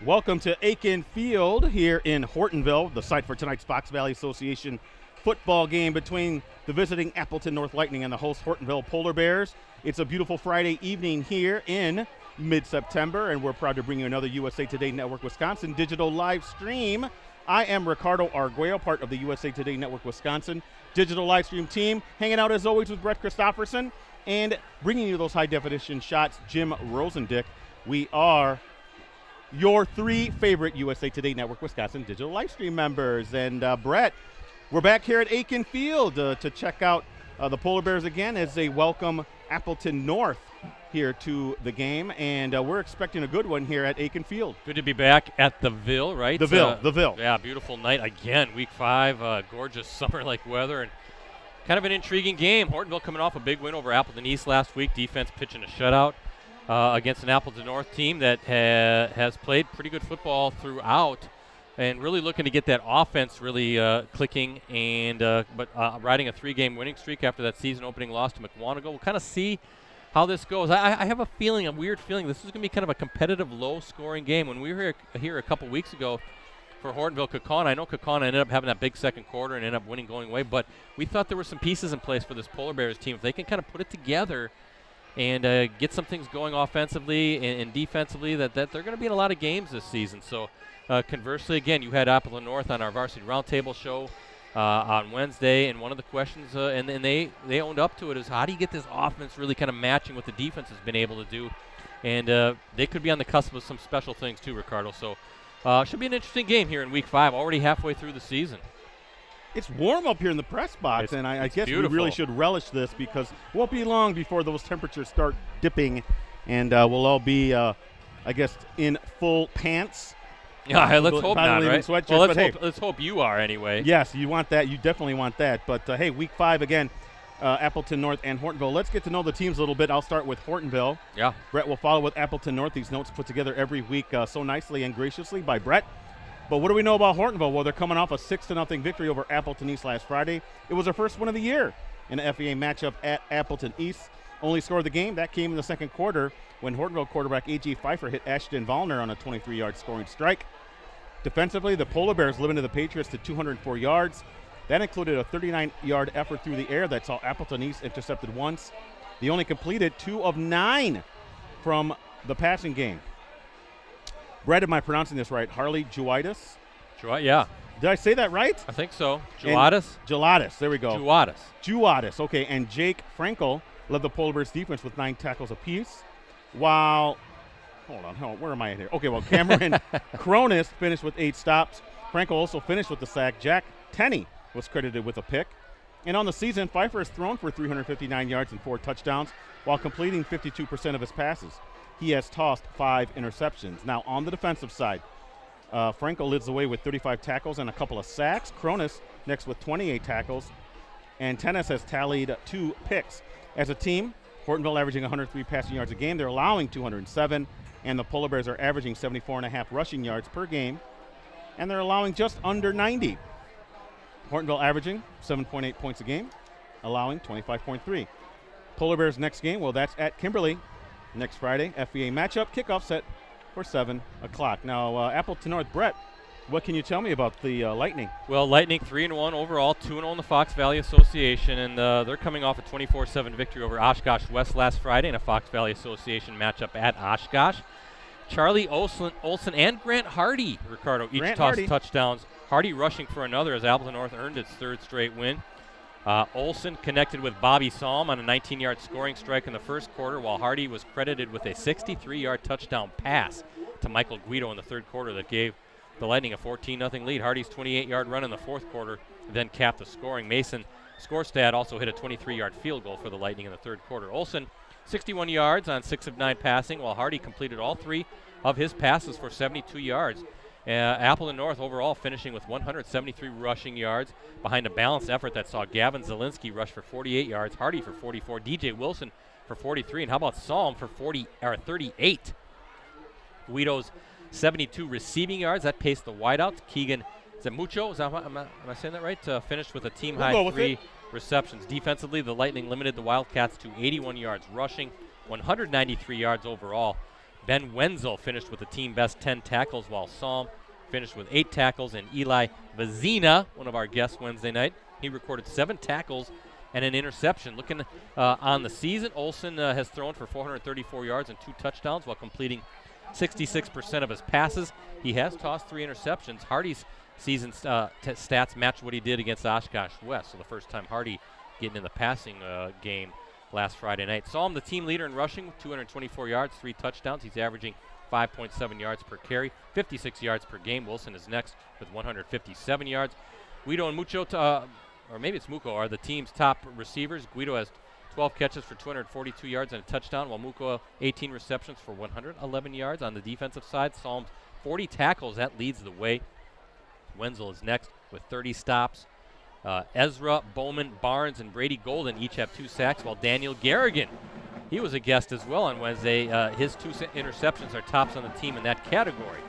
Welcome to Akin Field here in Hortonville, the site for tonight's Fox Valley Association football game between the visiting Appleton North Lightning and the host Hortonville Polar Bears. It's a beautiful Friday evening here in mid-September, and we're proud to bring you another USA Today Network Wisconsin digital live stream. I am Ricardo Arguello, part of the USA Today Network Wisconsin digital live stream team, hanging out as always with Brett Christopherson and bringing you those high-definition shots, Jim Rosandick. We are your three favorite USA Today Network Wisconsin digital live stream members. And Brett, we're back here at Akin Field to check out the Polar Bears again as they welcome Appleton North here to the game, and we're expecting a good one here at Akin Field. Good to be back at the Ville, right? The Ville. Yeah, beautiful night again, week 5, gorgeous summer-like weather, and kind of an intriguing game. Hortonville coming off a big win over Appleton East last week. Defense pitching a shutout against an Appleton North team that has played pretty good football throughout, and really looking to get that offense really clicking, and but riding a 3-game winning streak after that season-opening loss to McWanago. We'll kind of see how this goes. I have a weird feeling this is going to be kind of a competitive, low-scoring game. When we were here a couple weeks ago for Hortonville Kickoff, I know Kickoff ended up having that big second quarter and ended up winning going away, but we thought there were some pieces in place for this Polar Bears team. If they can kind of put it together and get some things going offensively and defensively, that they're going to be in a lot of games this season. So conversely, again, you had Appleton North on our Varsity Roundtable show on Wednesday, and one of the questions, and they owned up to it, is how do you get this offense really kind of matching what the defense has been able to do? And they could be on the cusp of some special things too, Ricardo. So should be an interesting game here in week 5, already halfway through the season. It's warm up here in the press box, and I guess beautiful. We really should relish this because it won't be long before those temperatures start dipping, and we'll all be, I guess, in full pants. Yeah, let's hope not, right? Well, let's hope you are anyway. Yes, you want that. You definitely want that. But, hey, week 5 again, Appleton North and Hortonville. Let's get to know the teams a little bit. I'll start with Hortonville. Yeah. Brett will follow with Appleton North. These notes put together every week so nicely and graciously by Brett. But what do we know about Hortonville? Well, they're coming off a 6-0 victory over Appleton East last Friday. It was their first win of the year in an FVA matchup at Appleton East. Only scored the game. That came in the second quarter when Hortonville quarterback A.J. Pfeiffer hit Ashton Vollner on a 23-yard scoring strike. Defensively, the Polar Bears limited the Patriots to 204 yards. That included a 39-yard effort through the air that saw Appleton East intercepted once. They only completed 2 of 9 from the passing game. Brett, am I pronouncing this right? Harley Juitis? Yeah. Did I say that right? I think so. Juitis. There we go. Juitis. Okay, and Jake Frankel led the Polar Bears defense with 9 tackles apiece. While, hold on, where am I at here? Okay, well, Cameron Cronus finished with 8 stops. Frankel also finished with the sack. Jack Tenney was credited with a pick. And on the season, Pfeiffer has thrown for 359 yards and 4 touchdowns while completing 52% of his passes. He has tossed 5 interceptions. Now, on the defensive side, Frankel leads the way with 35 tackles and a couple of sacks. Cronus next with 28 tackles. And Tennis has tallied 2 picks. As a team, Hortonville averaging 103 passing yards a game. They're allowing 207. And the Polar Bears are averaging 74.5 rushing yards per game. And they're allowing just under 90. Hortonville averaging 7.8 points a game, allowing 25.3. Polar Bears' next game, well, that's at Kimberly next Friday. FVA matchup, kickoff set for 7 o'clock. Now, Appleton North, Brett, what can you tell me about the Lightning? Well, Lightning 3-1 overall, 2-0 in the Fox Valley Association, and they're coming off a 24-7 victory over Oshkosh West last Friday in a Fox Valley Association matchup at Oshkosh. Charlie Olson and Grant Hardy, Ricardo, each tossed touchdowns. Hardy rushing for another as Appleton North earned its 3rd straight win. Olson connected with Bobby Salm on a 19-yard scoring strike in the first quarter, while Hardy was credited with a 63-yard touchdown pass to Michael Guido in the 3rd quarter that gave the Lightning a 14-0 lead. Hardy's 28-yard run in the 4th quarter then capped the scoring. Mason Skorstad also hit a 23-yard field goal for the Lightning in the 3rd quarter. Olson, 61 yards on 6 of 9 passing, while Hardy completed all 3 of his passes for 72 yards. Appleton North overall finishing with 173 rushing yards behind a balanced effort that saw Gavin Zielinski rush for 48 yards, Hardy for 44, DJ Wilson for 43, and how about Salm for 38? Guido's 72 receiving yards. That paced the wideouts. Keegan Zamucho, am I saying that right? Finished with a team-high 3 receptions. Defensively, the Lightning limited the Wildcats to 81 yards rushing, 193 yards overall. Ben Wenzel finished with a team best 10 tackles, while Psalm finished with 8 tackles, and Eli Vazina, one of our guests Wednesday night, he recorded 7 tackles and an interception. Looking on the season, Olson has thrown for 434 yards and 2 touchdowns while completing 66% of his passes. He has tossed 3 interceptions. Hardy's season stats match what he did against Oshkosh West, so the first time Hardy getting in the passing game last Friday night. Psalm, the team leader in rushing, 224 yards, 3 touchdowns. He's averaging 5.7 yards per carry, 56 yards per game. Wilson is next with 157 yards. Guido and Mucho, or maybe it's Muko, are the team's top receivers. Guido has 12 catches for 242 yards and a touchdown, while Muko 18 receptions for 111 yards. On the defensive side, Psalm's 40 tackles. That leads the way. Wenzel is next with 30 stops. Ezra, Bowman, Barnes, and Brady Golden each have 2 sacks, while Daniel Garrigan, he was a guest as well on Wednesday. His 2 interceptions are tops on the team in that category.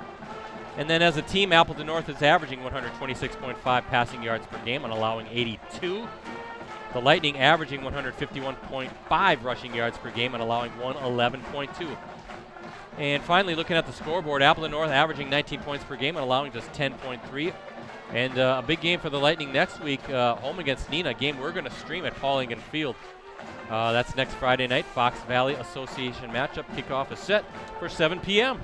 And then as a team, Appleton North is averaging 126.5 passing yards per game and allowing 82. The Lightning averaging 151.5 rushing yards per game and allowing 111.2. And finally, looking at the scoreboard, Appleton North averaging 19 points per game and allowing just 10.3. And a big game for the Lightning next week, home against Neenah, a game we're going to stream at Akin Field. That's next Friday night, Fox Valley Association matchup. Kickoff is set for 7 p.m.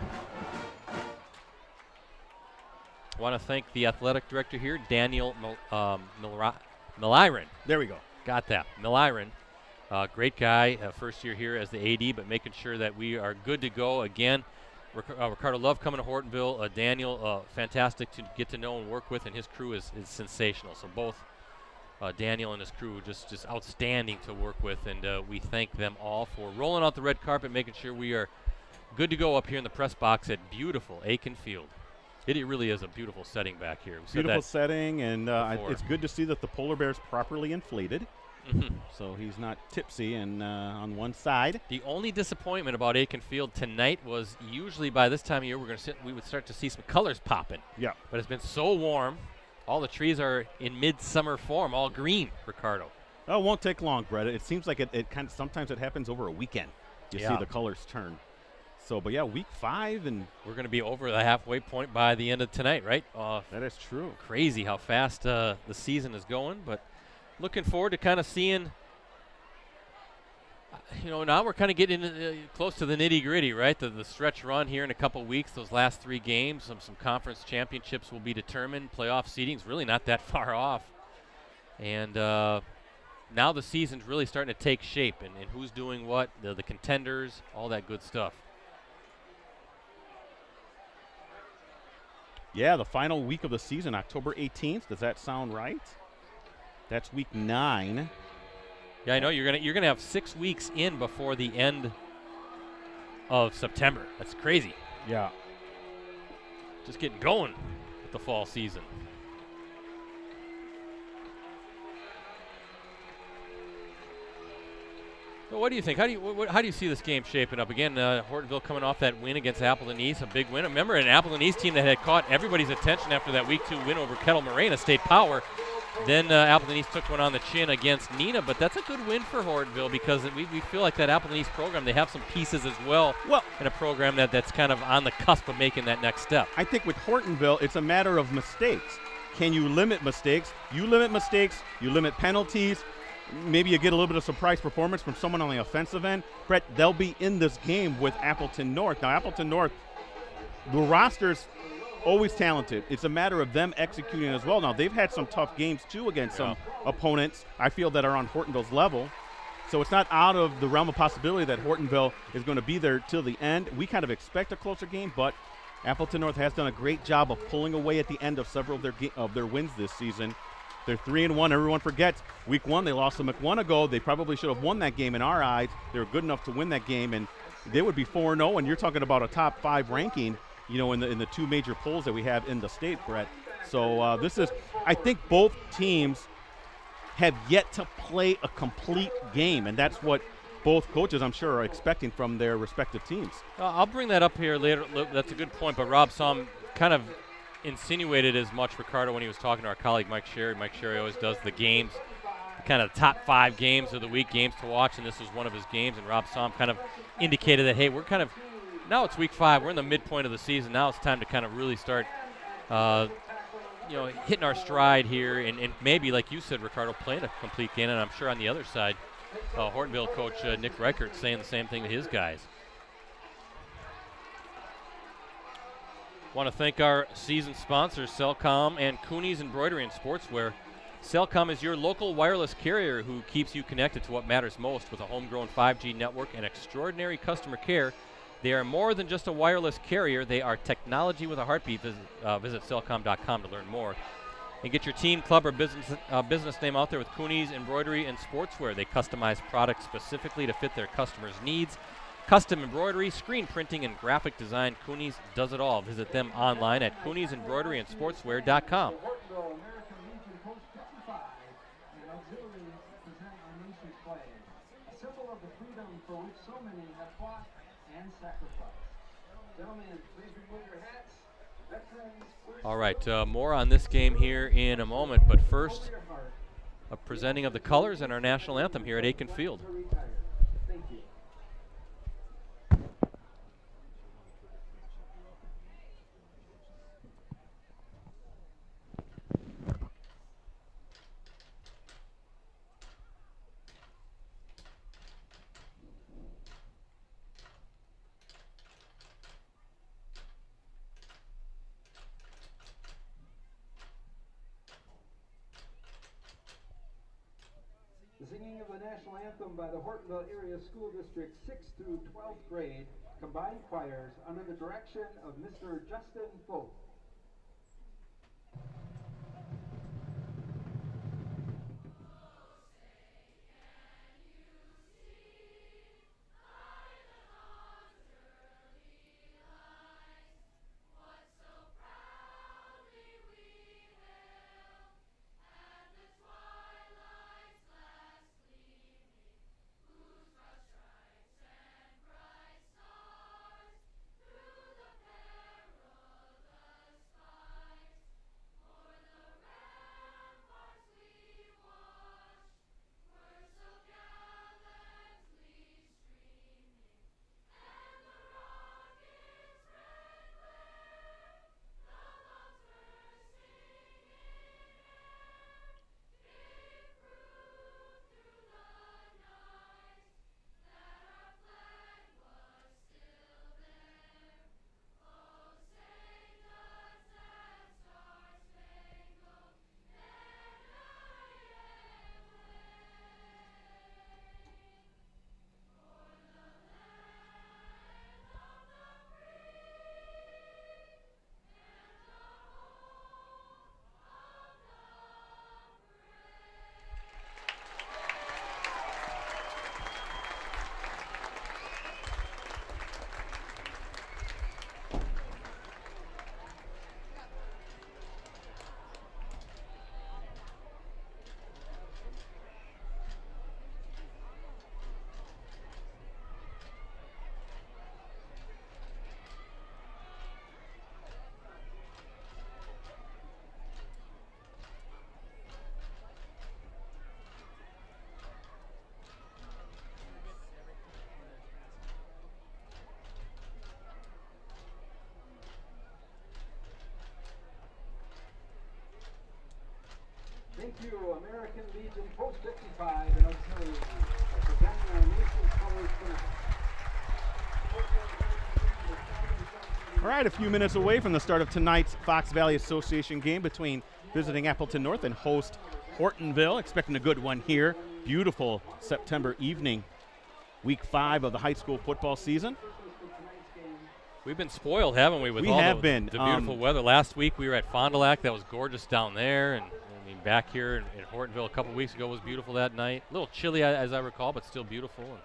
I want to thank the athletic director here, Daniel Miliron. There we go. Got that. Miliron, great guy, first year here as the AD, but making sure that we are good to go again. Ricardo Love coming to Hortonville. Daniel, fantastic to get to know and work with, and his crew is sensational. So both Daniel and his crew just outstanding to work with, and we thank them all for rolling out the red carpet, making sure we are good to go up here in the press box at beautiful Akin Field. It really is a beautiful setting back here. Beautiful setting, and it's good to see that the polar bear's properly inflated. Mm-hmm. So he's not tipsy and on one side. The only disappointment about Akin Field tonight was usually by this time of year we would start to see some colors popping. Yeah. But it's been so warm. All the trees are in midsummer form, all green, Ricardo. Oh, it won't take long, Brett. It seems like it kind of sometimes it happens over a weekend. You see the colors turn. So, but yeah, week 5, and we're going to be over the halfway point by the end of tonight, right? That is true. Crazy how fast the season is going, but looking forward to kind of seeing, now we're kind of getting close to the nitty-gritty, right? The stretch run here in a couple weeks, those last 3 games, some conference championships will be determined. Playoff seeding's really not that far off. And now the season's really starting to take shape, and who's doing what, the contenders, all that good stuff. Yeah, the final week of the season, October 18th. Does that sound right? That's week 9. Yeah, I know you're gonna have 6 weeks in before the end of September. That's crazy. Yeah. Just getting going with the fall season. Well, what do you think? How do you see this game shaping up? Again, Hortonville coming off that win against Appleton East, a big win. Remember, an Appleton East team that had caught everybody's attention after that Week 2 win over Kettle Moraine, a state power. Then Appleton East took one on the chin against Neenah, but that's a good win for Hortonville because we feel like that Appleton East program, they have some pieces as well in a program that's kind of on the cusp of making that next step. I think with Hortonville, it's a matter of mistakes. Can you limit mistakes? You limit mistakes, you limit penalties. Maybe you get a little bit of surprise performance from someone on the offensive end. Brett, they'll be in this game with Appleton North. Now, Appleton North, the roster's always talented. It's a matter of them executing as well. Now, they've had some tough games, too, against some opponents, I feel, that are on Hortonville's level. So it's not out of the realm of possibility that Hortonville is going to be there till the end. We kind of expect a closer game, but Appleton North has done a great job of pulling away at the end of several of their wins this season. They're 3-1. Everyone forgets week 1 they lost to McWanago. They probably should have won that game in our eyes. They were good enough to win that game, and they would be 4-0. And you're talking about a top 5 ranking, in the 2 major polls that we have in the state, Brett. So this is, I think, both teams have yet to play a complete game, and that's what both coaches, I'm sure, are expecting from their respective teams. I'll bring that up here later. That's a good point. But Rob Somm kind of insinuated as much, Ricardo, when he was talking to our colleague Mike Sherry. Mike Sherry always does the games, kind of top 5 games of the week, games to watch, and this was one of his games. And Rob Somm kind of indicated that, hey, we're kind of now it's week 5. We're in the midpoint of the season. Now it's time to kind of really start, hitting our stride here, and maybe, like you said, Ricardo, playing a complete game. And I'm sure on the other side, Hortonville coach Nick Reichert saying the same thing to his guys. Want to thank our season sponsors, Cellcom and Cooney's Embroidery and Sportswear. Cellcom is your local wireless carrier who keeps you connected to what matters most with a homegrown 5G network and extraordinary customer care. They are more than just a wireless carrier. They are technology with a heartbeat. Visit Cellcom.com to learn more. And get your team, club, or business name out there with Cooney's Embroidery and Sportswear. They customize products specifically to fit their customers' needs. Custom embroidery, screen printing, and graphic design. Cooney's does it all. Visit them online at Cooney'sEmbroideryandSportswear.com. All right, more on this game here in a moment, but first, a presenting of the colors and our national anthem here at Akin Field. The singing of the national anthem by the Hortonville Area School District 6th through 12th grade combined choirs under the direction of Mr. Justin Folk. Thank you, American Legion Post 55 and Auxiliary, for presenting our nation's colors tonight. All right, a few minutes away from the start of tonight's Fox Valley Association game between visiting Appleton North and host Hortonville. Expecting a good one here. Beautiful September evening, week 5 of the high school football season. We've been spoiled, haven't we, with we all have the been. beautiful weather. Last week we were at Fond du Lac. That was gorgeous down there. And I mean, back here in Hortonville a couple weeks ago was beautiful that night. A little chilly, as I recall, but still beautiful. And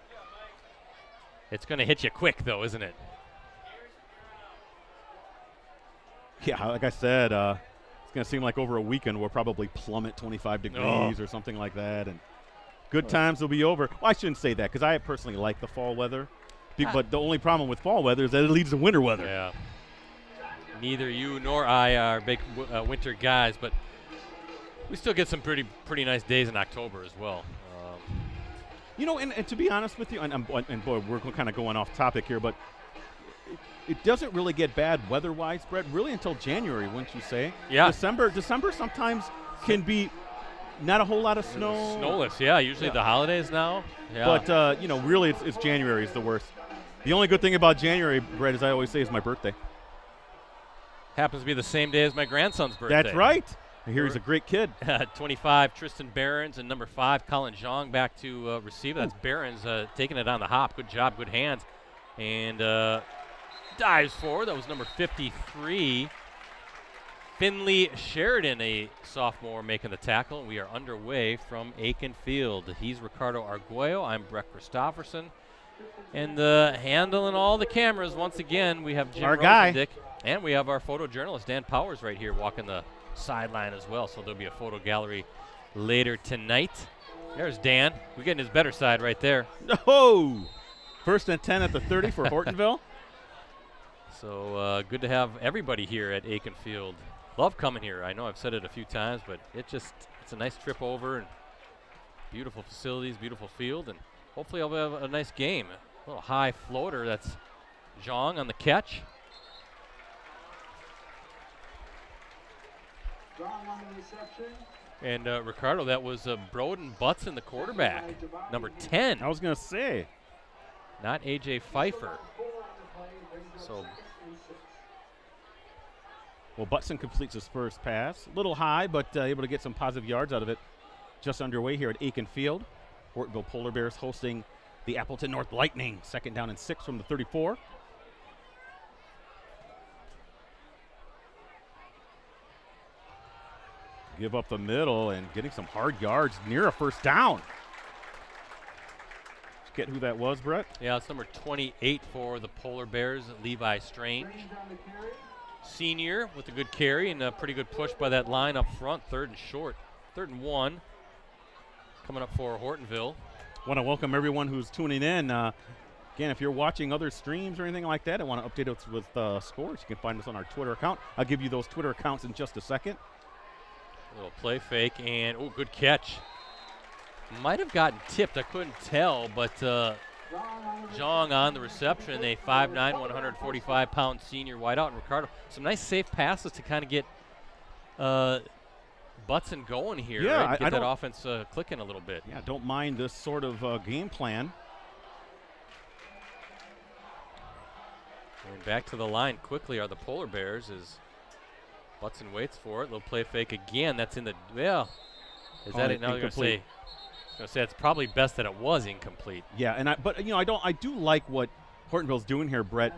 it's going to hit you quick, though, isn't it? Yeah, like I said, it's going to seem like over a weekend we'll probably plummet 25 degrees or something like that. And good times will be over. Well, I shouldn't say that because I personally like the fall weather. But the only problem with fall weather is that it leads to winter weather. Yeah. Neither you nor I are big winter guys, but we still get some pretty nice days in October as well. You know, and to be honest with you, and boy, we're kind of going off topic here, but it doesn't really get bad weather-wise, Brett, really until January, wouldn't you say? Yeah. December sometimes can be not a whole lot of snow. Snowless, yeah. Usually the holidays now. Yeah. But, really it's January is the worst. The only good thing about January, Brett, as I always say, is my birthday. Happens to be the same day as my grandson's birthday. That's right. I hear he's a great kid. 25, Tristan Behrens, and number 5, Colin Zhang back to receive. That's Behrens taking it on the hop. Good job, good hands. And dives forward. That was number 53. Finley Sheridan, a sophomore, making the tackle. We are underway from Akin Field. He's Ricardo Arguello. I'm Brett Christopherson. And handling all the cameras, once again, we have Jim Rosandick. And we have our photojournalist, Dan Powers, right here walking the sideline as well. So there'll be a photo gallery later tonight. There's Dan. We're getting his better side right there. Oh! 1st and 10 at the 30 for Hortonville. So good to have everybody here at Akin Field. Love coming here. I know I've said it a few times, but it's a nice trip over, and beautiful facilities, beautiful field, and hopefully I'll have a nice game. A little high floater. That's Zhang on the catch. And Ricardo, that was Broden Butson, the quarterback, number 10. I was going to say. Not A.J. Pfeiffer. So, well, Butson completes his first pass. A little high, but able to get some positive yards out of it. Just underway here at Akin Field. Hortonville Polar Bears hosting the Appleton North Lightning. 2nd down and 6 from the 34. Give up the middle and getting some hard yards near a 1st down. Get who that was, Brett? Yeah, it's number 28 for the Polar Bears, Levi Strange. Senior with a good carry and a pretty good push by that line up front. 3rd and short. 3rd and 1. Coming up for Hortonville. Want to welcome everyone who's tuning in. Again, if you're watching other streams or anything like that and want to update us with scores, you can find us on our Twitter account. I'll give you those Twitter accounts in just a second. A little play fake, and good catch. Might have gotten tipped, I couldn't tell, but Zhang on the reception, a 5'9", 145-pound senior wideout, and Ricardo. Some nice safe passes to kind of get Butson going here, yeah, right? Get that offense clicking a little bit. Yeah, don't mind this sort of game plan. And back to the line quickly are the Polar Bears as Butson waits for it. Little play fake again. That's in the Is that it? Now they're going to say it's probably best that it was incomplete. Yeah, and I do like what Hortonville's doing here, Brett.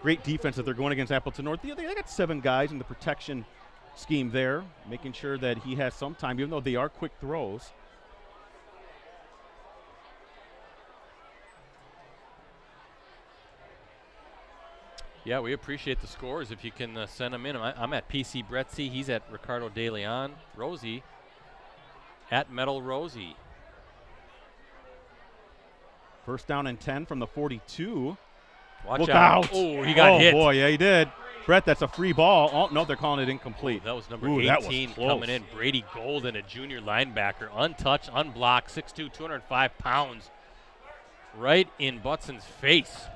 Great defense that they're going against Appleton North. They got 7 guys in the protection scheme there, making sure that he has some time, even though they are quick throws. Yeah, we appreciate the scores. If you can send them in. I'm at PC Bretzi. He's at Ricardo De Leon. Rosie at Metal Rosie. 1st down and 10 from the 42. Look out. Oh, he got hit. Oh, boy, yeah, he did. Brett, that's a free ball. Oh, no, they're calling it incomplete. That was number 18 coming in. Brady Golden, a junior linebacker. Untouched, unblocked, 6'2", 205 pounds. Right in Butson's face.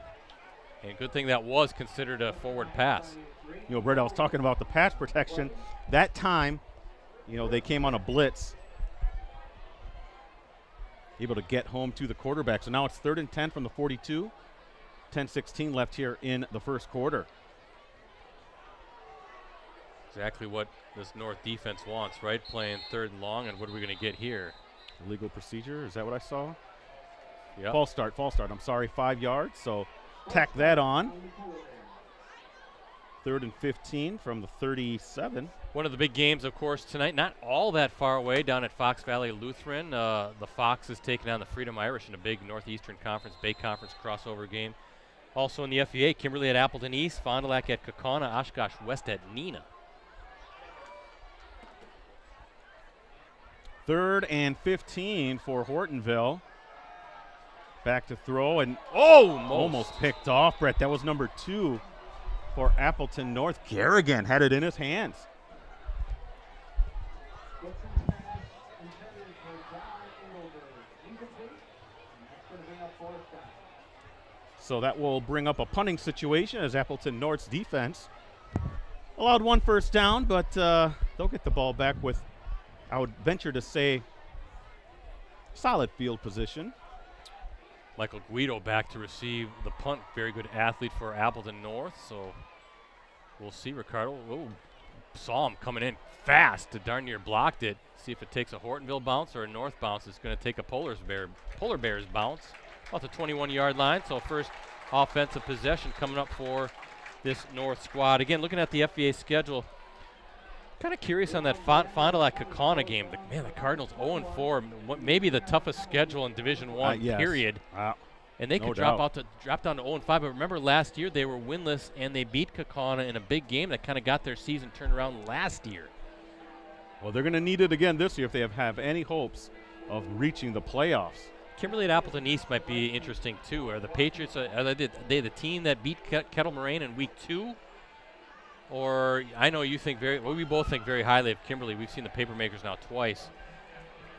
And good thing that was considered a forward pass. Brett, I was talking about the pass protection. That time, they came on a blitz. Able to get home to the quarterback. So now it's 3rd and 10 from the 42. 10-16 left here in the 1st quarter. Exactly what this North defense wants, right? Playing 3rd and long, and what are we going to get here? Illegal procedure, is that what I saw? Yeah. False start. I'm sorry, 5 yards. So tack that on. 3rd and 15 from the 37. One of the big games, of course, tonight, not all that far away, down at Fox Valley Lutheran. The Foxes taking on the Freedom Irish in a big Northeastern Conference, Bay Conference crossover game. Also in the FVA, Kimberly at Appleton East, Fond du Lac at Kaukauna, Oshkosh West at Neenah. 3rd and 15 for Hortonville. Back to throw, and almost picked off, Brett. That was number 2 for Appleton North. Garrigan had it in his hands. So that will bring up a punting situation as Appleton North's defense allowed 1 first down, but they'll get the ball back with, I would venture to say, solid field position. Michael Guido back to receive the punt. Very good athlete for Appleton North. So we'll see. Ricardo saw him coming in fast to darn near blocked it. See if it takes a Hortonville bounce or a North bounce. It's going to take a Polar Bears bounce off the 21-yard line. So first offensive possession coming up for this North squad. Again, looking at the FVA schedule, kind of curious on that Fond du Lac Kaukauna game. But man, the Cardinals 0-4, maybe the toughest schedule in Division One. Yes. Period. And they could drop down to 0-5. But remember, last year they were winless and they beat Kaukauna in a big game that kind of got their season turned around last year. Well, they're going to need it again this year if they have any hopes of reaching the playoffs. Kimberly and Appleton East might be interesting too. Are the Patriots are they the team that beat Kettle Moraine in week 2? Or I know you think we both think very highly of Kimberly. We've seen the Papermakers now twice.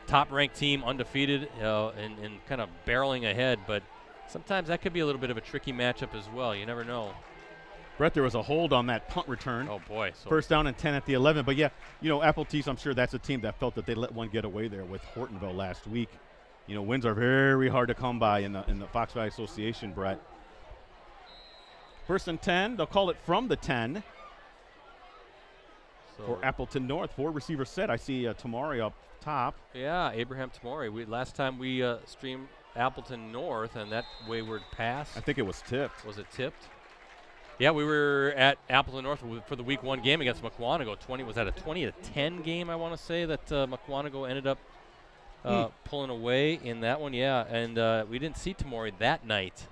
Top-ranked team, undefeated, and kind of barreling ahead. But sometimes that could be a little bit of a tricky matchup as well. You never know. Brett, there was a hold on that punt return. Oh, boy. So first down and 10 at the 11. But, yeah, Appleton East, I'm sure that's a team that felt that they let one get away there with Hortonville last week. Wins are very hard to come by in the Fox Valley Association, Brett. First and 10. They'll call it from the 10. For Appleton North, 4 receivers set. I see Tamari up top. Yeah, Abraham Tamari. Last time we streamed Appleton North, and that wayward pass. I think it was tipped. Was it tipped? Yeah, we were at Appleton North for the Week 1 game against Mukwonago. Was that a 20-10 game, I want to say, that Mukwonago ended up pulling away in that one? Yeah, and we didn't see Tamari that night.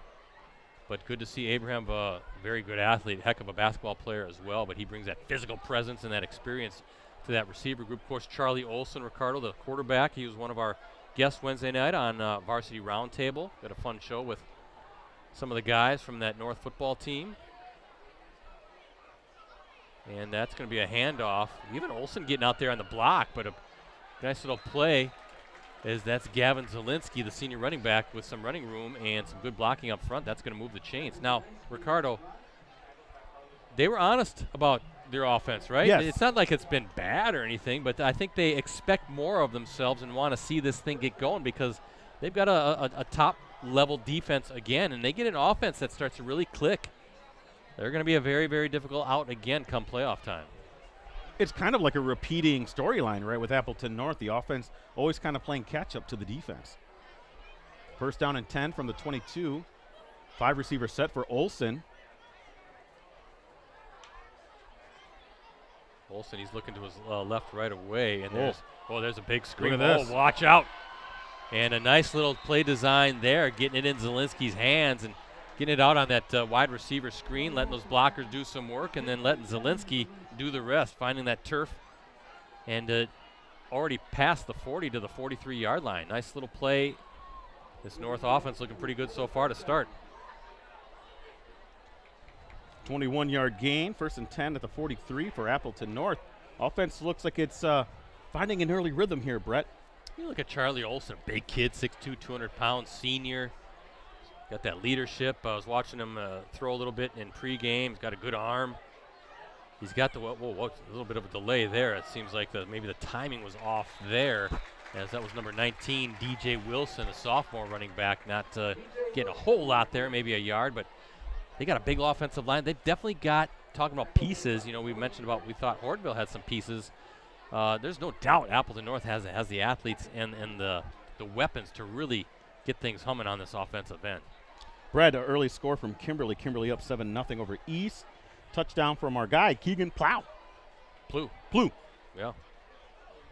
But good to see Abraham, a very good athlete, heck of a basketball player as well. But he brings that physical presence and that experience to that receiver group. Of course, Charlie Olson, Ricardo, the quarterback. He was one of our guests Wednesday night on Varsity Roundtable. Got a fun show with some of the guys from that North football team. And that's going to be a handoff. Even Olson getting out there on the block, but a nice little play. That's Gavin Zielinski, the senior running back, with some running room and some good blocking up front. That's going to move the chains. Now, Ricardo, they were honest about their offense, right? Yes. It's not like it's been bad or anything, but I think they expect more of themselves and want to see this thing get going because they've got a top-level defense again, and they get an offense that starts to really click. They're going to be a very, very difficult out again come playoff time. It's kind of like a repeating storyline, right, with Appleton North. The offense always kind of playing catch-up to the defense. First down and 10 from the 22. 5 receivers set for Olson. Olson, he's looking to his left right away, and there's a big screen. Look at this. Watch out. And a nice little play design there, getting it in Zielinski's hands and getting it out on that wide receiver screen, letting those blockers do some work, and then letting Zielinski do the rest, finding that turf, and already past the 40 to the 43-yard line. Nice little play. This North offense looking pretty good so far to start. 21-yard gain, first and 10 at the 43 for Appleton North. Offense looks like it's finding an early rhythm here, Brett. You look at Charlie Olson, big kid, 6'2", 200 pounds, senior. Got that leadership. I was watching him throw a little bit in pregame. He's got a good arm. He's got a little bit of a delay there. It seems like maybe the timing was off there, as that was number 19, DJ Wilson, a sophomore running back, not getting a whole lot there, maybe a yard, but they got a big offensive line. They've definitely got, talking about pieces, we mentioned about, we thought Hortonville had some pieces. There's no doubt Appleton North has the athletes and the weapons to really get things humming on this offensive end. Brad, an early score from Kimberly. Kimberly up 7-0 over East. Touchdown from our guy, Keegan Plew. Yeah.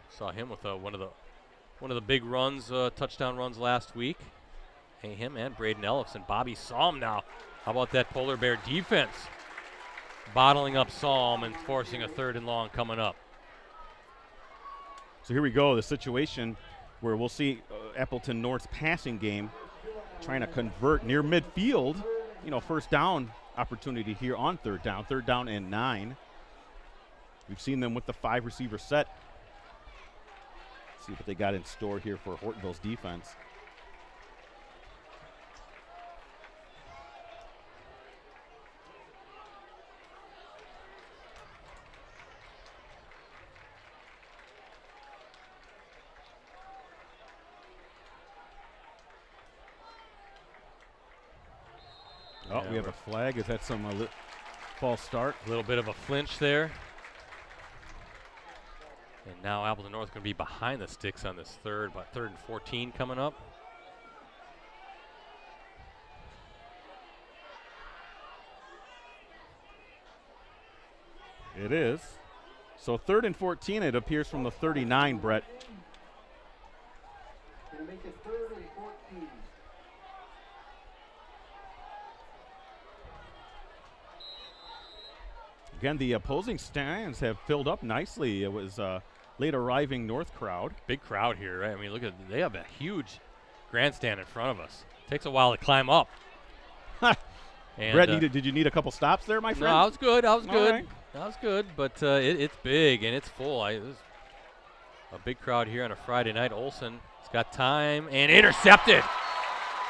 Saw him with one of the big runs, touchdown runs last week. Hey, him and Braden Ellison. Bobby Psalm now. How about that Polar Bear defense? Bottling up Psalm and forcing a 3rd and long coming up. So here we go, the situation where we'll see Appleton North's passing game trying to convert near midfield, first down opportunity here on 3rd down. 3rd down and 9. We've seen them with the 5 receiver set. See what they got in store here for Hortonville's defense. Oh, we have a flag. Is that some false start? A little bit of a flinch there. And now Appleton North going to be behind the sticks on this third, but 3rd and 14 coming up. It is. So 3rd and 14, it appears from the 39, Brett. Gonna make it 3rd and 14. Again, the opposing stands have filled up nicely. It was late arriving North crowd. Big crowd here, right? I mean, look at, they have a huge grandstand in front of us. Takes a while to climb up. And, Brett, did you need a couple stops there, my friend? No, I was good. I was All good. right. That was good, but it's big and it's full. There's a big crowd here on a Friday night. Olsen has got time and intercepted.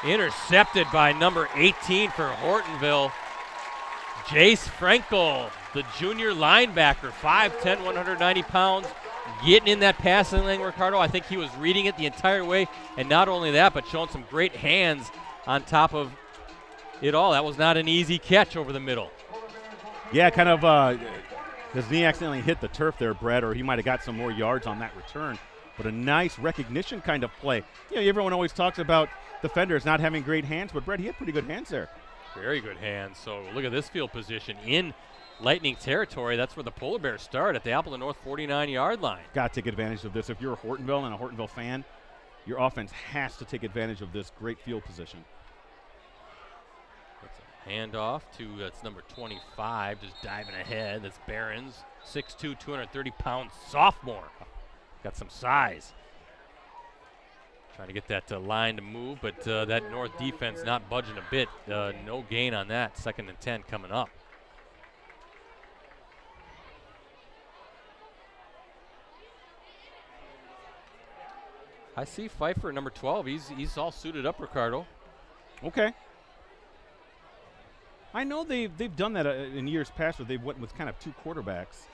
Intercepted by number 18 for Hortonville. Jace Frankel, the junior linebacker, 5'10", 190 pounds, getting in that passing lane, Ricardo. I think he was reading it the entire way, and not only that, but showing some great hands on top of it all. That was not an easy catch over the middle. Yeah, kind of his knee accidentally hit the turf there, Brett, or he might have got some more yards on that return. But a nice recognition kind of play. You know, everyone always talks about defenders not having great hands, but Brett, he had pretty good hands there. Very good hands. So look at this field position in Lightning territory. That's where the Polar Bears start, at the Appleton North 49-yard line. Got to take advantage of this. If you're a Hortonville and a Hortonville fan, your offense has to take advantage of this great field position. Handoff to that's number 25, just diving ahead. That's Barons, 6'2", 230-pound sophomore. Got some size. Trying to get that line to move, but that North defense not budging a bit. No gain on that. 2nd and 10 coming up. I see Pfeiffer, number 12. He's all suited up, Ricardo. Okay. I know they've done that in years past where they've went with kind of 2 quarterbacks.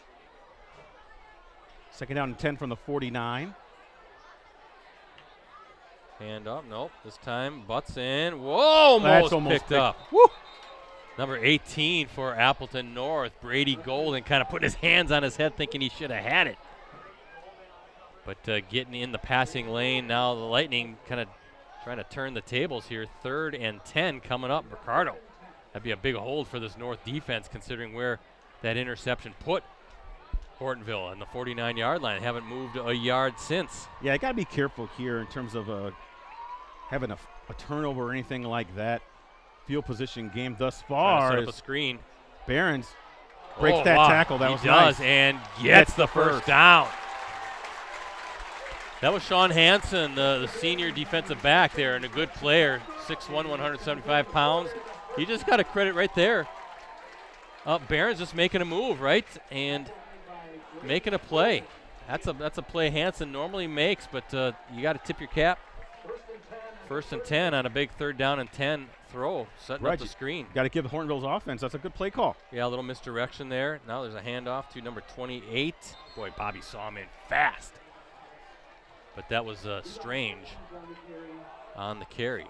2nd down and 10 from the 49. Hand up, nope. This time butts in. Whoa, almost picked up. Woo! Number 18 for Appleton North, Brady Golden, kind of putting his hands on his head thinking he should have had it. But getting in the passing lane, now the Lightning kind of trying to turn the tables here. 3rd and 10 coming up, Ricardo. That'd be a big hold for this North defense, considering where that interception put Hortonville on the 49-yard line. Haven't moved a yard since. Yeah, I got to be careful here in terms of having a turnover or anything like that. Field position game thus far. Set up a screen. Barons breaks that tackle. That was nice. He does, and gets the first down. That was Sean Hansen, the senior defensive back there, and a good player, 6'1", 175 pounds. You just got a credit right there. Barron's just making a move, right? And making a play. That's a play Hansen normally makes, but you got to tip your cap. 1st and 10 on a big 3rd down and 10 throw, setting up the screen. Got to give Hortonville's offense. That's a good play call. Yeah, a little misdirection there. Now there's a handoff to number 28. Boy, Bobby saw him in fast. But that was Strange on the carry.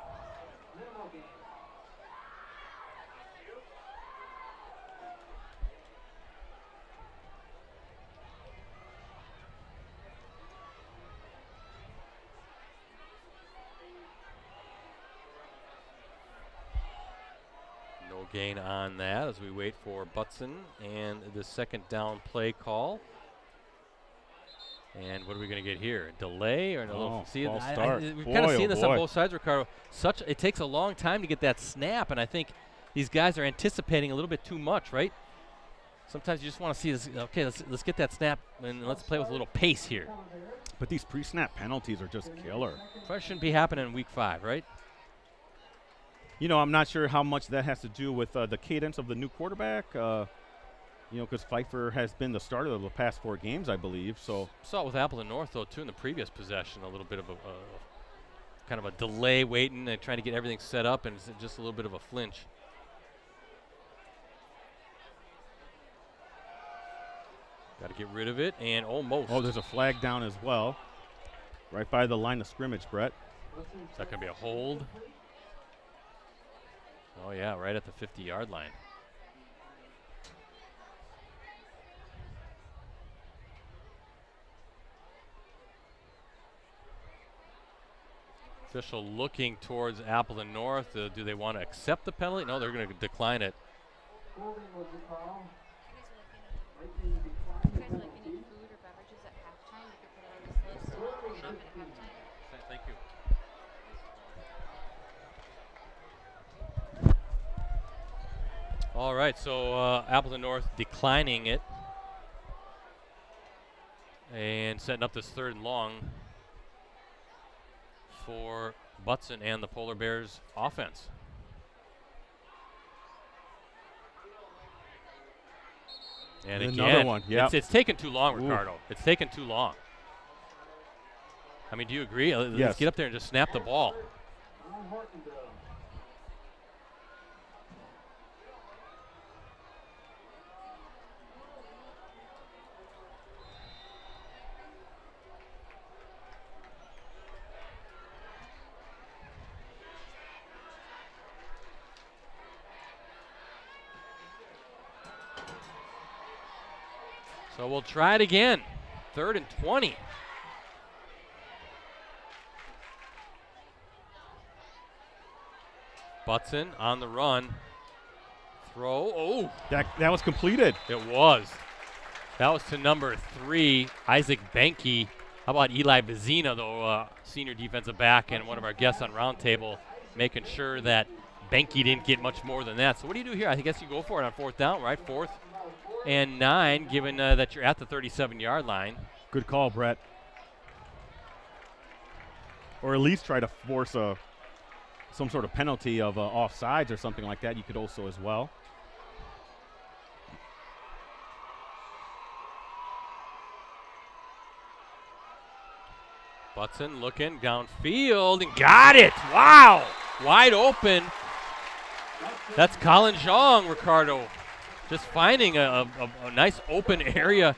No gain on that as we wait for Butson and the 2nd down play call. And what are we going to get here? A delay or a little? See, false start. We've kind of seen this on both sides, Ricardo. It takes a long time to get that snap, and I think these guys are anticipating a little bit too much, right? Sometimes you just want to see this. Okay, let's get that snap and let's play with a little pace here. But these pre-snap penalties are just killer. Probably shouldn't be happening in week 5, right? You know, I'm not sure how much that has to do with the cadence of the new quarterback. You know, because Pfeiffer has been the starter of the past 4 games, I believe. So saw it with Appleton North, though, too, in the previous possession. A little bit of a kind of a delay waiting and trying to get everything set up, and it's just a little bit of a flinch. Got to get rid of it, and almost. Oh, there's a flag down as well. Right by the line of scrimmage, Brett. Is that going to be a hold? Oh, yeah, right at the 50-yard line. Official looking towards Appleton North. Do they want to accept the penalty? No, they're going to decline it. Holding was the call. You guys like any food or beverages at halftime? You could put it on this list and shop at halftime. Thank you. All right, so Appleton North declining it and setting up this 3rd and long for Butson and the Polar Bears offense. And Another again, one, yep. it's taken too long, Ooh. Ricardo. It's taken too long. I mean, do you agree? Yes. Let's get up there and just snap the ball. On Hortonville. So we'll try it again. 3rd and 20. Butson on the run. Throw. Oh, That was completed. it was. That was to number 3, Isaac Benke. How about Eli Bazina, though, senior defensive back and one of our guests on Roundtable, making sure that Benke didn't get much more than that. So what do you do here? I guess you go for it on 4th down, right? 4th and 9, given that you're at the 37-yard line. Good call, Brett. Or at least try to force some sort of penalty of offsides or something like that. You could also as well. Butson looking downfield and got it. Wow. Wide open. That's Colin Zhang, Ricardo. Just finding a nice open area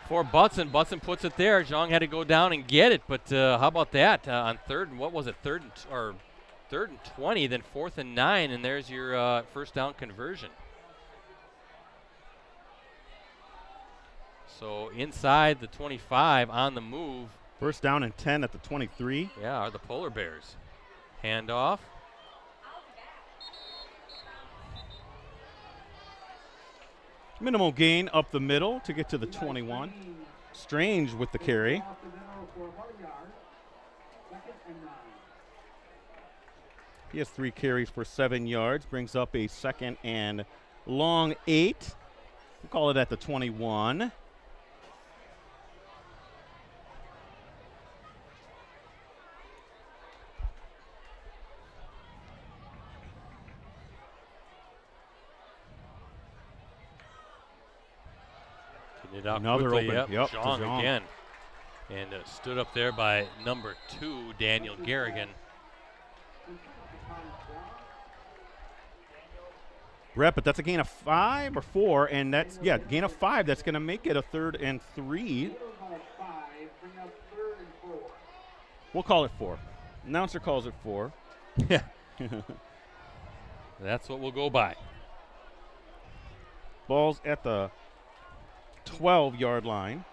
for Butson. Butson puts it there. Zhang had to go down and get it, but how about that on 3rd and what was it? 3rd and 20, then 4th and 9, and there's your 1st down conversion. So inside the 25 on the move. 1st down and 10 at the 23. Yeah, are the Polar Bears. Handoff. Minimal gain up the middle to get to the 21. Strange with the carry. Off the middle for 1 yard. 2nd and 9. He has 3 carries for 7 yards. Brings up a 2nd and long 8. We'll call it at the 21. It out Another quickly. open. Yep, to Zhang Zhang. again. And stood up there by number 2, Daniel Garrigan. Brett, but that's a gain of 5 or 4, and that's, gain of 5. That's going to make it a 3rd and 3. We'll call it 4. Announcer calls it 4. Yeah. That's what we'll go by. Ball's at the 12-yard line.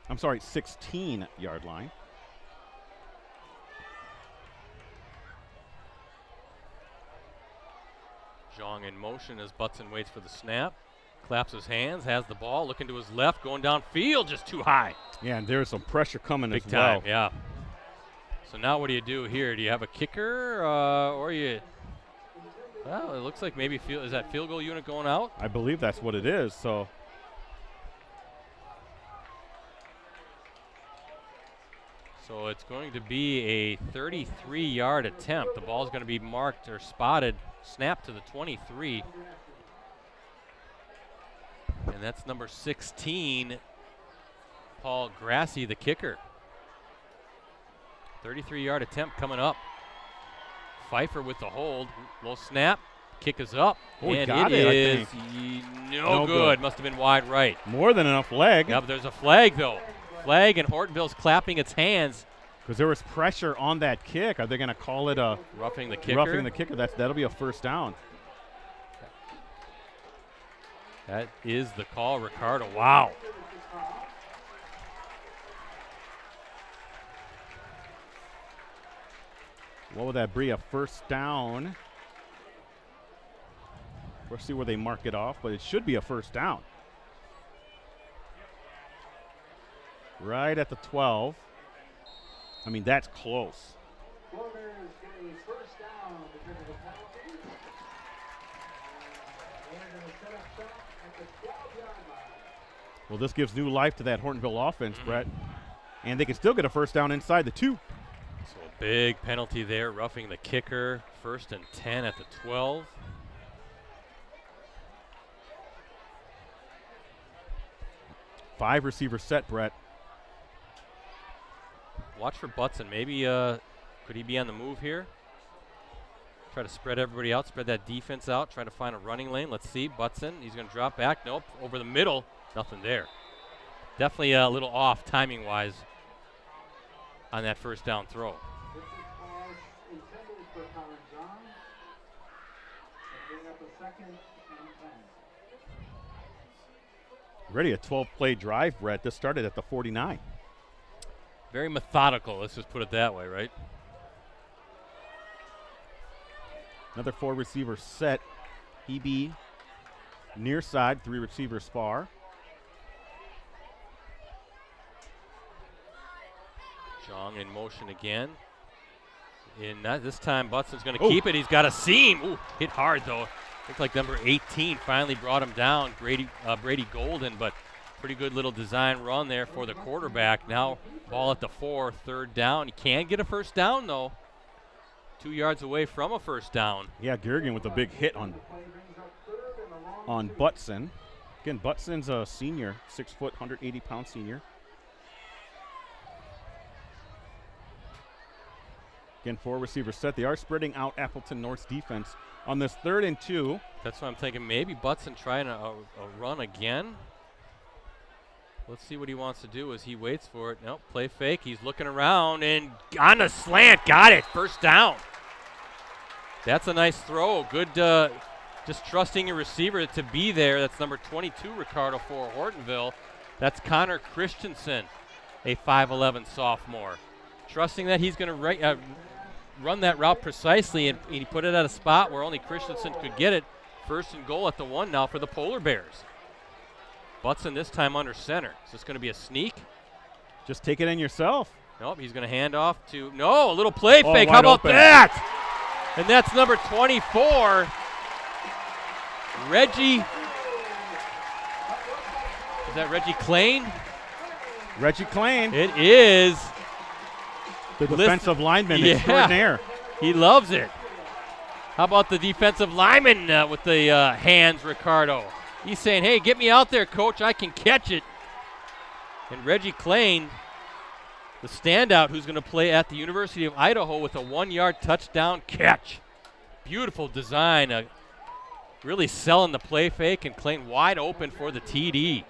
I'm sorry, 16-yard line. Zhang in motion as Butson waits for the snap. Claps his hands, has the ball, looking to his left, going downfield, just too high. Yeah, and there's some pressure coming Big as time, well. yeah. So now what do you do here? Do you have a kicker or you... Well, it looks like maybe is that field goal unit going out? I believe that's what it is, so. So it's going to be a 33-yard attempt. The ball's going to be marked or spotted, snapped to the 23. And that's number 16, Paul Grassi, the kicker. 33-yard attempt coming up. Pfeiffer with the hold. Low snap. Kick is up. Oh, he and got it it, I is think. no good. Must have been wide right. More than enough leg. Yeah, but there's a flag, though. Flag, and Hortonville's clapping its hands. Because there was pressure on that kick. Are they going to call it a Roughing the kicker. roughing the kicker? That'll be a first down. That is the call, Ricardo. Wow. What would that be? A first down. We'll see where they mark it off, but it should be a first down. Right at the 12. I mean, that's close. Forebears get a first down because of the penalty. They're going to set up shop at the 12-yard line. Well, this gives new life to that Hortonville offense, Brett. And they can still get a first down inside the 2. So a big penalty there, roughing the kicker. 1st and 10 at the 12. Five receiver set, Brett. Watch for Butson. Maybe could he be on the move here? Try to spread everybody out, spread that defense out, try to find a running lane. Let's see. Butson, he's going to drop back. Nope. Over the middle. Nothing there. Definitely a little off timing-wise on that first down throw. This is pass intended for Colin John. Bring up a 2nd and 10. Ready, a 12-play drive, Brett. This started at the 49. Very methodical, let's just put it that way, right? Another 4 receiver set. EB near side, 3 receiver spar. Jong in motion again. This time, Butson's going to keep it. He's got a seam. Ooh, hit hard, though. Looked like number 18 finally brought him down, Brady Golden, but pretty good little design run there for the quarterback. Now ball at the 4, 3rd down. He can get a first down, though. 2 yards away from a first down. Yeah, Gergen with a big hit on Butson. Again, Butson's a senior, 6 foot, 180-pound senior. Again, 4 receivers set. They are spreading out Appleton North's defense on this 3rd and 2. That's what I'm thinking. Maybe Butson trying a run again. Let's see what he wants to do as he waits for it. Nope, play fake. He's looking around and on the slant. Got it. First down. That's a nice throw. Good just trusting your receiver to be there. That's number 22, Ricardo, for Hortonville. That's Connor Christensen, a 5'11 sophomore. Trusting that he's going to run that route precisely, and he put it at a spot where only Christensen could get it. 1st and goal at the 1 now for the Polar Bears. Butson this time under center. Is this going to be a sneak? Just take it in yourself. Nope, he's going to hand off to, no, a little play fake. How wide about open. that? And that's number 24, Reggie. Is that Reggie Klein? Reggie Klein, It is. the defensive lineman extraordinaire. He loves it. How about the defensive lineman with the hands, Ricardo? He's saying, hey, get me out there, coach. I can catch it. And Reggie Klein, the standout who's going to play at the University of Idaho with a 1-yard touchdown catch. Beautiful design. Really selling the play fake, and Klein wide open for the TD.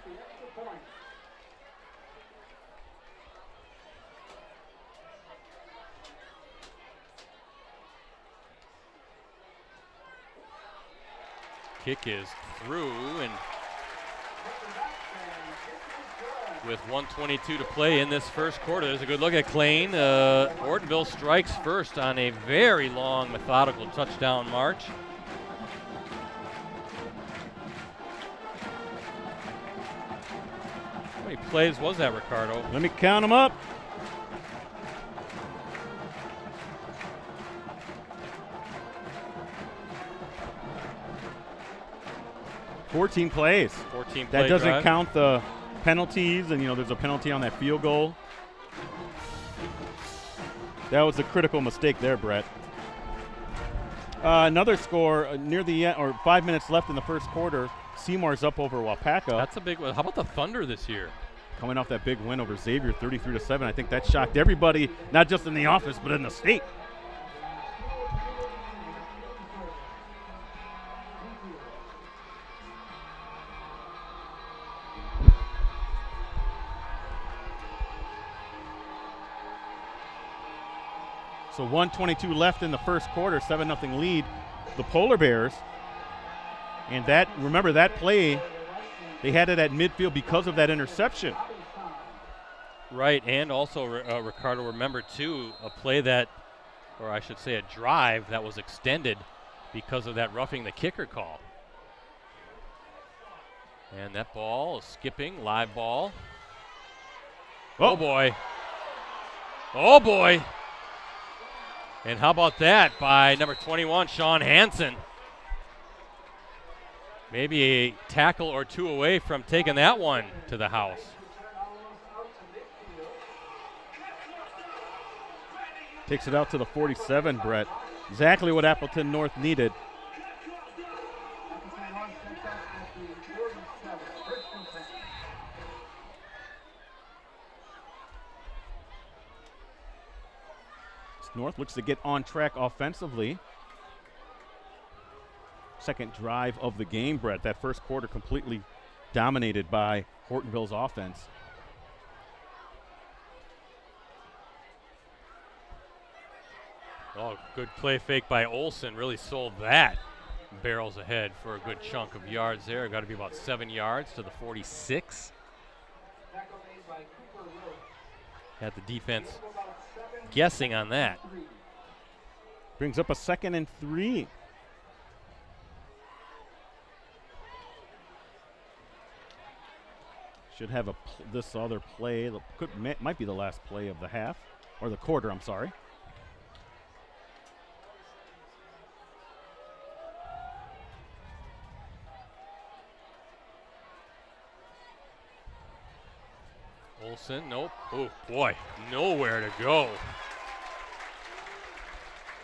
Kick is through, and with 1:22 to play in this first quarter, there's a good look at Klein. Hortonville strikes first on a very long, methodical touchdown march. How many plays was that, Ricardo? Let me count them up. $14 plays. 14 That play doesn't drive. count the penalties, and there's a penalty on that field goal. That was a critical mistake there, Brett. Another score near the end, or 5 minutes left in the first quarter. Seymour's up over Wapaka. That's a big one. How about the Thunder this year? Coming off that big win over Xavier, 33-7. I think that shocked everybody, not just in the office, but in the state. So 1:22 left in the first quarter, 7-0 lead, the Polar Bears. And that, remember that play, they had it at midfield because of that interception. Right, and also, Ricardo, remember too, a play that, or I should say a drive that was extended because of that roughing the kicker call. And that ball is skipping, live ball. Oh boy. Oh boy. And how about that by number 21, Sean Hansen. Maybe a tackle or two away from taking that one to the house. Takes it out to the 47, Brett. Exactly what Appleton North needed. North looks to get on track offensively. Second drive of the game, Brett. That first quarter completely dominated by Hortonville's offense. Oh, good play fake by Olsen. Really sold that. Barrels ahead for a good chunk of yards there. Got to be about 7 yards to the 46. Had the defense guessing on that. Brings up a 2nd and 3. Should have this other play. Might be the last play of the half, or the quarter, I'm sorry. Olsen, nope. Oh boy, nowhere to go.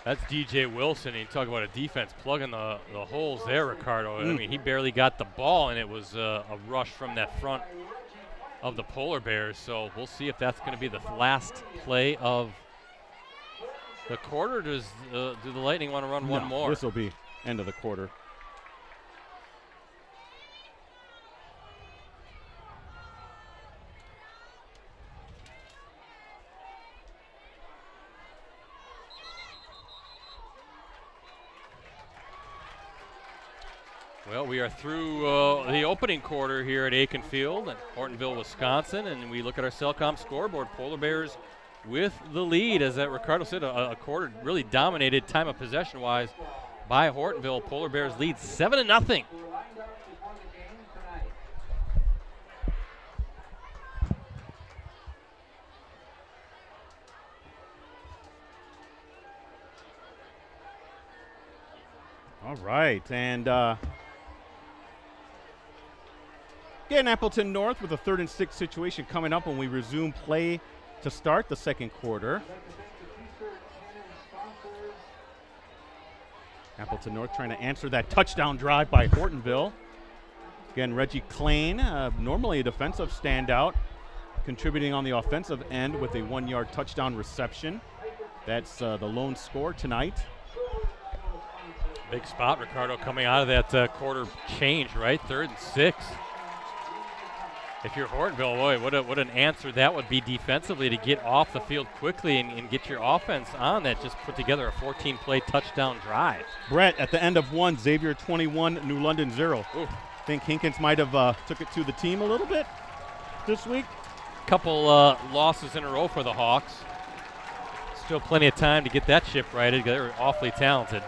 That's DJ Wilson. And you talk about a defense plugging the holes there, Ricardo. I mean, he barely got the ball, and it was a rush from that front of the Polar Bears. So we'll see if that's going to be the last play of the quarter. Do the Lightning want to run one more? This will be end of the quarter. Well, we are through the opening quarter here at Akin Field in Hortonville, Wisconsin, and we look at our Cellcom scoreboard. Polar Bears with the lead, as that Ricardo said, a quarter really dominated time of possession-wise by Hortonville. Polar Bears lead 7-0. All right, and again, Appleton North with a 3rd and 6 situation coming up when we resume play to start the second quarter. Appleton North trying to answer that touchdown drive by Hortonville. Again, Reggie Klain, normally a defensive standout, contributing on the offensive end with a 1-yard touchdown reception. That's the lone score tonight. Big spot, Ricardo, coming out of that quarter change, right? 3rd and 6. If you're Hortonville, boy, what an answer that would be defensively to get off the field quickly and get your offense on that. Just put together a 14-play touchdown drive. Brett, at the end of 1, Xavier 21, New London 0. Ooh. Think Hinkins might have took it to the team a little bit this week? Couple losses in a row for the Hawks. Still plenty of time to get that ship righted. They're awfully talented.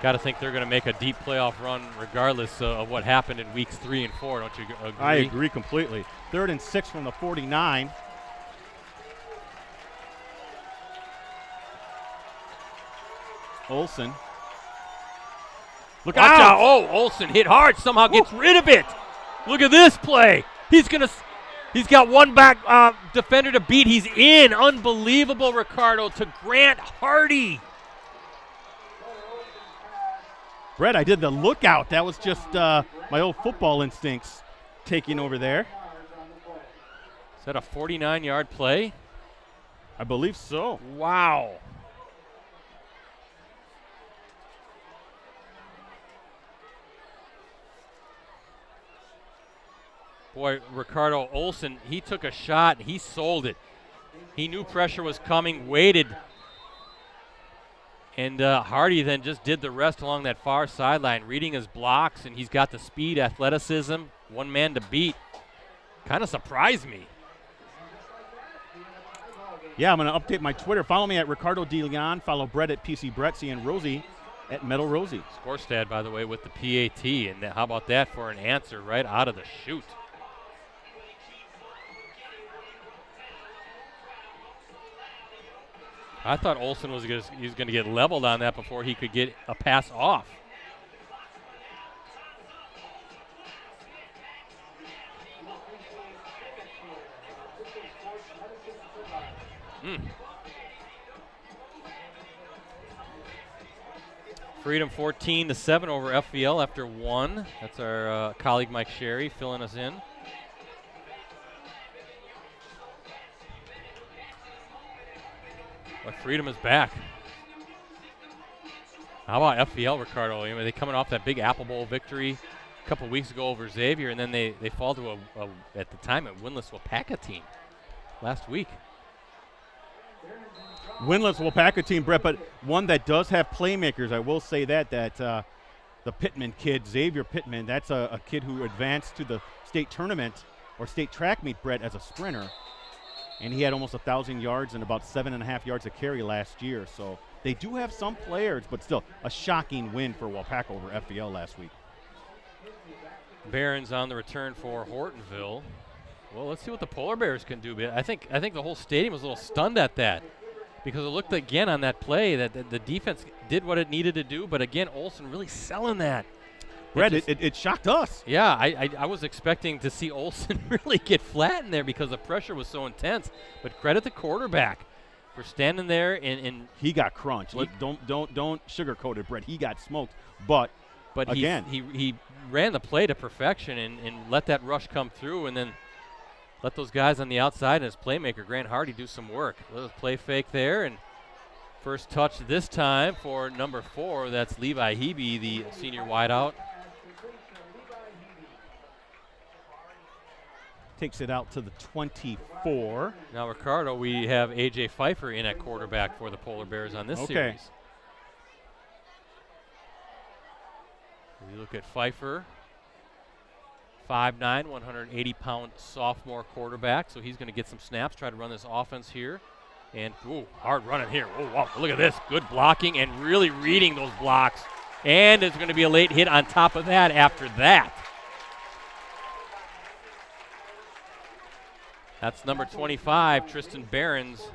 Got to think they're going to make a deep playoff run regardless of what happened in weeks 3 and 4. Don't you agree? I agree completely. 3rd and 6 from the 49. Olsen. Watch out. Oh, Olsen hit hard. Somehow gets rid of it. Look at this play. He's got one back defender to beat. He's in. Unbelievable, Ricardo, to Grant Hardy. Brett, I did the lookout. That was just my old football instincts taking over there. Is that a 49-yard play? I believe so. Wow. Boy, Ricardo Olsen, he took a shot. He sold it. He knew pressure was coming, waited And Hardy then just did the rest along that far sideline, reading his blocks, and he's got the speed, athleticism, one man to beat. Kind of surprised me. Yeah, I'm going to update my Twitter. Follow me at Ricardo De Leon. Follow Brett at PC Brettsy and Rosie at Metal Rosie. Scorestad, by the way, with the PAT. And how about that for an answer right out of the chute? I thought Olsen was going to get leveled on that before he could get a pass off. Freedom 14-7 over FVL after 1. That's our colleague Mike Sherry filling us in. But Freedom is back. How about FVL, Ricardo? I mean, they coming off that big Apple Bowl victory a couple weeks ago over Xavier, and then they fall to a at the time, a winless Wapaka team last week. Winless Wapaka team, Brett, but one that does have playmakers. I will say that the Pittman kid, Xavier Pittman, that's a kid who advanced to the state tournament or state track meet, Brett, as a sprinter. And he had almost 1,000 yards and about 7.5 yards a carry last year. So they do have some players, but still a shocking win for Wapaka over FVL last week. Barons on the return for Hortonville. Well, let's see what the Polar Bears can do. But I think the whole stadium was a little stunned at that, because it looked again on that play that the defense did what it needed to do, but again, Olsen really selling that. Brett, it shocked us. Yeah, I was expecting to see Olsen really get flat in there because the pressure was so intense. But credit the quarterback for standing there and he got crunched. Don't sugarcoat it, Brett. He got smoked. But again, he ran the play to perfection and let that rush come through, and then let those guys on the outside and his playmaker, Grant Hardy, do some work. Little play fake there, and first touch this time for number 4. That's Levi Hebe, the senior wideout. Takes it out to the 24. Now, Ricardo, we have A.J. Pfeiffer in at quarterback for the Polar Bears on this series. We look at Pfeiffer, 5'9", 180-pound sophomore quarterback, so he's going to get some snaps, try to run this offense here. And, hard running here. Oh, wow, look at this. Good blocking and really reading those blocks. And there's going to be a late hit on top of that after that. That's number 25, Tristan Behrens,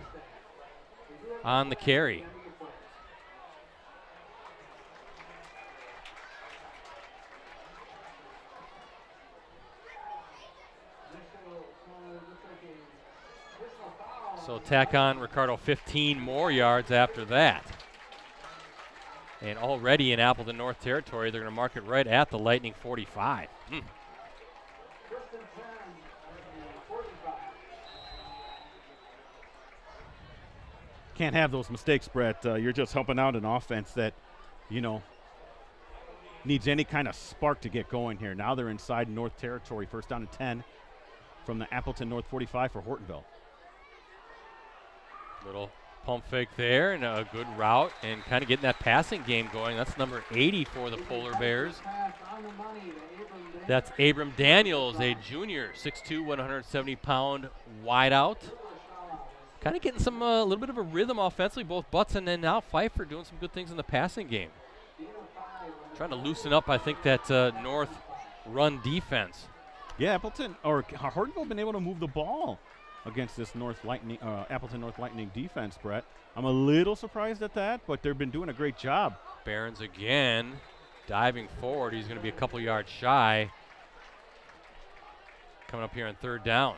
on the carry. So tack on, Ricardo, 15 more yards after that. And already in Appleton North territory, they're going to mark it right at the Lightning 45. Can't have those mistakes, Brett. You're just helping out an offense that, needs any kind of spark to get going here. Now they're inside North territory. First down and 10 from the Appleton North 45 for Hortonville. Little pump fake there and a good route and kind of getting that passing game going. That's number 80 for the Polar Bears. That's Abram Daniels, a junior, 6'2", 170-pound wideout. Kind of getting some a little bit of a rhythm offensively, both Butts and then now Pfeiffer doing some good things in the passing game. Trying to loosen up, I think, that North run defense. Yeah, Hortonville been able to move the ball against this Appleton North Lightning defense, Brett. I'm a little surprised at that, but they've been doing a great job. Barons again diving forward. He's going to be a couple yards shy. Coming up here on third down.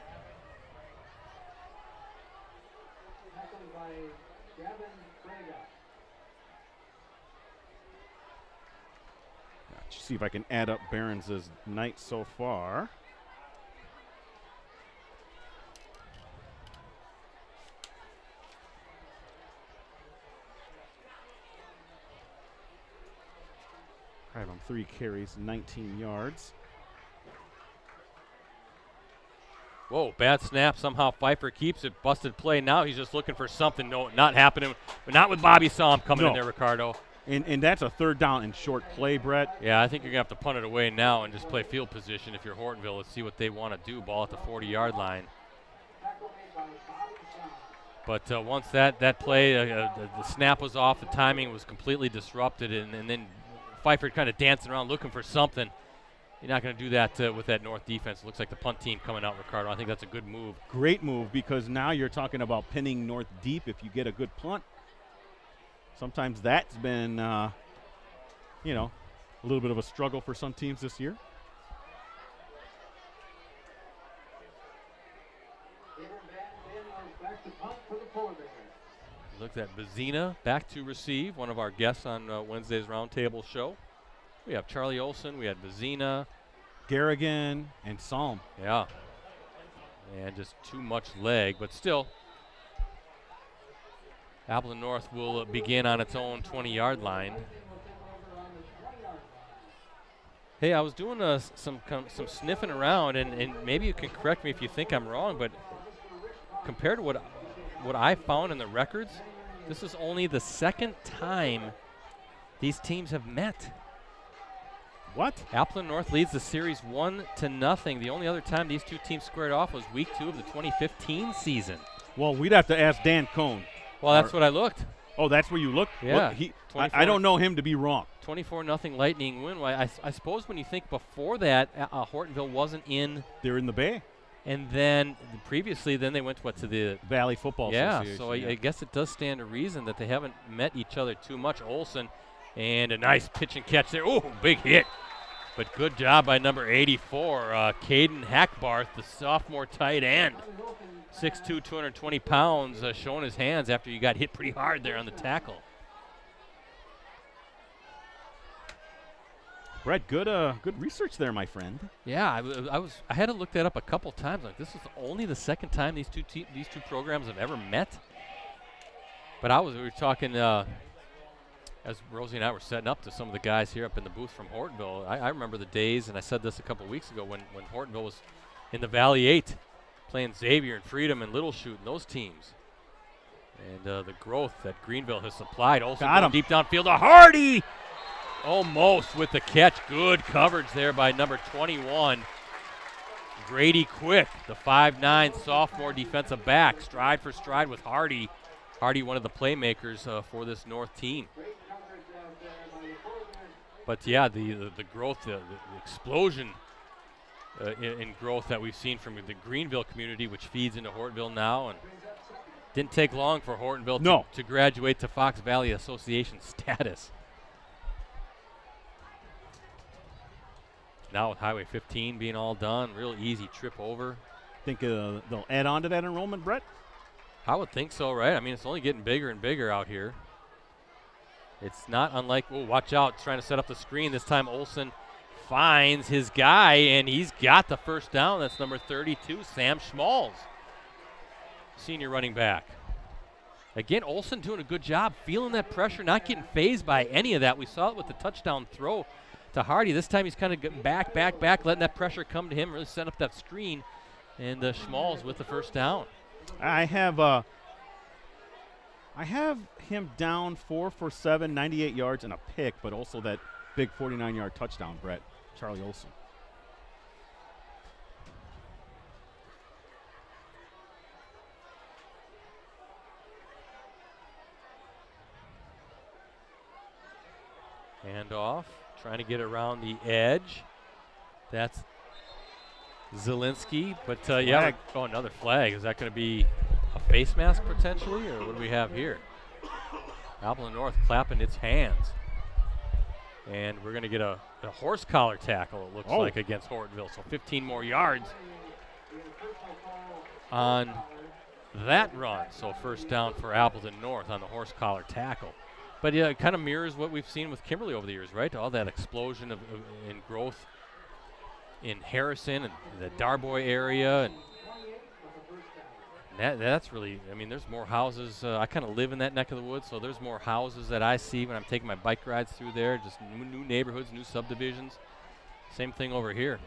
See if I can add up Barons' night so far. I have him 3 carries, 19 yards. Whoa, bad snap. Somehow Pfeiffer keeps it. Busted play. Now he's just looking for something. No, not happening. But not with Bobby Psalm coming in No. there, Ricardo. And that's a third down and short play, Brett. Yeah, I think you're going to have to punt it away now and just play field position if you're Hortonville. Let's see what they want to do. Ball at the 40-yard line. But once that play, the snap was off, the timing was completely disrupted, and then Pfeiffer kind of dancing around looking for something. You're not going to do that with that North defense. It looks like the punt team coming out, Ricardo. I think that's a good move. Great move, because now you're talking about pinning North deep if you get a good punt. Sometimes that's been, a little bit of a struggle for some teams this year. Look at Bazina back to receive, one of our guests on Wednesday's Roundtable show. We have Charlie Olson, we had Bazina. Garrigan and Psalm. Yeah. And just too much leg, but still. Appleton North will begin on its own 20-yard line. Hey, I was doing some sniffing around, and maybe you can correct me if you think I'm wrong, but compared to what I found in the records, this is only the second time these teams have met. What? Appleton North leads the series 1-0. The only other time these two teams squared off was week 2 of the 2015 season. Well, we'd have to ask Dan Cohn. Well, that's what I looked. Oh, that's where you looked? Yeah. Well, I don't know him to be wrong. 24-0 Lightning win. Well, I suppose when you think before that, Hortonville wasn't in. They're in the Bay. And then previously, then they went to the Valley Football Association. So I guess it does stand to reason that they haven't met each other too much. Olson, and a nice pitch and catch there. Oh, big hit. But good job by number 84, Caden Hackbarth, the sophomore tight end. 6'2", 220 pounds, showing his hands after you got hit pretty hard there on the tackle. Brett, good research there, my friend. Yeah, I had to look that up a couple times. Like, this is only the second time these two programs have ever met. But we were talking as Rosie and I were setting up to some of the guys here up in the booth from Hortonville. I remember the days, and I said this a couple weeks ago when Hortonville was in the Valley 8, playing Xavier and Freedom and Little Chute and those teams. And the growth that Greenville has supplied. Also Got him. deep downfield to Hardy. Almost with the catch. Good coverage there by number 21. Grady Quick, the 5'9" sophomore defensive back. Stride for stride with Hardy. Hardy, one of the playmakers for this North team. But yeah, the growth, the explosion in growth that we've seen from the Greenville community, which feeds into Hortonville now, and didn't take long for Hortonville to graduate to Fox Valley Association status. Now with Highway 15 being all done, real easy trip over. Think they'll add on to that enrollment, Brett? I would think so, right? I mean, it's only getting bigger and bigger out here. It's not unlike, oh, watch out, trying to set up the screen. This time Olson finds his guy, and he's got the first down. That's number 32, Sam Schmalls, senior running back. Again, Olson doing a good job, feeling that pressure, not getting phased by any of that. We saw it with the touchdown throw to Hardy. This time he's kind of getting back, letting that pressure come to him, really set up that screen, and Schmalls with the first down. I have him down 4 for 7, 98 yards and a pick, but also that big 49-yard touchdown, Brett. Charlie Olson. Hand off, trying to get around the edge. That's Zielinski, but yeah, another flag. Is that going to be a face mask potentially, or what do we have here? Appleton North clapping its hands. And we're going to get a horse collar tackle, it looks like, against Hortonville. So 15 more yards on that run. So first down for Appleton North on the horse collar tackle. But yeah, it kind of mirrors what we've seen with Kimberly over the years, right? All that explosion in growth in Harrison and the Darboy area. And that's really, I mean, there's more houses. I kind of live in that neck of the woods, so there's more houses that I see when I'm taking my bike rides through there, just new neighborhoods, new subdivisions. Same thing over here.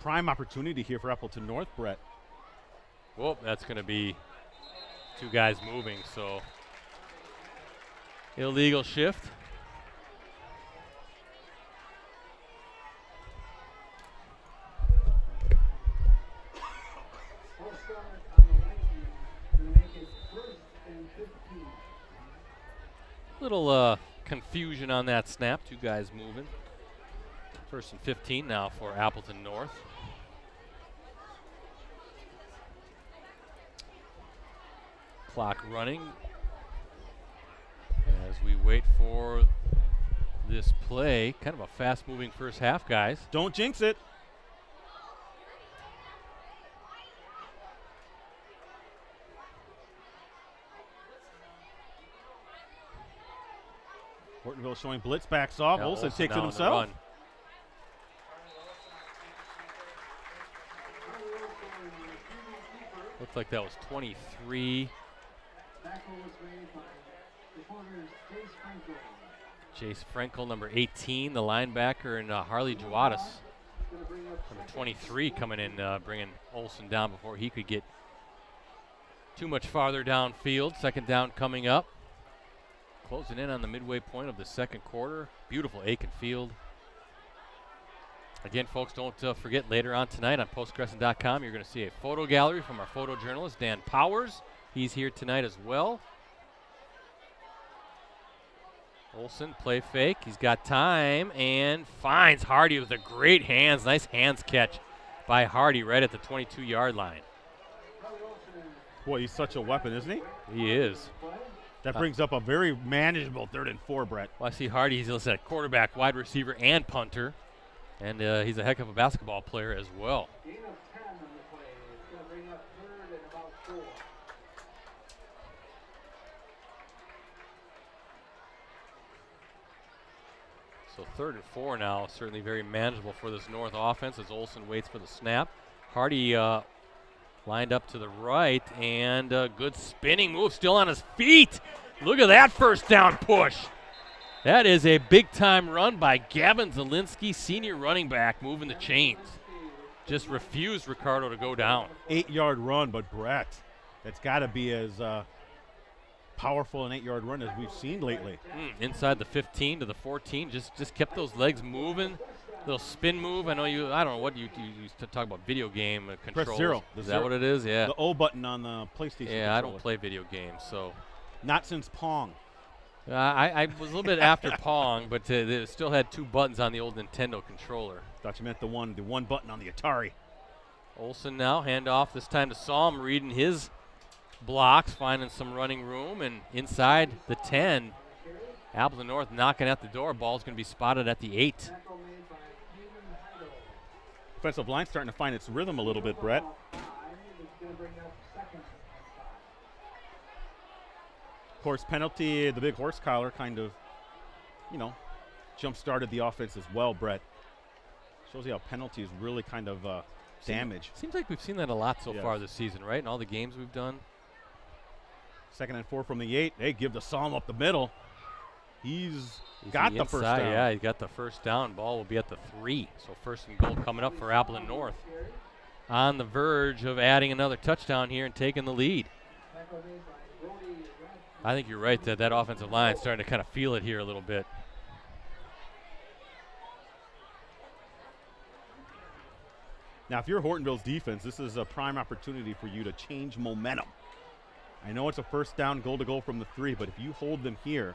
Prime opportunity here for Appleton North, Brett. Well, that's going to be two guys moving, so illegal shift. False start on the Lightning to make it 1st and 15. Little confusion on that snap. Two guys moving. 1st and 15 now for Appleton North. Clock running as we wait for this play. Kind of a fast-moving first half, guys. Don't jinx it. Hortonville showing blitz, backs off. Now Olsen takes it now on the himself. run. Looks like that was 23. Tackle was made by reporters Jace Frankel. Jace Frankel, number 18, the linebacker, and Harley Juarez, Gonna bring up number 23, coming in, bringing Olsen down before he could get too much farther downfield. Second down coming up. Closing in on the midway point of the second quarter. Beautiful Akin Field. Again, folks, don't forget later on tonight on postcrescent.com, you're going to see a photo gallery from our photojournalist, Dan Powers. He's here tonight as well. Olsen, play fake. He's got time and finds Hardy with a great hands. Nice hands catch by Hardy right at the 22-yard line. Boy, he's such a weapon, isn't he? He is. That brings up a very manageable 3rd and 4, Brett. Well, I see Hardy. He's listed at quarterback, wide receiver, and punter. And he's a heck of a basketball player as well. gain of 10 on the play. It's going to bring up 3rd and about 4. So 3rd and 4 now, certainly very manageable for this North offense as Olsen waits for the snap. Hardy lined up to the right, and a good spinning move, still on his feet. Look at that first down push. That is a big-time run by Gavin Zielinski, senior running back, moving the chains. Just refused Ricardo to go down. 8-yard run, but Brett, that's got to be as powerful an 8-yard run as we've seen lately. Inside the 15 to the 14, just kept those legs moving. Little spin move. I don't know what you used to talk about video game controls. Press 0. Is that what it is? Yeah. The O button on the PlayStation Yeah, I controller. don't play video games, so. Not since Pong. I was a little bit after Pong, but they still had 2 buttons on the old Nintendo controller. Thought you meant the one button on the Atari. Olsen now, handoff this time to Psalm, reading his blocks, finding some running room, and inside the 10, Appleton North knocking at the door. Ball's going to be spotted at the 8. Tackle made by Keenan Heido. Offensive line starting to find its rhythm a little bit, Brett. It's going to bring up 2nd and 5. Of course, penalty, the big horse collar kind of, jump-started the offense as well, Brett. Shows you how penalties really kind of damage. Seems like we've seen that a lot so Yes. far this season, right? In all the games we've done. 2nd and 4 from the 8. They give the Psalm up the middle. He's Is got he the first inside? down. Yeah, he got the first down. Ball will be at the 3. So 1st and goal coming up for Appleton North. On the verge of adding another touchdown here and taking the lead. Tackle made by Brody Radford. I think you're right that offensive line is starting to kind of feel it here a little bit. Now, if you're Hortonville's defense, this is a prime opportunity for you to change momentum. I know it's a first down, goal to go from the 3, but if you hold them here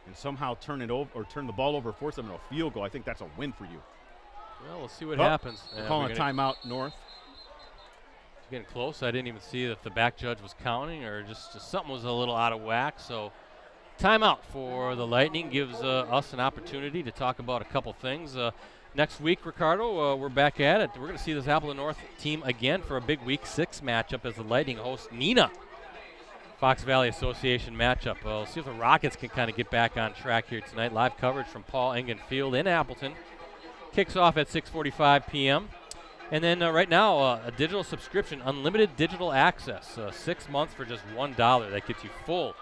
and somehow turn it over or turn the ball over, force them to a field goal, I think that's a win for you. Well, we'll see what happens. We're calling a timeout, North. Getting close. I didn't even see that the back judge was counting, or just something was a little out of whack. So timeout for the Lightning gives us an opportunity to talk about a couple things. Next week, Ricardo, we're back at it. We're going to see this Appleton North team again for a big Week 6 matchup as the Lightning host Neenah. Fox Valley Association matchup. We'll see if the Rockets can kind of get back on track here tonight. Live coverage from Akin Field in Appleton. Kicks off at 6:45 p.m. And then right now, a digital subscription, unlimited digital access, 6 months for just $1. That gets you full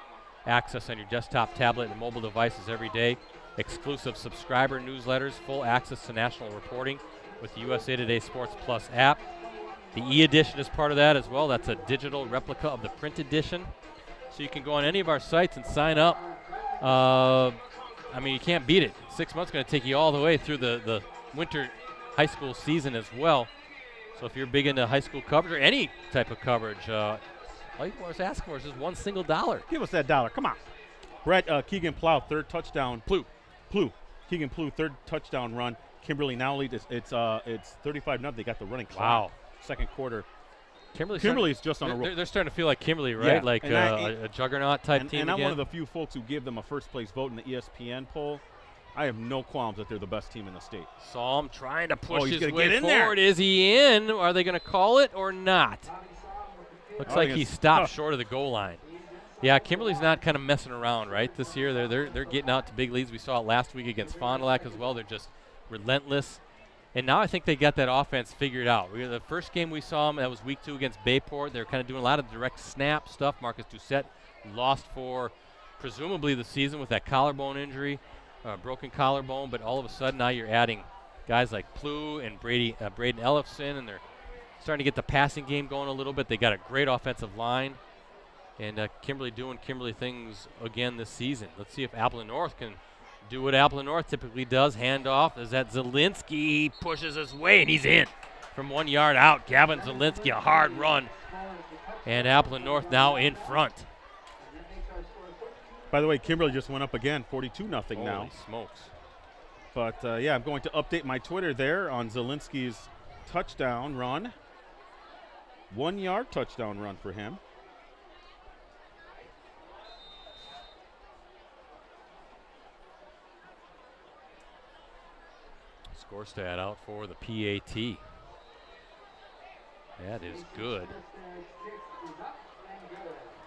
access on your desktop, tablet, and mobile devices every day. Exclusive subscriber newsletters, full access to national reporting with the USA Today Sports Plus app. The e-edition is part of that as well. That's a digital replica of the print edition. So you can go on any of our sites and sign up. I mean, you can't beat it. 6 months going to take you all the way through the winter high school season as well. So if you're big into high school coverage or any type of coverage, all you want to ask for is just $1 single. Give us that dollar. Come on. Brett, Keegan Plow, third touchdown. Plew. Keegan Plew, third touchdown run. Kimberly now leads. It's 35-0. They got the running clock. Wow. Second quarter. Kimberly's just on a roll. They're starting to feel like Kimberly, right? Yeah. Like a juggernaut type team And I'm again. one of the few folks who give them a first place vote in the ESPN poll. I have no qualms that they're the best team in the state. Saw him trying to push he's his gonna way get in forward. there. Is he in? Are they going to call it or not? Looks like he stopped short of the goal line. Yeah, Kimberly's not kind of messing around, right? This year, they're getting out to big leads. We saw it last week against Fond du Lac as well. They're just relentless. And now I think they got that offense figured out. The first game we saw them, that was week 2 against Bayport. They're kind of doing a lot of direct snap stuff. Marcus Doucette lost for presumably the season with that collarbone injury, broken collarbone. But all of a sudden now you're adding guys like Plew and Braden Ellefson, and they're starting to get the passing game going a little bit. They got a great offensive line. And Kimberly doing Kimberly things again this season. Let's see if Appleton North can do what Appleton North typically does. Handoff is that Zielinski. He pushes his way, and he's in from 1 yard out. Gavin Zielinski, a hard run. And Appleton North now in front. By the way, Kimberly just went up again, 42-0 now. Holy smokes. But, yeah, I'm going to update my Twitter there on Zielinski's touchdown run. 1 yard touchdown run for him. Score stat out for the PAT. That is good.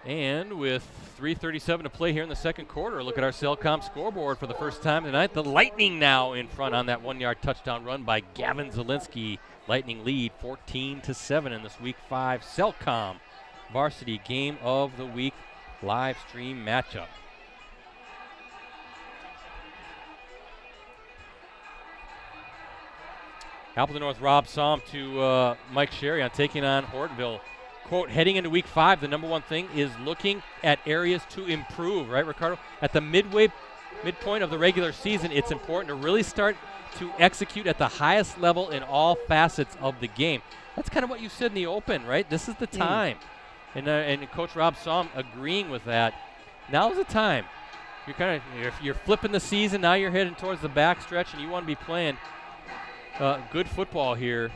And with 3:37 to play here in the second quarter, look at our Cellcom scoreboard for the first time tonight. The Lightning now in front on that 1 yard touchdown run by Gavin Zielinski. Lightning lead 14-7 in this Week 5 Cellcom Varsity Game of the Week live stream matchup. Appleton North Rob Somm to Mike Sherry on taking on Hortonville. Quote, heading into Week 5, the number one thing is looking at areas to improve, right, Ricardo? At the midpoint of the regular season, it's important to really start to execute at the highest level in all facets of the game. That's kind of what you said in the open, right? This is the time. And Coach Rob Somm agreeing with that. Now's the time. You're flipping the season, now you're heading towards the backstretch, and you want to be playing good football here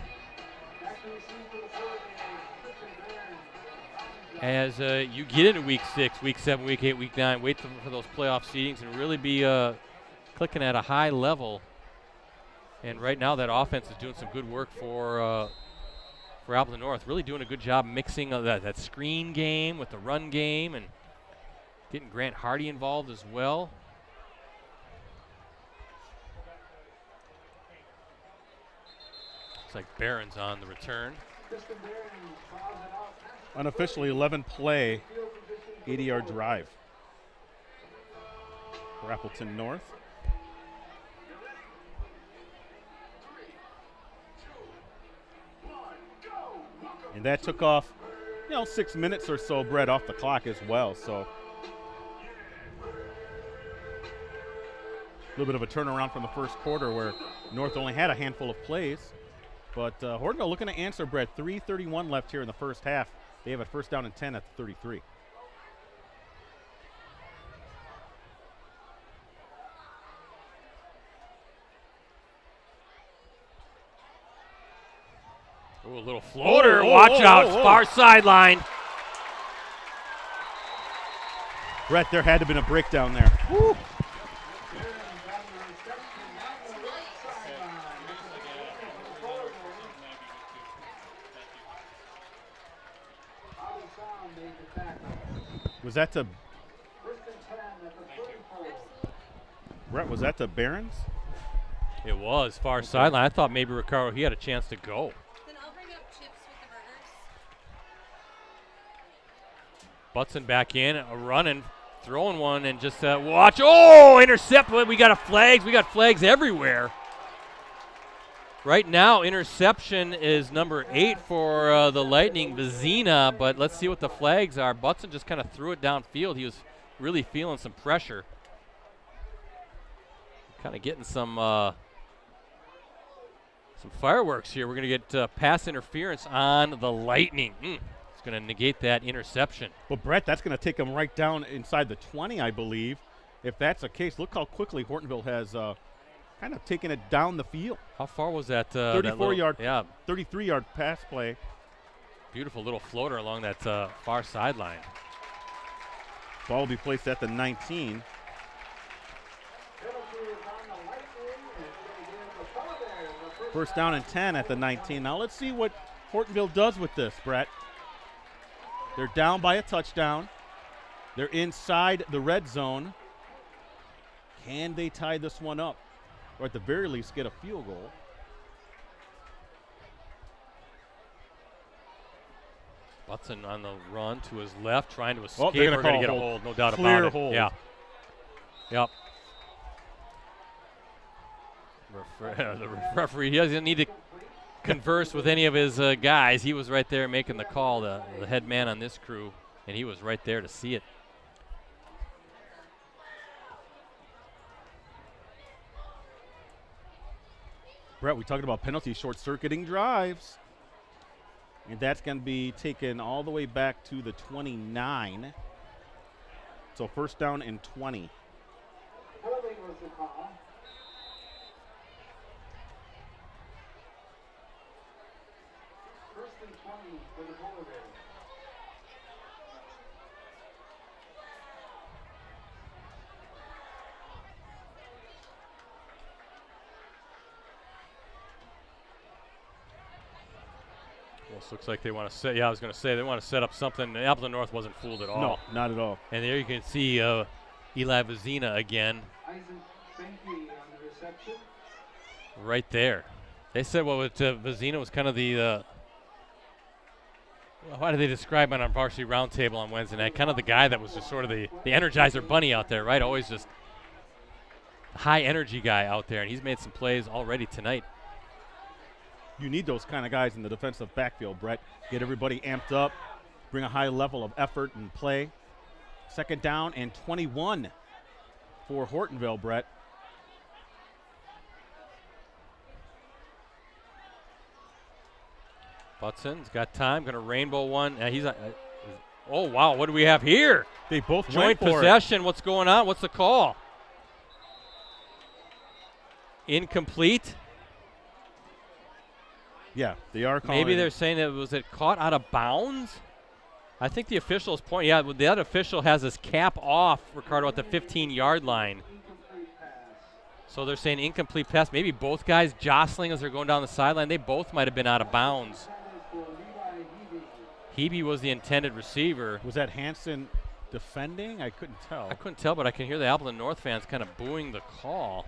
as you get into Week 6, Week 7, Week 8, Week 9. Wait for those playoff seedings and really be clicking at a high level. And right now that offense is doing some good work for Appleton North. Really doing a good job mixing that screen game with the run game and getting Grant Hardy involved as well. Looks like Barron's on the return. Unofficially 11-play, 80-yard drive for Appleton North. And that took off, 6 minutes or so, Brett, off the clock as well. So a little bit of a turnaround from the first quarter where North only had a handful of plays. But Hortonville looking to answer, Brett. 3:31 left here in the first half. They have a first down and 10 at the 33. Ooh, a little floater. Watch out. Far sideline. Brett, there had to have been a breakdown there. Woo. Was that to Brett? Was that to Barron's? It was far sideline. I thought maybe Ricardo, he had a chance to go. Then I'll bring up chips with the burgers. Butson back in, running, throwing one, and just watch. Oh, intercept. We got flags. We got flags everywhere. Right now, interception is number 8 for the Lightning, Vizina, but let's see what the flags are. Butson just kind of threw it downfield. He was really feeling some pressure. Kind of getting some fireworks here. We're going to get pass interference on the Lightning. It's going to negate that interception. Well, Brett, that's going to take them right down inside the 20, I believe. If that's the case, look how quickly Hortonville has kind of taken it down the field. How far was that? 34-yard, yeah, 33-yard pass play. beautiful little floater along that far sideline. Ball will be placed at the 19. First down and 10 at the 19. Now let's see what Hortonville does with this, Brett. They're down by a touchdown. They're inside the red zone. Can they tie this one up? Or at the very least get a field goal? Butson on the run to his left, trying to escape. Oh, they're We're going to get a hold, no doubt Clear about it. hold. Yeah. Yep. The referee, he doesn't need to converse with any of his guys. He was right there making the call, the head man on this crew, and he was right there to see it. Brett, we talked about penalties, short-circuiting drives. And that's going to be taken all the way back to the 29. So first down and 20. Holding was the call. First and 20 for the Polar Bears. This looks like they want to set. Yeah, I was going to say they want to set up something. Appleton North wasn't fooled at all. No, not at all. And there you can see Eli Vizina again, Isaac Benke on the reception. right there. They said Vizina was kind of the. How do they describe it on Varsity Roundtable on Wednesday night? Kind of the guy that was just sort of the Energizer Bunny out there, right? Always just high energy guy out there, and he's made some plays already tonight. You need those kind of guys in the defensive backfield, Brett. Get everybody amped up, bring a high level of effort and play. Second down and 21 for Hortonville, Brett. Butson's got time, going to rainbow one. Oh, wow, what do we have here? They both Joint went for possession. What's going on? What's the call? Incomplete. Yeah, they are calling. Maybe they're saying that was it caught out of bounds? I think the official's point. Yeah, the other official has his cap off, Ricardo, at the 15-yard line. So they're saying incomplete pass. Maybe both guys jostling as they're going down the sideline. They both might have been out of bounds. Hebe was the intended receiver. Was that Hansen defending? I couldn't tell. I couldn't tell, but I can hear the Appleton North fans kind of booing the call.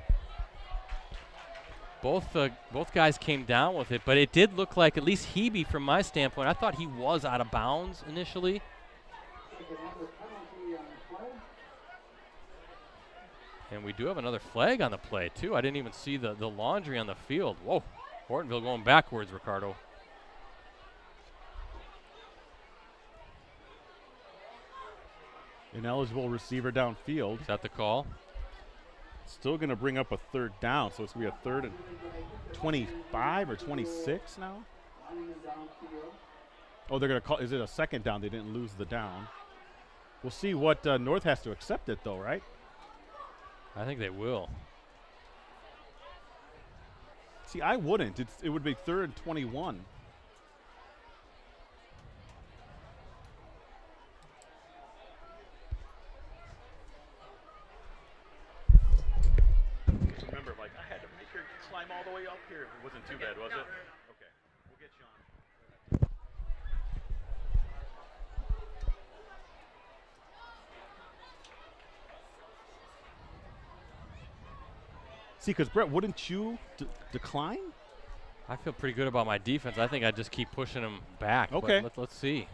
Both guys came down with it, but it did look like, at least Hebe from my standpoint, I thought he was out of bounds initially. And we do have another flag on the play, too. I didn't even see the laundry on the field. Whoa, Hortonville going backwards, Ricardo. Ineligible receiver downfield. Is that the call? Still going to bring up a third down, so it's going to be a third and 25 or 26 now. Oh, they're going to call. Is it a second down? They didn't lose the down. We'll see what North has to accept it, though, right? I think they will. See, I wouldn't. It would be third and 21. Remember, like, I had to make her climb all the way up here. It wasn't too bad, was it? Okay. We'll get you on. See, because, Brett, wouldn't you decline? I feel pretty good about my defense. I think I just keep pushing them back. Okay. But let's see.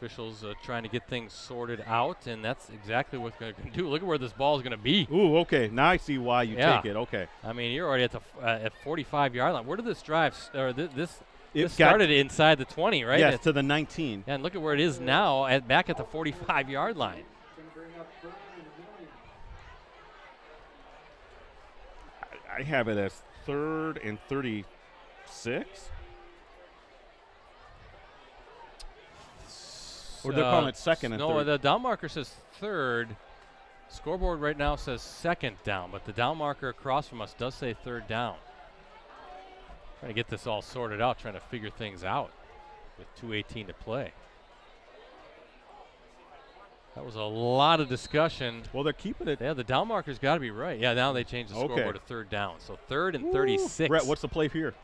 Officials trying to get things sorted out, and that's exactly what they're going to do. Look at where this ball is going to be. Ooh, okay. Now I see why you take it. Okay. I mean, you're already at the at 45-yard line. Where did this drive this It started inside the 20, right? Yes, to the 19. Yeah, and look at where it is now, back at the 45-yard line. I have it as 3rd and 36. Or they're calling it 2nd and 3rd. No, the down marker says 3rd. Scoreboard right now says 2nd down, but the down marker across from us does say 3rd down. Trying to get this all sorted out, trying to figure things out with 2:18 to play. That was a lot of discussion. Well, they're keeping it. Yeah, the down marker's got to be right. Yeah, now they changed the scoreboard to 3rd down. So 3rd and 36. Brett, what's the play here?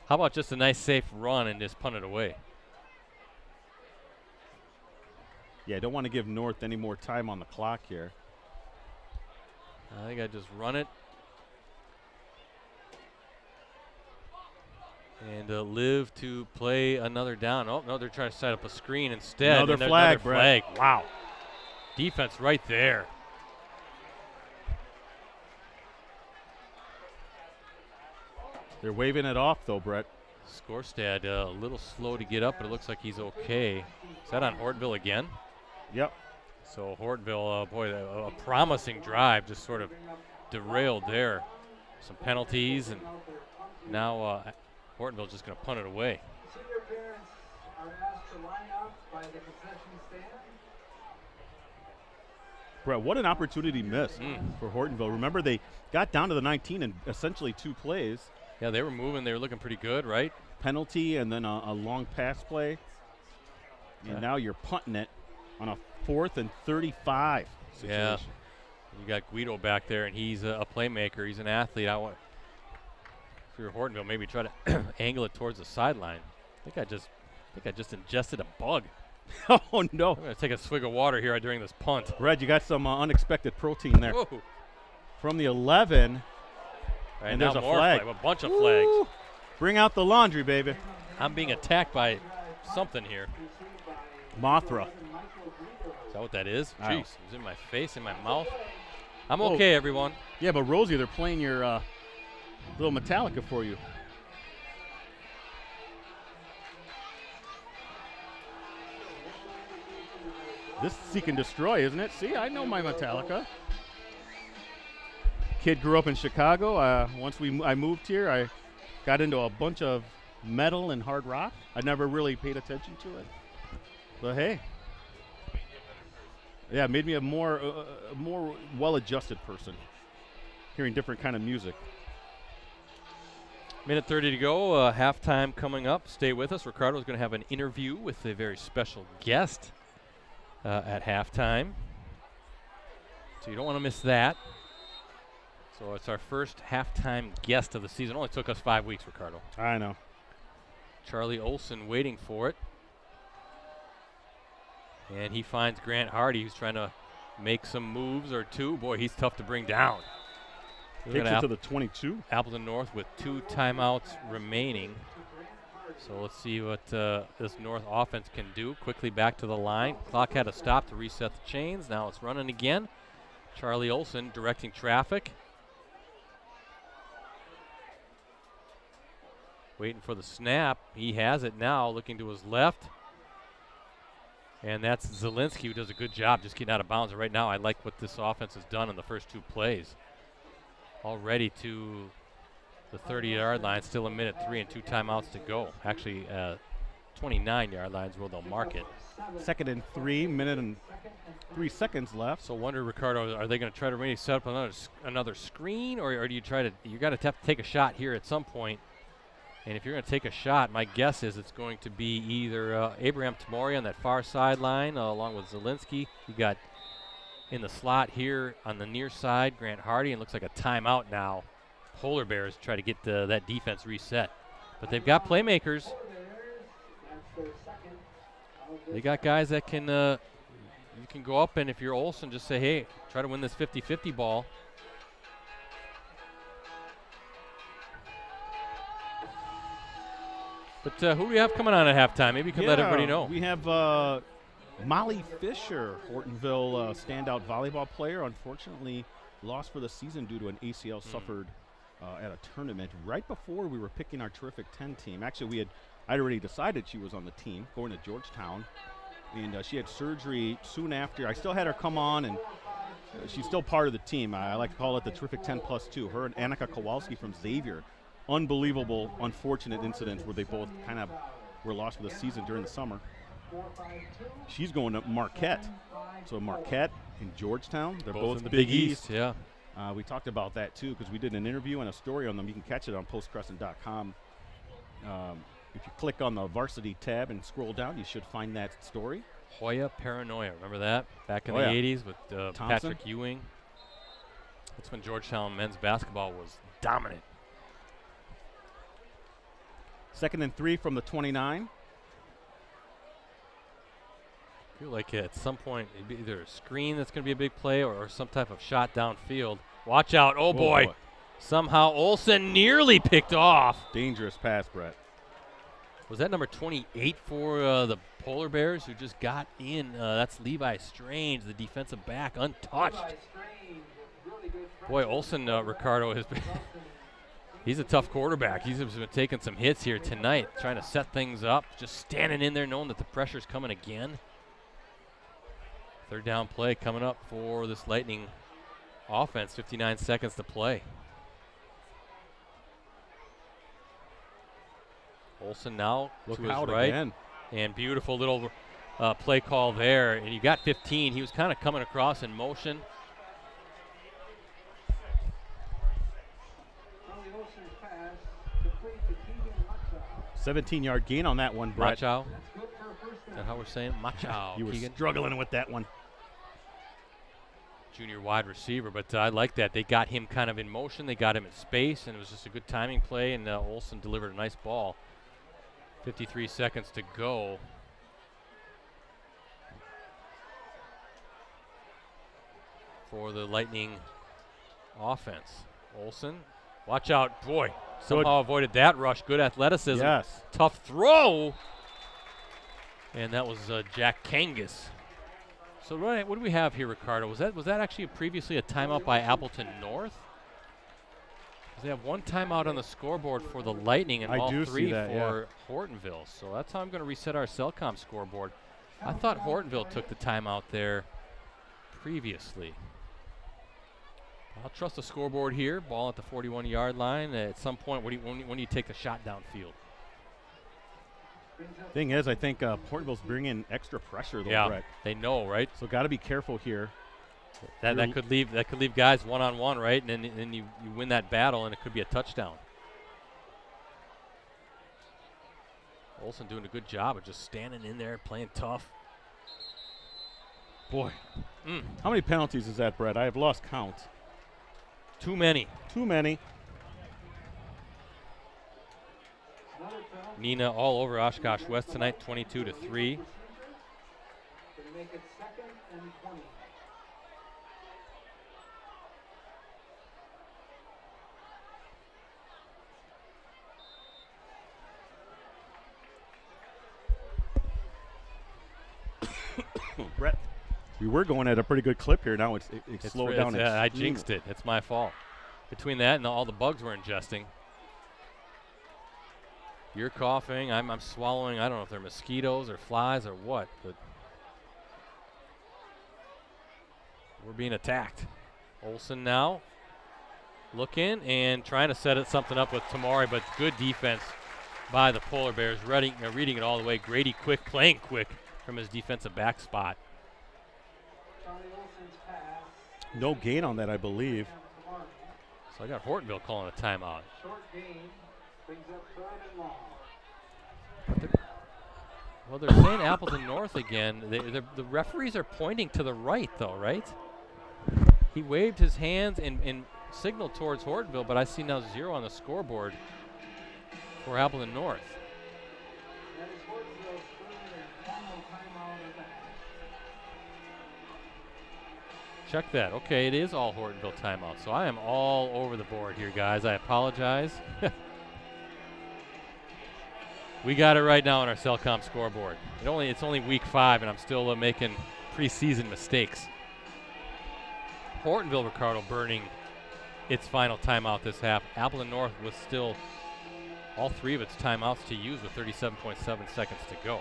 How about just a nice safe run and just punt it away? Yeah, I don't want to give North any more time on the clock here. I think I just run it. And live to play another down. Oh, no, they're trying to set up a screen instead. Another flag, Brett. Wow. Defense right there. They're waving it off, though, Brett. Skorstad a little slow to get up, but it looks like he's okay. Is that on Hortonville again? Yep. So Hortonville, boy, a promising drive just sort of derailed there. Some penalties, and now Hortonville just going to punt it away. Senior parents are asked to line up by the concession stand. Brett, what an opportunity missed for Hortonville. Remember, they got down to the 19 in essentially 2 plays. Yeah, they were moving. They were looking pretty good, right? Penalty and then a long pass play. And now you're punting it on a 4th and 35 situation. Yeah. You got Guido back there, and he's a playmaker. He's an athlete. If you're Hortonville, maybe try to angle it towards the sideline. I think I just ingested a bug. Oh, no. I'm going to take a swig of water here during this punt. Brad, you got some unexpected protein there. Whoa. From the 11. Right, and there's now a more flag. A bunch of flags. Bring out the laundry, baby. I'm being attacked by something here. Mothra. Is that what that is? Ow. Jeez, it was in my face, in my mouth. I'm okay, everyone. Yeah, but Rosie, they're playing your little Metallica for you. This is Seek and Destroy, isn't it? See, I know my Metallica. Kid grew up in Chicago. Once I moved here, I got into a bunch of metal and hard rock. I never really paid attention to it. But hey, yeah, it made me a more well-adjusted person, hearing different kind of music. Minute 30 to go. Halftime coming up. Stay with us. Ricardo is going to have an interview with a very special guest at halftime. So you don't want to miss that. So it's our first halftime guest of the season. Only took us 5 weeks, Ricardo. I know. Charlie Olson waiting for it. And he finds Grant Hardy, who's trying to make some moves or two. Boy, he's tough to bring down. Takes it to the 22. Appleton North with 2 timeouts remaining. So let's see what this North offense can do. Quickly back to the line. Clock had to stop to reset the chains. Now it's running again. Charlie Olson directing traffic. Waiting for the snap. He has it now, looking to his left. And that's Zielinski, who does a good job just getting out of bounds. And right now, I like what this offense has done in the first 2 plays. Already to the 30-yard line, still a minute 3 and 2 timeouts to go. Actually, 29-yard lines where they'll mark it. 2nd and 3, minute and 3 seconds left. So wonder, Ricardo, are they going to try to really set up another screen, or do you try to? You got to have to take a shot here at some point. And if you're going to take a shot, my guess is it's going to be either Abraham Tamori on that far sideline, along with Zielinski. You got in the slot here on the near side, Grant Hardy, and looks like a timeout now. Polar Bears try to get that defense reset. But they've got playmakers. They got guys that can you can go up, and if you're Olsen, just say, hey, try to win this 50-50 ball. But who do we have coming on at halftime? Maybe you can let everybody know. We have Molly Fisher, Hortonville standout volleyball player. Unfortunately, lost for the season due to an ACL suffered at a tournament right before we were picking our terrific 10 team. Actually, I'd already decided she was on the team, going to Georgetown, and she had surgery soon after. I still had her come on, and she's still part of the team. I like to call it the terrific 10+2. Her and Annika Kowalski from Xavier. Unbelievable, unfortunate incidents where they both kind of were lost for the season during the summer. She's going to Marquette. So Marquette and Georgetown, they're both in the Big Big East. Yeah. We talked about that too because we did an interview and a story on them. You can catch it on postcrescent.com. If you click on the varsity tab and scroll down, you should find that story. Hoya Paranoia, remember that? Back in the 80s with Patrick Ewing. That's when Georgetown men's basketball was dominant. 2nd and 3 from the 29. I feel like at some point it'd be either a screen that's going to be a big play or some type of shot downfield. Watch out. Oh, boy. Somehow Olsen nearly picked off. Dangerous pass, Brett. Was that number 28 for the Polar Bears who just got in? That's Levi Strange, the defensive back, untouched. Boy, Olsen, Ricardo, he's a tough quarterback. He's been taking some hits here tonight, trying to set things up, just standing in there knowing that the pressure's coming again. 3rd down play coming up for this Lightning offense, 59 seconds to play. Olsen now Look to his out right. again. And beautiful little play call there. And you got 15. He was kind of coming across in motion. 17-yard gain on that one, Brett. Machow. Is that how we're saying? Machow. You were Keegan. struggling with that one. Junior wide receiver, but I like that. They got him kind of in motion. They got him in space, and it was just a good timing play, and Olsen delivered a nice ball. 53 seconds to go. For the Lightning offense. Olsen, watch out. Boy, somehow avoided that rush. Good athleticism. Yes. Tough throw. And that was Jack Kangas. So what do we have here, Ricardo? Was that actually previously a timeout by Appleton North? They have one timeout on the scoreboard for the Lightning and all three for Hortonville. So that's how I'm going to reset our Cellcom scoreboard. I thought Hortonville took the timeout there previously. I'll trust the scoreboard here. Ball at the 41-yard line. At some point, when do you take the shot downfield? Thing is, I think Hortonville's bringing extra pressure, though, Brett. They know, right? So got to be careful here. That could leave guys one-on-one, right? And then you win that battle, and it could be a touchdown. Olsen doing a good job of just standing in there, playing tough. Boy, how many penalties is that, Brett? I have lost count. Too many. Too many. Nina all over Oshkosh West tonight, 22-3. Make it 2nd and 20. Brett, we were going at a pretty good clip here. Now it's slowed down. I jinxed it. It's my fault. Between that and all the bugs we're ingesting. You're coughing. I'm swallowing. I don't know if they're mosquitoes or flies or what, but we're being attacked. Olsen now looking and trying to set something up with Tamari, but good defense by the Polar Bears. Reading it all the way. Grady Quick playing quick from his defensive back spot. No gain on that, I believe. So I got Hortonville calling a timeout. Short gain brings up 3rd and long. Well, they're saying Appleton North again. The referees are pointing to the right, though, right? He waved his hands and signaled towards Hortonville, but I see now 0 on the scoreboard for Appleton North. That is Hortonville's 3rd and final timeout of the half. Check that. Okay, it is all Hortonville timeout. So I am all over the board here, guys. I apologize. We got it right now on our Cellcom scoreboard. It's only week 5, and I'm still making preseason mistakes. Hortonville, Ricardo, burning its final timeout this half. Appleton North was still all 3 of its timeouts to use with 37.7 seconds to go.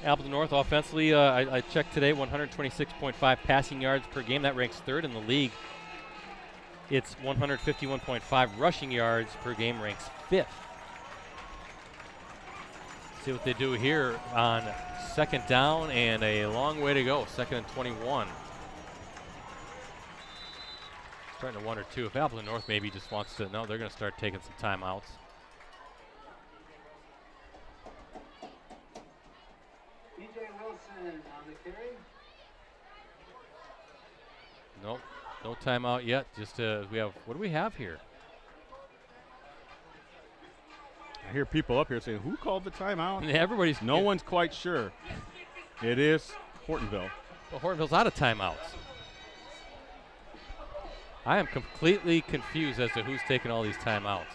Appleton North offensively, I checked today, 126.5 passing yards per game. That ranks 3rd in the league. It's 151.5 rushing yards per game, ranks 5th. See what they do here on 2nd down and a long way to go, 2nd and 21. Starting to wonder too if Appleton North maybe just wants to, no, they're going to start taking some timeouts. On the carry. Nope, no timeout yet. Just we have, what do we have here? I hear people up here saying, who called the timeout? Everybody's, No one's quite sure. It is Hortonville. Well, Hortonville's out of timeouts. I am completely confused as to who's taking all these timeouts.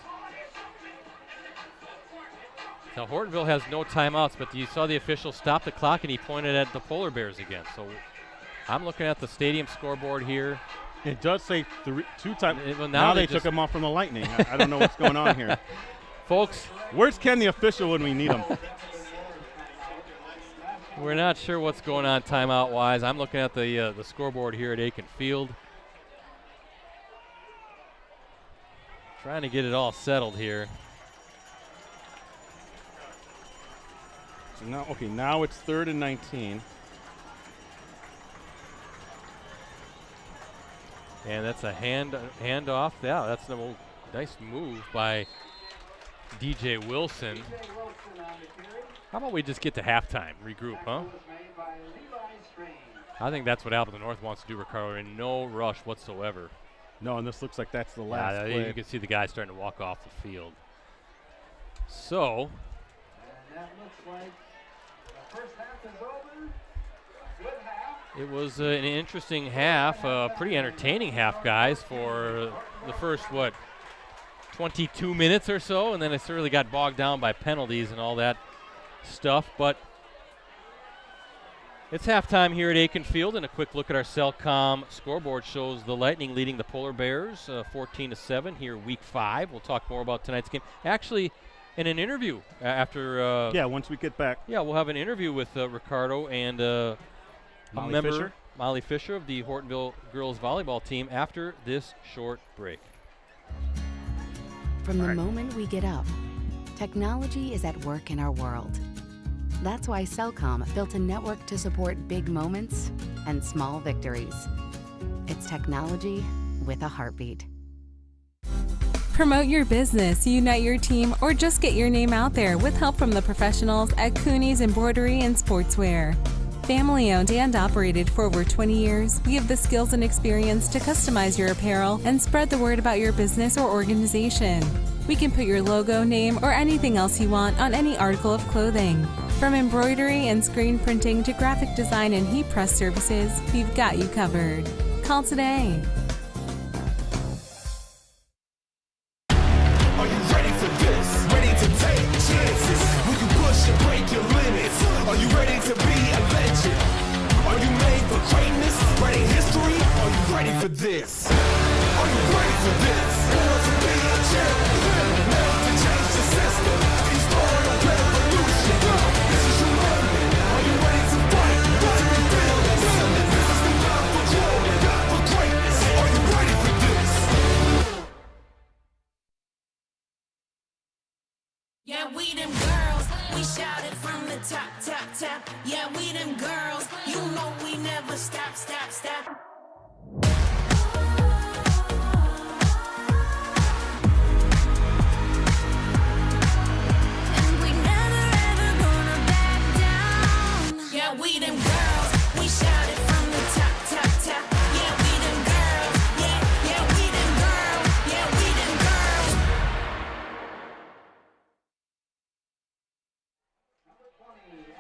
Now, Hortonville has no timeouts, but you saw the official stop the clock, and he pointed at the Polar Bears again. So I'm looking at the stadium scoreboard here. It does say 2 times. Well, now they took him off from the Lightning. I don't know what's going on here. Folks, where's Ken the official when we need him? We're not sure what's going on timeout-wise. I'm looking at the scoreboard here at Akin Field. Trying to get it all settled here. So now it's 3rd and 19. And that's a handoff. Yeah, that's a nice move by DJ Wilson. How about we just get to halftime, regroup, huh? I think that's what Appleton North wants to do, Ricardo, in no rush whatsoever. No, and this looks like that's the last play. play. You can see the guy starting to walk off the field. So, And that looks like the first half is over. Good half. it was an interesting half, pretty entertaining half, guys, for the first, 22 minutes or so, and then it really got bogged down by penalties and all that stuff. But it's halftime here at Akin Field, and a quick look at our Cellcom scoreboard shows the Lightning leading the Polar Bears 14-7 here week 5. We'll talk more about tonight's game. Actually, in an interview after once we get back. Yeah, we'll have an interview with Ricardo and a member, Fisher. Molly Fisher of the Hortonville girls volleyball team after this short break. From the moment we get up, technology is at work in our world. That's why Cellcom built a network to support big moments and small victories. It's technology with a heartbeat. Promote your business, unite your team, or just get your name out there with help from the professionals at Cooney's Embroidery and Sportswear. Family owned and operated for over 20 years, we have the skills and experience to customize your apparel and spread the word about your business or organization. We can put your logo, name, or anything else you want on any article of clothing. From embroidery and screen printing to graphic design and heat press services, we've got you covered. Call today. Are you ready for this? Ready to take chances? Will you push and break your limits? Are you ready to be a legend? Are you made for greatness? Writing history? Are you ready for this? Are you ready for this? Want to be a champion? Never to change the system. Start a revolution. This is your moment. Are you ready to fight? To rebuild and something? This is the time for joy, for greatness. Are you ready for this? Yeah, we them girls, we shout it from the top, top, top. Yeah, we them girls, you know we never stop, stop, stop. And we never ever gonna back down. Yeah, we them girls, we shout it from the top, top, top. Yeah, we them girls, yeah, we them girls, yeah, we them girls. Number 20,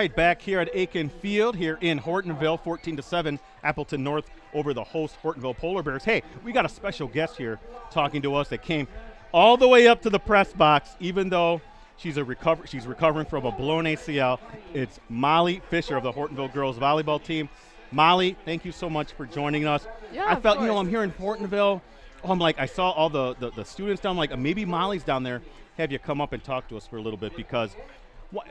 right, back here at Akin Field here in Hortonville, 14-7, Appleton North over the host Hortonville Polar Bears. Hey, we got a special guest here talking to us that came all the way up to the press box, even though she's recovering from a blown ACL. It's Molly Fisher of the Hortonville girls volleyball team. Molly, thank you so much for joining us. Yeah, I felt, of course. I'm here in Hortonville. I'm like, I saw all the students down, like, maybe Molly's down there. Have you come up and talk to us for a little bit, because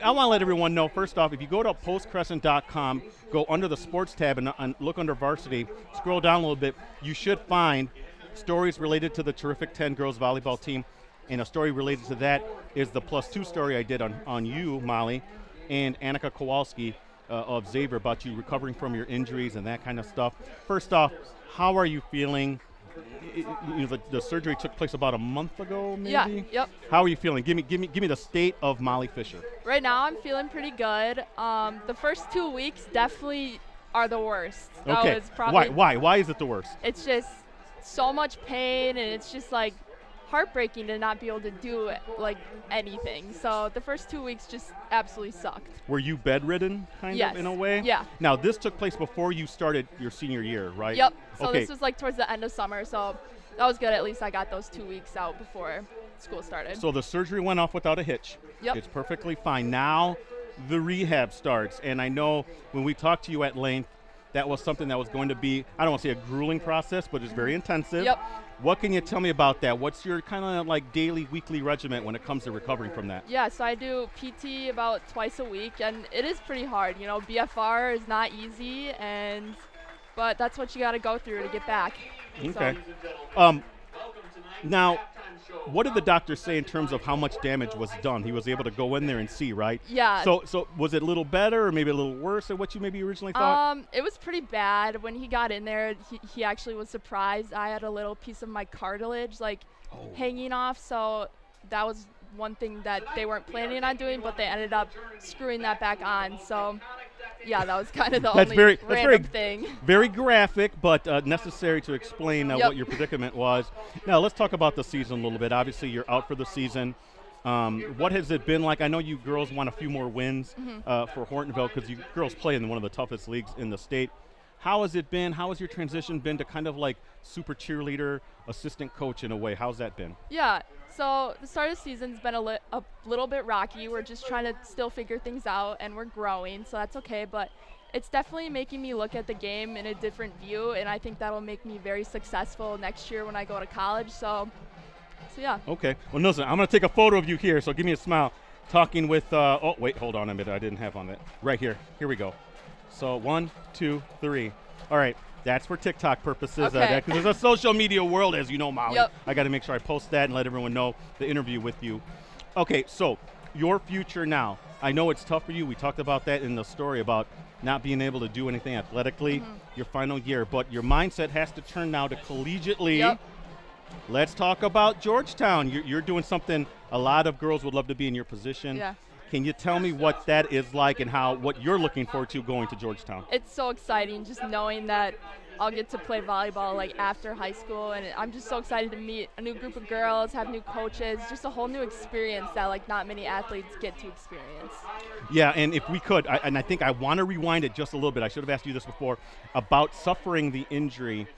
I want to let everyone know, first off, if you go to postcrescent.com, go under the sports tab and look under varsity, scroll down a little bit, you should find stories related to the terrific 10 girls volleyball team. And a story related to that is the +2 story I did on you, Molly, and Annika Kowalski of Xavier, about you recovering from your injuries and that kind of stuff. First off, how are you feeling? The surgery took place about a month ago, maybe? Yeah, yep. How are you feeling? Give me the state of Molly Fisher. Right now, I'm feeling pretty good. The first 2 weeks definitely are the worst. That Okay. was probably, Why is it the worst? It's just so much pain, and it's just like heartbreaking to not be able to do like anything. So the first 2 weeks just absolutely sucked. Were you bedridden, kind Yes. of, in a way? Yeah. Now, this took place before you started your senior year, right? Yep. So okay. this was like towards the end of summer, so that was good. At least I got those 2 weeks out before school started. So the surgery went off without a hitch. Yep. It's perfectly fine. Now the rehab starts, and I know when we talked to you at length, that was something that was going to be, I don't want to say a grueling process, but it's very intensive. Yep. What can you tell me about that? What's your kind of like daily, weekly regimen when it comes to recovering from that? Yeah, so I do PT about twice a week, and it is pretty hard. You know, BFR is not easy, but that's what you got to go through to get back. Okay. So, Now, what did the doctor say in terms of how much damage was done? He was able to go in there and see, right? Yeah. So was it a little better or maybe a little worse than what you maybe originally thought? it was pretty bad. When he got in there, he actually was surprised. I had a little piece of my cartilage hanging off, so that was one thing that they weren't planning on doing, but they ended up screwing that back on. So yeah, that was kind of the only random thing. Very graphic, but necessary to explain what your predicament was. Now let's talk about the season a little bit. Obviously, you're out for the season. What has it been like? I know you girls want a few more wins for Hortonville, because you girls play in one of the toughest leagues in the state. How has it been? How has your transition been to kind of like super cheerleader, assistant coach in a way? How's that been? Yeah, so the start of the season's been a little bit rocky. We're just trying to still figure things out, and we're growing, so that's okay. But it's definitely making me look at the game in a different view, and I think that'll make me very successful next year when I go to college. So yeah. Okay. Well, listen, I'm going to take a photo of you here, so give me a smile. Talking with, oh, wait, hold on a minute. I didn't have on that. Right here. Here we go. So 1, 2, 3. All right. That's for TikTok purposes. Okay. Because it's a social media world, as you know, Molly. Yep. I got to make sure I post that and let everyone know the interview with you. Okay, so your future now. I know it's tough for you. We talked about that in the story about not being able to do anything athletically your final year. But your mindset has to turn now to collegiately. Yep. Let's talk about Georgetown. You're doing something a lot of girls would love to be in your position. Yeah. Can you tell me what that is like and what you're looking forward to going to Georgetown? It's so exciting just knowing that I'll get to play volleyball like after high school, and I'm just so excited to meet a new group of girls, have new coaches, just a whole new experience that like not many athletes get to experience. Yeah, and if we could, I think I want to rewind it just a little bit. I should have asked you this before about suffering the injury.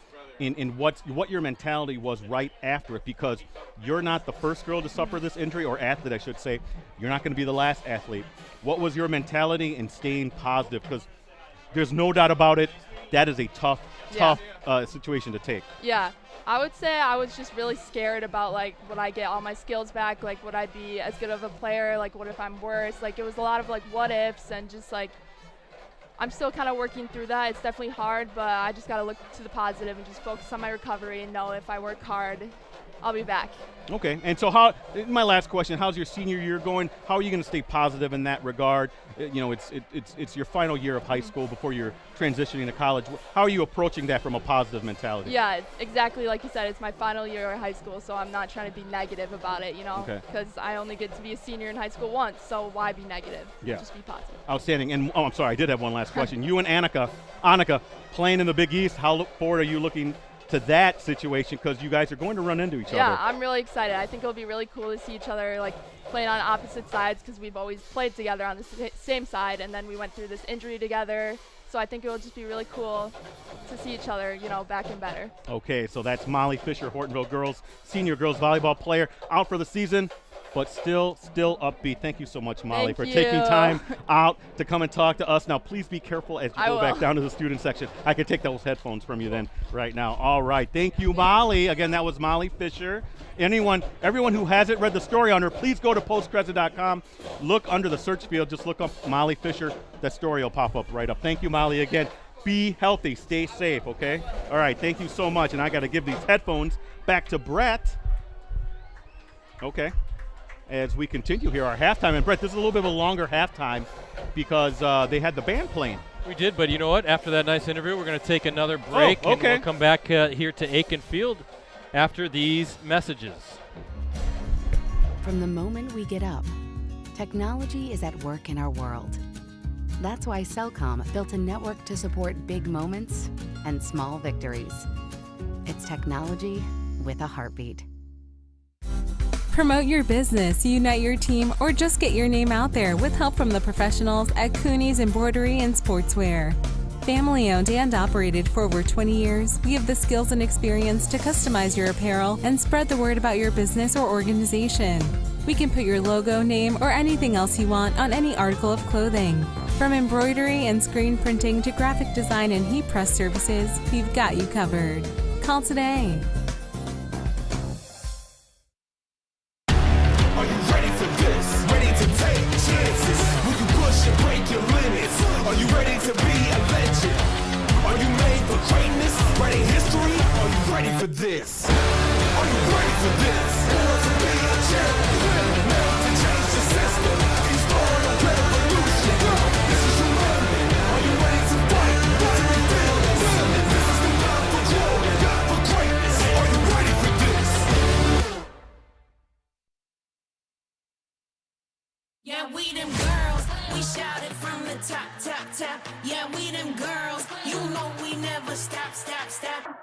In what your mentality was right after it, because you're not the first girl to suffer this injury, or athlete, I should say. You're not going to be the last athlete. What was your mentality in staying positive? Because there's no doubt about it, that is a tough situation to take. Yeah, I would say I was just really scared about like, would I get all my skills back? Like, would I be as good of a player? Like, what if I'm worse? Like, it was a lot of like what ifs, and just like, I'm still kind of working through that. It's definitely hard, but I just got to look to the positive and just focus on my recovery and know if I work hard, I'll be back. Okay, and so my last question, how's your senior year going? How are you going to stay positive in that regard? It's your final year of high school before you're transitioning to college. How are you approaching that from a positive mentality? Yeah, exactly like you said, it's my final year of high school, so I'm not trying to be negative about it, because I only get to be a senior in high school once, so why be negative? Yeah. Just be positive. Outstanding. And I'm sorry, I did have one last question. You and Annika playing in the Big East, how forward are you looking to that situation, because you guys are going to run into each other? Yeah, I'm really excited. I think it'll be really cool to see each other like playing on opposite sides because we've always played together on the same side, and then we went through this injury together. So I think it will just be really cool to see each other, back and better. Okay, so that's Molly Fisher, Hortonville girls, senior girls volleyball player, out for the season, but still upbeat. Thank you so much, Molly, for taking time out to come and talk to us. Now, please be careful as you go back down to the student section. I could take those headphones from you then right now. All right, thank you, Molly. Again, that was Molly Fisher. Everyone who hasn't read the story on her, please go to postcrescent.com. Look under the search field. Just look up Molly Fisher. That story will pop up right up. Thank you, Molly, again. Be healthy. Stay safe, okay? All right, thank you so much. And I got to give these headphones back to Brett. Okay. As we continue here, our halftime. And, Brett, this is a little bit of a longer halftime because they had the band playing. We did, but you know what? After that nice interview, we're going to take another break. Oh, okay. And we'll come back here to Akin Field after these messages. From the moment we get up, technology is at work in our world. That's why Cellcom built a network to support big moments and small victories. It's technology with a heartbeat. Promote your business, unite your team, or just get your name out there with help from the professionals at Cooney's Embroidery and Sportswear. Family owned and operated for over 20 years, we have the skills and experience to customize your apparel and spread the word about your business or organization. We can put your logo, name, or anything else you want on any article of clothing. From embroidery and screen printing to graphic design and heat press services, we've got you covered. Call today. Are you ready for this? Ready to take chances? Will you push and break your limits? Are you ready to be a legend? Are you made for greatness? Writing history? Are you ready for this? Are you ready for this? Born to be a champion, meant to change the system. You start a revolution. This is your moment. Are you ready to fight? To be fearless? This is the time for glory, for greatness. Are you ready for this? Yeah, we them girls, we shout it from the top, top, top. Yeah, we them girls, you know we never stop, stop, stop.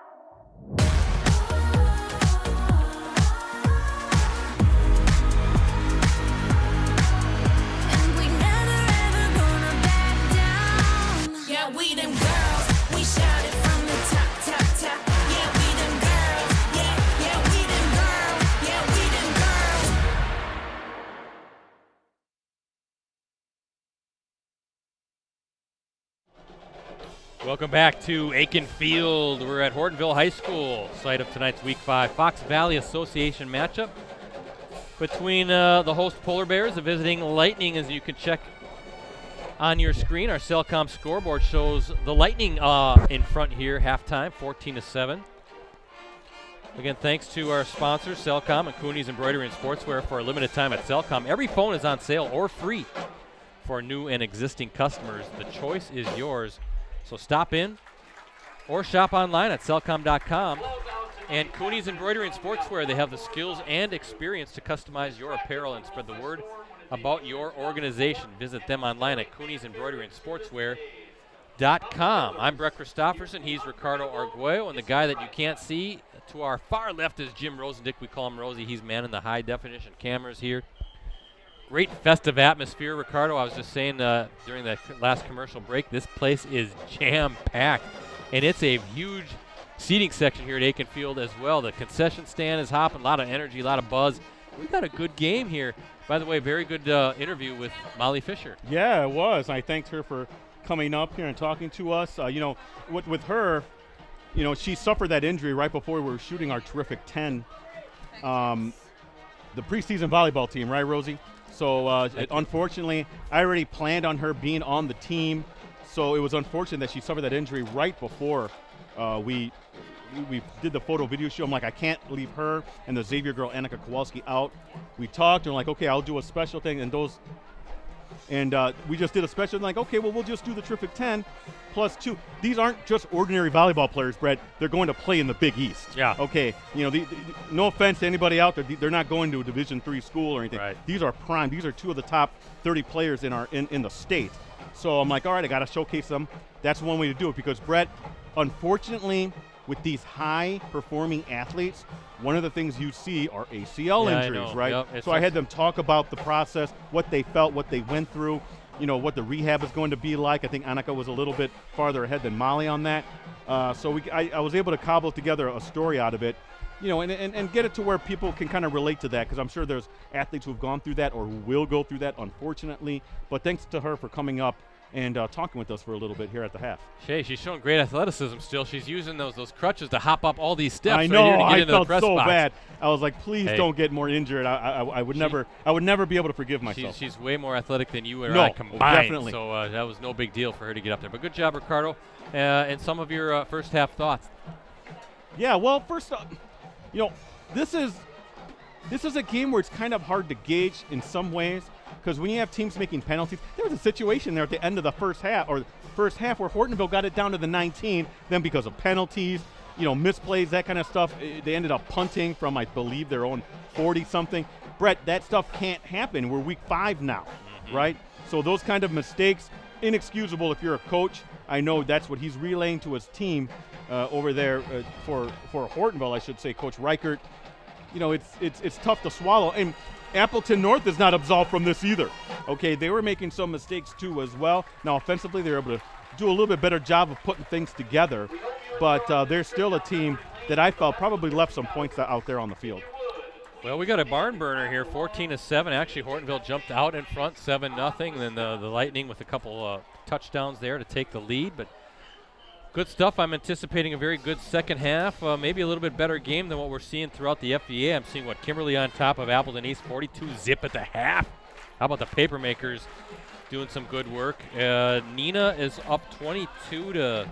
And we never ever gonna back down. Yeah, we them girls, we shout it from the top, top, top. Yeah, we them girls, yeah, we them girls, yeah, we them girls. Welcome back to Akin Field. We're at Hortonville High School, site of tonight's Week 5 Fox Valley Association matchup between the host Polar Bears, the visiting Lightning. As you can check on your screen, our Cellcom scoreboard shows the Lightning in front here, halftime, 14-7. Again, thanks to our sponsors, Cellcom and Cooney's Embroidery and Sportswear. For a limited time at Cellcom, every phone is on sale or free for new and existing customers. The choice is yours. So stop in or shop online at cellcom.com. And Cooney's Embroidery and Sportswear, they have the skills and experience to customize your apparel and spread the word about your organization. Visit them online at Cooney's Embroidery and Sportswear.com. I'm Brett Christopherson. He's Ricardo Arguello. And the guy that you can't see to our far left is Jim Rosandick. We call him Rosie. He's manning the high definition cameras here. Great festive atmosphere, Ricardo. I was just saying during the last commercial break, this place is jam-packed, and it's a huge seating section here at Akin Field as well. The concession stand is hopping, a lot of energy, a lot of buzz. We've got a good game here. By the way, very good interview with Molly Fisher. Yeah, it was. I thanked her for coming up here and talking to us. With her, she suffered that injury right before we were shooting our terrific 10, the preseason volleyball team, right, Rosie? So unfortunately, I already planned on her being on the team. So it was unfortunate that she suffered that injury right before we did the photo video show. I'm like, I can't leave her and the Xavier girl, Annika Kowalski, out. We talked and like, okay, I'll do a special thing. And we just did a special, like, okay, well, we'll just do the terrific 10 plus 2. These aren't just ordinary volleyball players, Brett. They're going to play in the Big East. Yeah. Okay. No offense to anybody out there. They're not going to a Division III school or anything. Right. These are prime. These are two of the top 30 players in the state. So I'm like, all right, I got to showcase them. That's one way to do it because, Brett, unfortunately, with these high-performing athletes, one of the things you see are ACL Yeah, I injuries, know. right? Yep, So I had them talk about the process, what they felt, what they went through, what the rehab is going to be like. I think Annika was a little bit farther ahead than Molly on that. So I was able to cobble together a story out of it, and get it to where people can kind of relate to that, because I'm sure there's athletes who've gone through that or who will go through that, unfortunately. But thanks to her for coming up and talking with us for a little bit here at the half. Shay, she's showing great athleticism still. She's using those crutches to hop up all these steps. I know. Right here to get I into felt the press so box. bad. I was like, please don't get more injured. I would never be able to forgive myself. She's way more athletic than you and No, I combined. definitely. So that was no big deal for her to get up there. But good job, Ricardo. And some of your first half thoughts. Yeah. Well, first up, this is a game where it's kind of hard to gauge in some ways, because when you have teams making penalties, there was a situation there at the end of the first half where Hortonville got it down to the 19. Then because of penalties, misplays, that kind of stuff, they ended up punting from, I believe, their own 40-something. Brett, that stuff can't happen. We're week 5 now, right? So those kind of mistakes, inexcusable if you're a coach. I know that's what he's relaying to his team over there for Hortonville, I should say, Coach Reichert. It's tough to swallow. And Appleton North is not absolved from this either. Okay, they were making some mistakes too as well. Now offensively, they were able to do a little bit better job of putting things together, but they're still a team that I felt probably left some points out there on the field. Well, we got a barn burner here, 14-7. Actually, Hortonville jumped out in front, 7-0. Then the Lightning with a couple touchdowns there to take the lead, but good stuff. I'm anticipating a very good second half, maybe a little bit better game than what we're seeing throughout the FVA. I'm seeing Kimberly on top of Appleton East, 42-zip at the half. How about the Papermakers doing some good work? Nina is up 22-3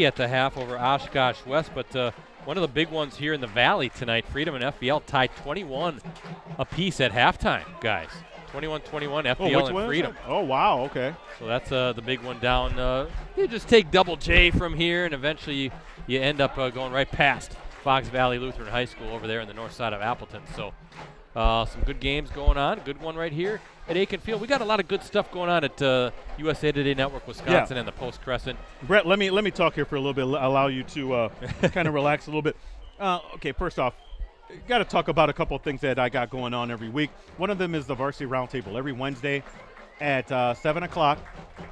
at the half over Oshkosh West, but one of the big ones here in the Valley tonight, Freedom and FVL tied 21 apiece at halftime, guys. 21-21 FVL and Freedom. Oh, wow, okay. So that's the big one down. You just take Double J from here, and eventually you end up going right past Fox Valley Lutheran High School over there in the north side of Appleton. So some good games going on. Good one right here at Akin Field. We got a lot of good stuff going on at USA Today Network Wisconsin and the Post Crescent. Brett, let me talk here for a little bit, allow you to kind of relax a little bit. Okay, first off, got to talk about a couple of things that I got going on every week. One of them is the Varsity Roundtable. Every Wednesday at 7 o'clock,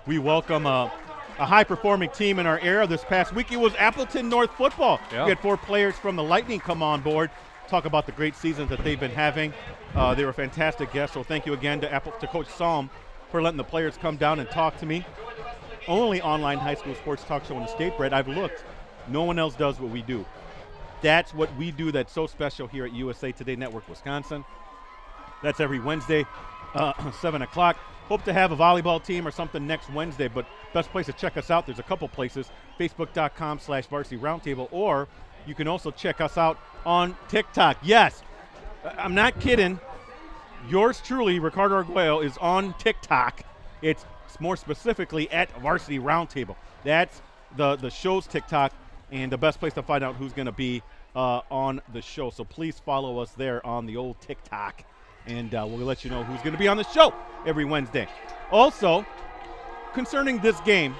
we welcome a high-performing team in our area. This past week, it was Appleton North football. Yeah. We had 4 players from the Lightning come on board, talk about the great seasons that they've been having. They were fantastic guests, so thank you again to Coach Salm for letting the players come down and talk to me. Only online high school sports talk show in the state, Brett. I've looked. No one else does what we do. That's what we do that's so special here at USA Today Network Wisconsin. That's every Wednesday, 7 o'clock. Hope to have a volleyball team or something next Wednesday, but best place to check us out, there's a couple places, facebook.com/varsity roundtable, or you can also check us out on TikTok. Yes, I'm not kidding. Yours truly, Ricardo Arguello, is on TikTok. It's more specifically at Varsity Roundtable. That's the show's TikTok, and the best place to find out who's going to be on the show. So please follow us there on the old TikTok, and we'll let you know who's going to be on the show every Wednesday. Also, concerning this game,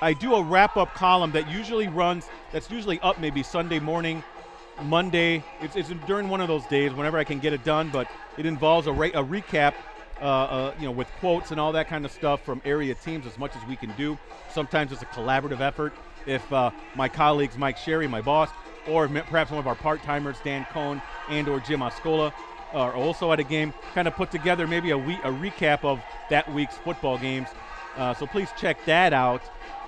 I do a wrap-up column that usually runs, that's usually up maybe Sunday morning, Monday. It's during one of those days whenever I can get it done, but it involves a recap with quotes and all that kind of stuff from area teams as much as we can do. Sometimes it's a collaborative effort. If my colleagues, Mike Sherry, my boss, or perhaps one of our part-timers, Dan Cohn and or Jim Oscola, are also at a game, kind of put together maybe a recap of that week's football games. So please check that out.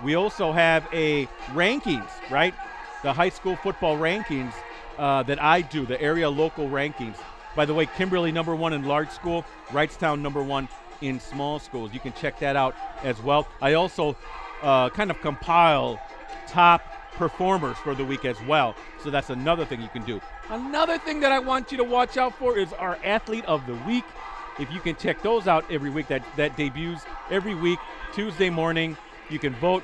We also have a rankings, right? The high school football rankings that I do, the area local rankings. By the way, Kimberly #1 in large school, Wrightstown #1 in small schools. You can check that out as well. I also kind of compile top performers for the week as well. So that's another thing you can do. Another thing that I want you to watch out for is our Athlete of the Week. If you can check those out every week, that debuts every week, Tuesday morning. You can vote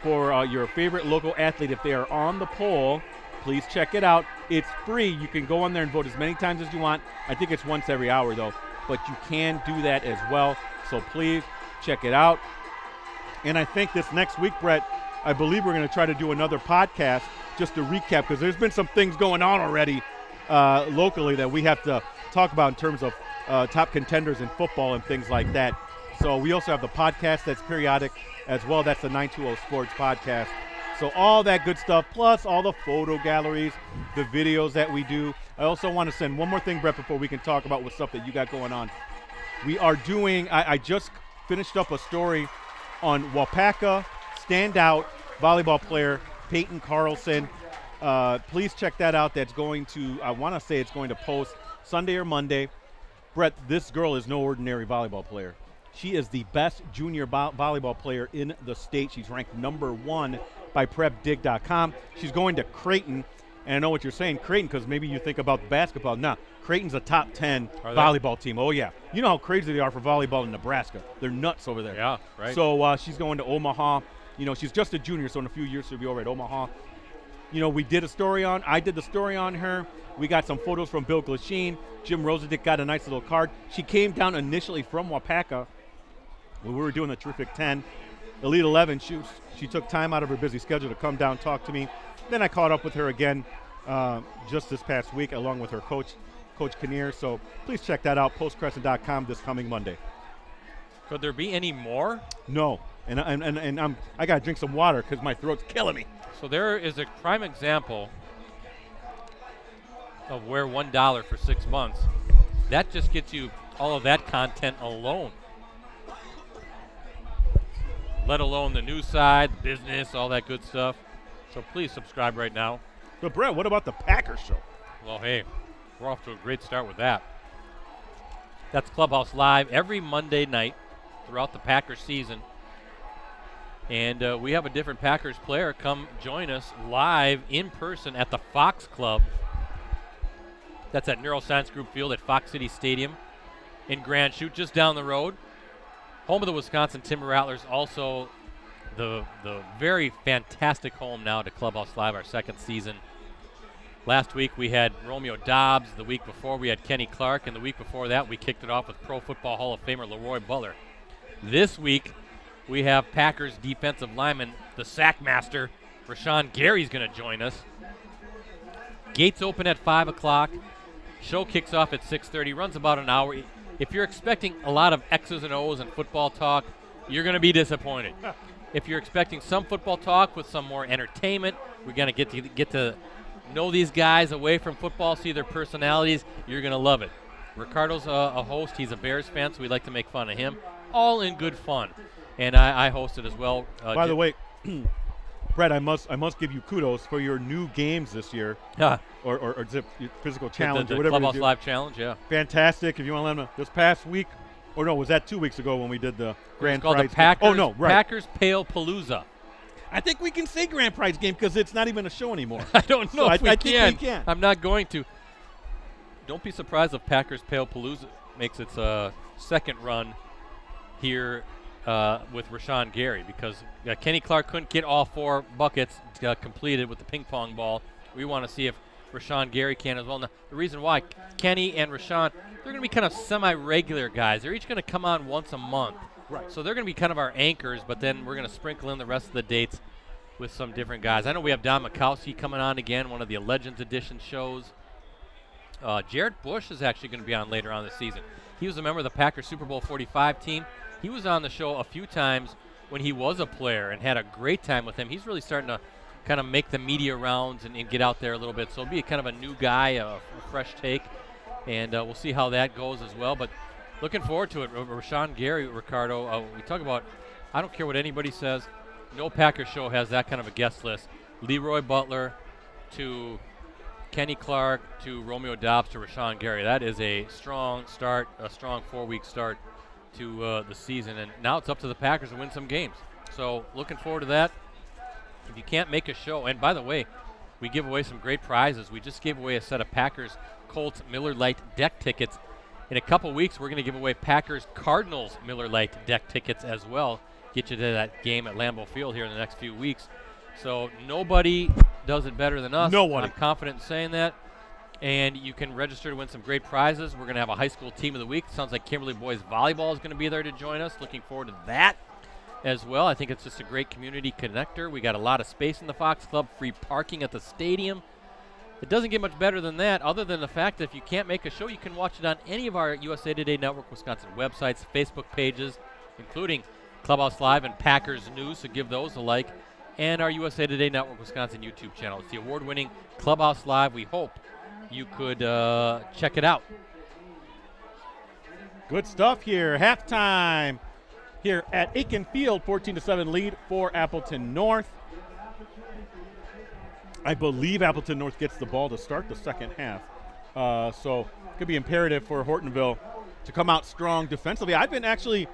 for your favorite local athlete. If they are on the poll, please check it out. It's free. You can go on there and vote as many times as you want. I think it's once every hour, though. But you can do that as well. So please check it out. And I think this next week, Brett, I believe we're going to try to do another podcast just to recap, because there's been some things going on already locally that we have to talk about in terms of top contenders in football and things like that. So we also have the podcast that's periodic as well. That's the 920 Sports Podcast. So all that good stuff, plus all the photo galleries, the videos that we do. I also want to send one more thing, Brett, before we can talk about what stuff that you got going on. We are doing, I just finished up a story on Wapaka standout volleyball player Peyton Carlson. Please check that out. That's going to, I want to say it's going to post Sunday or Monday. Brett, this girl is no ordinary volleyball player. She is the best junior volleyball player in the state. She's ranked #1 by PrepDig.com. She's going to Creighton, and I know what you're saying, Creighton, because maybe you think about basketball. Nah, Creighton's a top 10 volleyball team. Oh, yeah. You know how crazy they are for volleyball in Nebraska. They're nuts over there. Yeah, right. So she's going to Omaha. You know, she's just a junior, so in a few years she'll be over at Omaha. You know, I did the story on her. We got some photos from Bill Glasheen. Jim Rosandick got a nice little card. She came down initially from Wapaka when we were doing the Terrific 10. Elite 11, she took time out of her busy schedule to come down, talk to me. Then I caught up with her again just this past week, along with her coach, Coach Kinnear. So please check that out, postcrescent.com this coming Monday. Could there be any more? No, and I got to drink some water because my throat's killing me. So there is a prime example of where $1 for 6 months, that just gets you all of that content alone. Let alone the news side, the business, all that good stuff. So please subscribe right now. But Brett, what about the Packers show? Well, hey, we're off to a great start with that. That's Clubhouse Live every Monday night throughout the Packers season. And we have a different Packers player come join us live in person at the Fox Club. That's at Neuroscience Group Field at Fox City Stadium in Grand Chute, just down the road. Home of the Wisconsin Timber Rattlers, also the very fantastic home now to Clubhouse Live, our second season. Last week we had Romeo Dobbs. The week before we had Kenny Clark. And the week before that we kicked it off with Pro Football Hall of Famer Leroy Butler. This week we have Packers defensive lineman, the sack master, Rashawn Gary's going to join us. Gates open at 5 o'clock. Show kicks off at 6:30, runs about an hour. If you're expecting a lot of X's and O's and football talk, you're going to be disappointed. If you're expecting some football talk with some more entertainment, we're going to get to know these guys away from football, see their personalities, you're going to love it. Ricardo's a host. He's a Bears fan, so we like to make fun of him. All in good fun. And I hosted as well. By the way, Brett, I must give you kudos for your new games this year, or zip physical challenge, the or whatever. Clubhouse Live challenge, yeah. Fantastic. If you want to let them know, this past week, or no, was that 2 weeks ago when we did the grand prize? It's called the Packers. Oh no, right. Packers Pale Palooza. I think we can say grand prize game because it's not even a show anymore. I don't know if we I can. think we can. I'm not going to. Don't be surprised if Packers Pale Palooza makes its second run here with Rashawn Gary, because Kenny Clark couldn't get all 4 buckets completed with the ping pong ball. We want to see if Rashawn Gary can as well. Now, the reason why, Kenny and Rashawn, they're going to be kind of semi-regular guys. They're each going to come on once a month. Right. So they're going to be kind of our anchors, but then we're going to sprinkle in the rest of the dates with some different guys. I know we have Don Mikowski coming on again, one of the Legends Edition shows. Jared Bush is actually going to be on later on this season. He was a member of the Packers Super Bowl 45 team. He was on the show a few times when he was a player and had a great time with him. He's really starting to kind of make the media rounds and get out there a little bit. So it'll be kind of a new guy, a fresh take, and we'll see how that goes as well. But looking forward to it. Rashawn Gary, Ricardo, we talk about, I don't care what anybody says, no Packers show has that kind of a guest list. Leroy Butler to Kenny Clark to Romeo Dobbs to Rashawn Gary. That is a strong start, a strong 4-week start to the season. And now it's up to the Packers to win some games. So looking forward to that. If you can't make a show, and by the way, we give away some great prizes. We just gave away a set of Packers Colts Miller Lite deck tickets. In a couple weeks, we're going to give away Packers Cardinals Miller Lite deck tickets as well. Get you to that game at Lambeau Field here in the next few weeks. So nobody does it better than us. No one. I'm confident in saying that. And you can register to win some great prizes. We're going to have a high school team of the week. Sounds like Kimberly Boys Volleyball is going to be there to join us. Looking forward to that. as well. I think it's just a great community connector. We got a lot of space in the Fox Club, free parking at the stadium. It doesn't get much better than that, other than the fact that if you can't make a show, you can watch it on any of our USA Today Network Wisconsin websites, Facebook pages, including Clubhouse Live and Packers News, so give those a like, and our USA Today Network Wisconsin YouTube channel. It's the award-winning Clubhouse Live. We hope you could check it out. Good stuff here. Halftime here at Akin Field, 14-7 lead for Appleton North. I believe Appleton North gets the ball to start the second half. So it could be imperative for Hortonville to come out strong defensively. I've been actually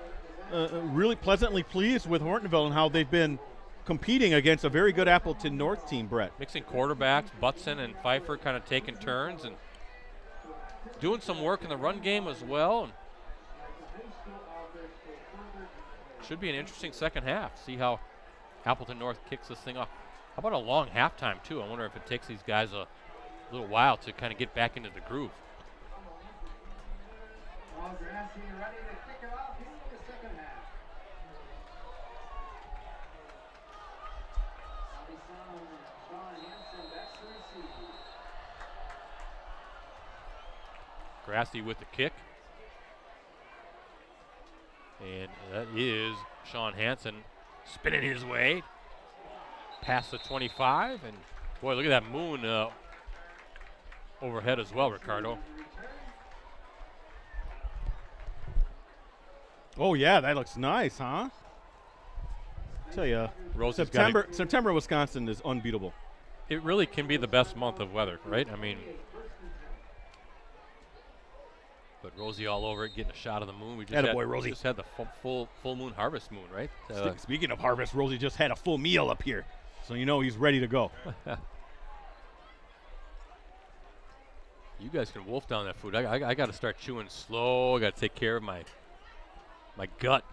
really pleasantly pleased with Hortonville and how they've been competing against a very good Appleton North team, Brett. Mixing quarterbacks, Butson and Pfeiffer kind of taking turns and doing some work in the run game as well. And should be an interesting second half. See how Appleton North kicks this thing off. How about a long halftime, too? I wonder if it takes these guys a little while to kind of get back into the groove. Well, Grassy ready to kick it off here in the second half. Sean Hansen back to receive. Grassy with the kick. And that is Sean Hansen spinning his way past the 25. And, boy, look at that moon overhead as well, Ricardo. Oh, yeah, that looks nice, huh? Tell you, September, Wisconsin is unbeatable. It really can be the best month of weather, right? I mean, but Rosie all over it, getting a shot of the moon. We just Rosie. Just had the full moon harvest moon, right? Speaking of harvest, Rosie just had a full meal up here, so you know he's ready to go. You guys can wolf down that food. I got to start chewing slow. I got to take care of my gut.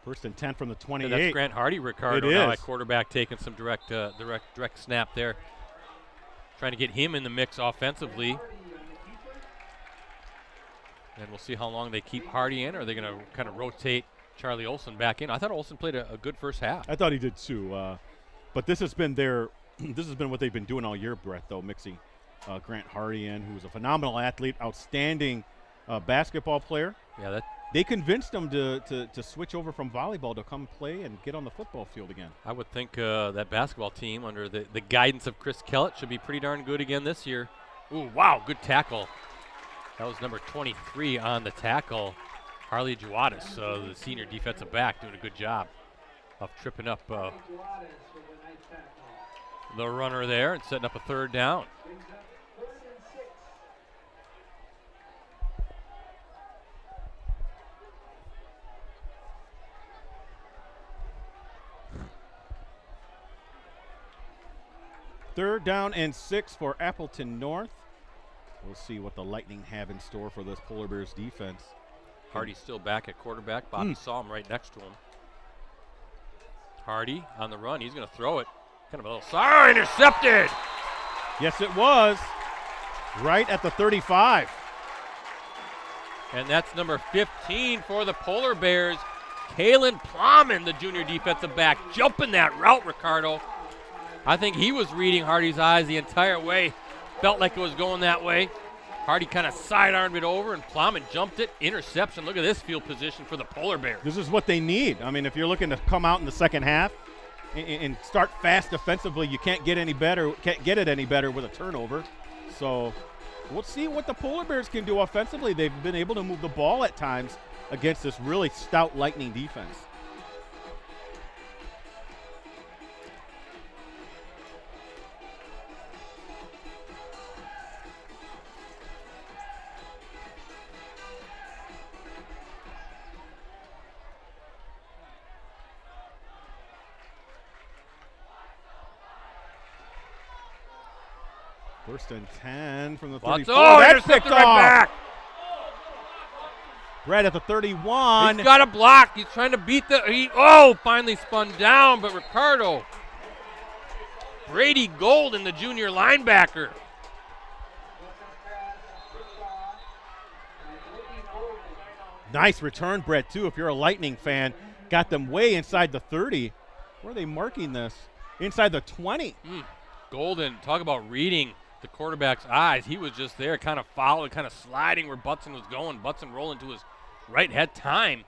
First and 10 from the 28. Yeah, that's Grant Hardy, Ricardo. It now is. at quarterback, taking some direct snap there, trying to get him in the mix offensively. And we'll see how long they keep Hardy in. Or are they going to kind of rotate Charlie Olson back in? I thought Olson played a good first half. I thought he did too. But this has been what they've been doing all year, Brett, though, mixing Grant Hardy in, who's a phenomenal athlete, outstanding basketball player. Yeah, they convinced him to switch over from volleyball to come play and get on the football field again. I would think that basketball team under the guidance of Chris Kellett should be pretty darn good again this year. Ooh, wow, good tackle. That was number 23 on the tackle. Harley Juarez, the senior defensive back, doing a good job of tripping up the runner there and setting up a third down. Third down and 6 for Appleton North. We'll see what the Lightning have in store for this Polar Bears defense. Hardy's still back at quarterback. Bobby saw him right next to him. Hardy on the run. He's going to throw it. Kind of a little intercepted. Yes, it was. Right at the 35. And that's number 15 for the Polar Bears. Kalen Plowman, the junior defensive back, jumping that route, Ricardo. I think he was reading Hardy's eyes the entire way. Felt like it was going that way. Hardy kind of sidearmed it over, and Plowman jumped it. Interception. Look at this field position for the Polar Bears. This is what they need. I mean, if you're looking to come out in the second half and start fast defensively, you can't get it any better with a turnover. So we'll see what the Polar Bears can do offensively. They've been able to move the ball at times against this really stout Lightning defense. First and 10 from the 34. That's picked off. Right back. Brett at the 31. He's got a block. He's trying to beat finally spun down, but Ricardo. Brady Golden, the junior linebacker. Nice return, Brett, too, if you're a Lightning fan. got them way inside the 30. Where are they marking this? Inside the 20. Golden, talk about reading the quarterback's eyes. He was just there, kind of following, kind of sliding where Butson was going. Butson rolling to his right, had time,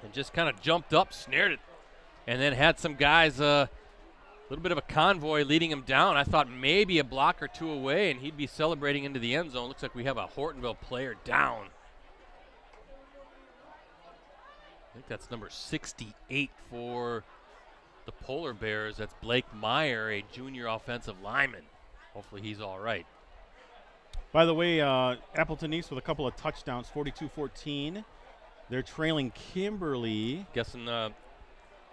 and just kind of jumped up, snared it, and then had some guys, a little bit of a convoy leading him down. I thought maybe a block or two away, and he'd be celebrating into the end zone. Looks like we have a Hortonville player down. I think that's number 68 for the Polar Bears. That's Blake Meyer, a junior offensive lineman. Hopefully he's all right. By the way, Appleton East with a couple of touchdowns, 42-14. They're trailing Kimberly. Guessing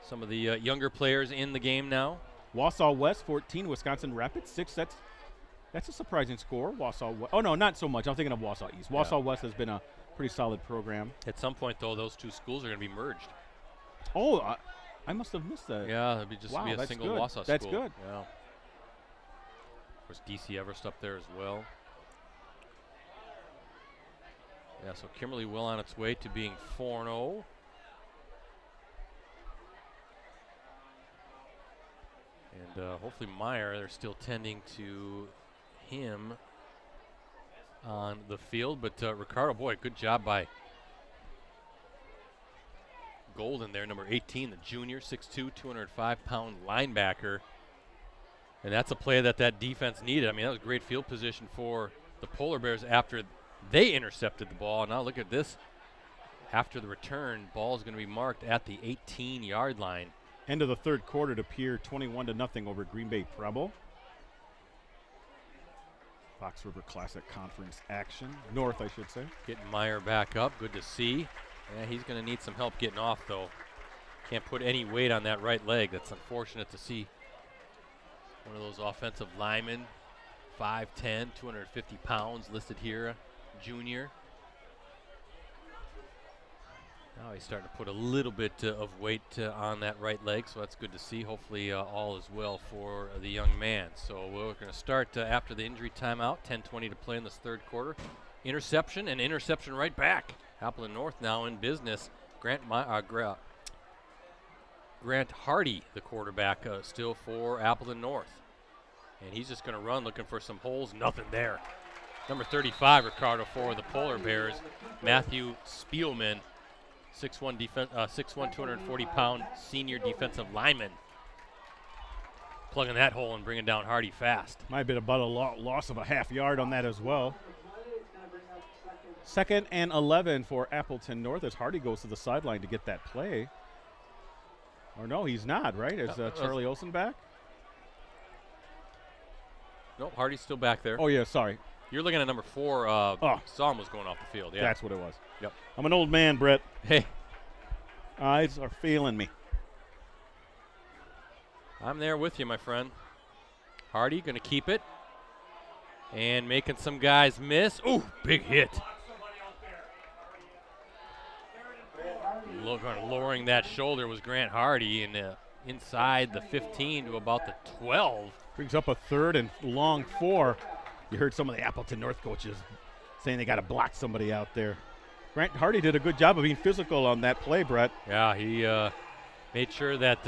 some of the younger players in the game now. Wausau West 14, Wisconsin Rapids 6. That's a surprising score. Wausau West. Oh, no, not so much. I'm thinking of Wausau East. Wausau West has been a pretty solid program. At some point, though, those two schools are going to be merged. Oh, I must have missed that. Yeah, it'll be just be a single good. Wausau school. That's good. Yeah. Of course, DC Everest up there as well. Yeah, so Kimberly well on its way to being 4-0. And hopefully Meyer, they're still tending to him on the field. But Ricardo, boy, good job by Golden there, number 18, the junior, 6'2", 205-pound linebacker. And that's a play that defense needed. I mean, that was great field position for the Polar Bears after they intercepted the ball. Now look at this. After the return, ball is going to be marked at the 18-yard line. End of the third quarter to appear 21-0 over Green Bay Preble. Fox River Classic Conference action. North, I should say. Getting Meyer back up. Good to see. Yeah, he's going to need some help getting off, though. Can't put any weight on that right leg. That's unfortunate to see. One of those offensive linemen, 5'10", 250 pounds, listed here, junior. Now he's starting to put a little bit of weight on that right leg, so that's good to see. Hopefully all is well for the young man. So we're going to start after the injury timeout, 10:20 to play in this third quarter. Interception and interception right back. Appleton North now in business. Grant Hardy, the quarterback, still for Appleton North. And he's just going to run looking for some holes. Nothing there. Number 35, Ricardo, for the Polar Bears. Matthew Spielman, 6'1", 240-pound senior defensive lineman. Plugging that hole and bringing down Hardy fast. Might have been about a loss of a half yard on that as well. 2nd and 11 for Appleton North as Hardy goes to the sideline to get that play. Or no, he's not, right? Is Charlie Olsen back? Nope, Hardy's still back there. Oh, yeah, sorry. You're looking at number 4. Psalm was going off the field. Yeah, that's what it was. Yep. I'm an old man, Brett. Hey. Eyes are failing me. I'm there with you, my friend. Hardy going to keep it. And making some guys miss. Ooh, big hit. Lowering that shoulder was Grant Hardy, and inside the 15 to about the 12. Brings up a 3rd and long 4. You heard some of the Appleton North coaches saying they got to block somebody out there. Grant Hardy did a good job of being physical on that play, Brett. Yeah, he made sure that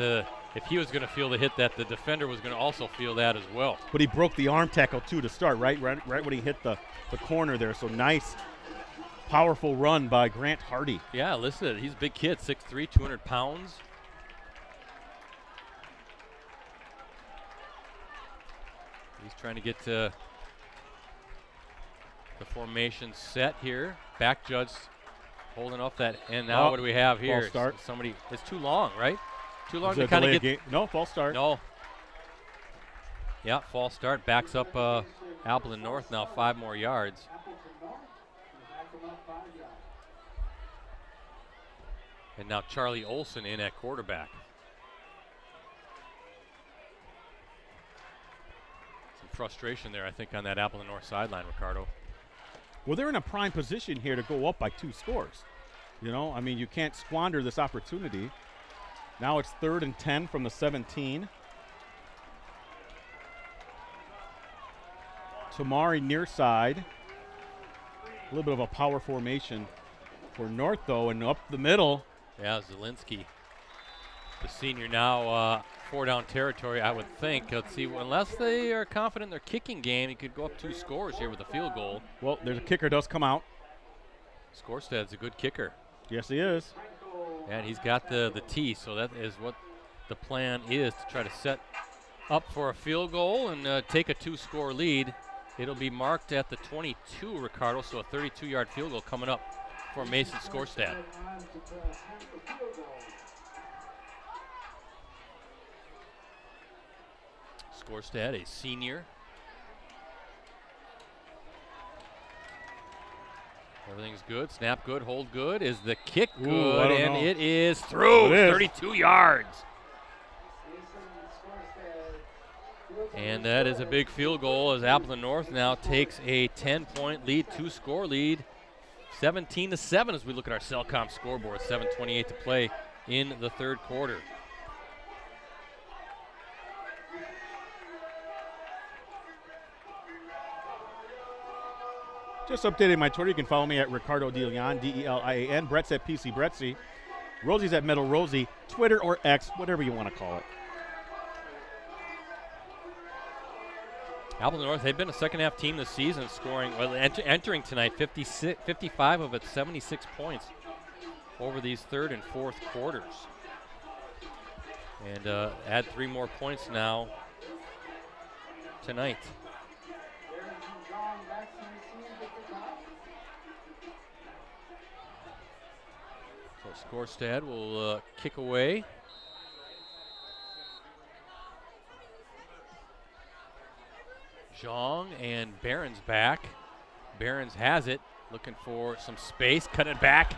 if he was going to feel the hit, that the defender was going to also feel that as well. But he broke the arm tackle, too, to start, right when he hit the corner there. So nice, powerful run by Grant Hardy. Yeah, listen, he's a big kid, 6'3", 200 pounds. He's trying to get the formation set here. Back judge holding off that. And now what do we have here? False start. Somebody, it's too long, right? Too long Is to kind of get. game? No, false start. No. Yeah, false start. Backs up Appleton North now 5 more yards. And now Charlie Olsen in at quarterback. Some frustration there, I think, on that Appleton North sideline, Ricardo. Well, they're in a prime position here to go up by 2 scores. You know, I mean, you can't squander this opportunity. Now it's 3rd and 10 from the 17. Tamari near side. A little bit of a power formation for North, though, and up the middle. Yeah, Zielinski, the senior, now 4 down territory, I would think. Let's see, unless they are confident in their kicking game, he could go up 2 scores here with a field goal. Well, there's a kicker does come out. Skorstad's a good kicker. Yes, he is. And he's got the tee, so that is what the plan is, to try to set up for a field goal and take a 2-score lead. It'll be marked at the 22, Ricardo, so a 32-yard field goal coming up for Mason Skorstad. Skorstad, a senior. Everything's good. Snap good. Hold good. Is the kick good? Ooh, I don't and know. it is through. It is. 32 yards. And that is a big field goal as Appleton North now takes a 10-point lead, 2-score lead, 17-7 as we look at our Cellcom scoreboard. 7:28 to play in the third quarter. Just updating my Twitter. You can follow me at Ricardo DeLeon, DELIAN. Brett's at PC Brettsy. Rosie's at Metal Rosie. Twitter or X, whatever you want to call it. Appleton North, they've been a second-half team this season, scoring, well, entering tonight, 55 of its 76 points over these third and fourth quarters. And add 3 more points now tonight. So Skorstad will kick away. Zhang and Barron's back. Barron's has it, looking for some space, cut it back,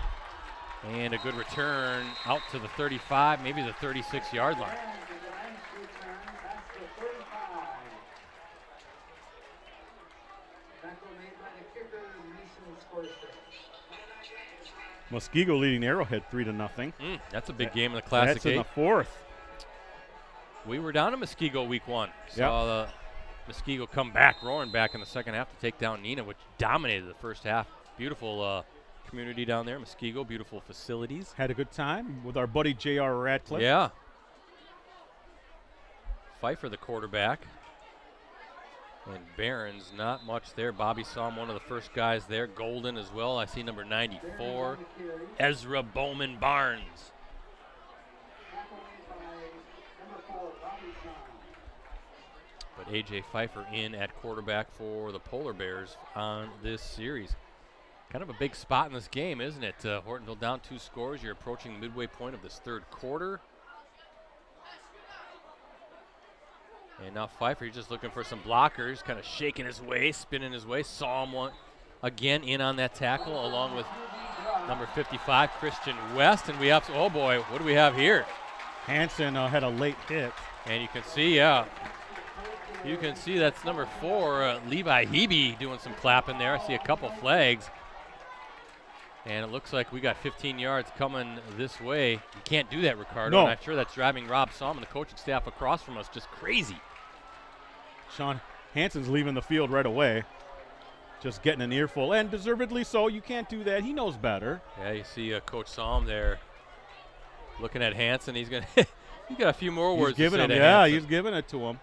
and a good return out to the 35, maybe the 36-yard line. Muskego leading Arrowhead 3-0. That's a big game in the Classic That's in 8. the fourth. We were down in Muskego week 1. Yep. Saw the Muskego come back, roaring back in the second half to take down Neenah, which dominated the first half. Beautiful community down there, Muskego, beautiful facilities. Had a good time with our buddy J.R. Radcliffe. Yeah. Pfeiffer, the quarterback. And Barron's not much there. Bobby saw him, one of the first guys there. Golden as well. I see number 94, Ezra Bowman Barnes. But A.J. Pfeiffer in at quarterback for the Polar Bears on this series. Kind of a big spot in this game, isn't it? Hortonville down 2 scores. You're approaching the midway point of this third quarter. And now Pfeiffer, he's just looking for some blockers, kind of shaking his way, spinning his way. Saw him one again in on that tackle, along with number 55, Christian West. And we have, oh boy, what do we have here? Hansen had a late hit. And you can see, you can see that's number 4, Levi Hebe, doing some clapping there. I see a couple flags. And it looks like we got 15 yards coming this way. You can't do that, Ricardo. No. And I'm sure that's driving Rob Salm and the coaching staff across from us just crazy. Sean Hansen's leaving the field right away. Just getting an earful, and deservedly so. You can't do that. He knows better. Yeah, you see Coach Salm there looking at Hansen. He's going to he's got a few more words He's giving to say him, to yeah, Hansen. he's giving it to him.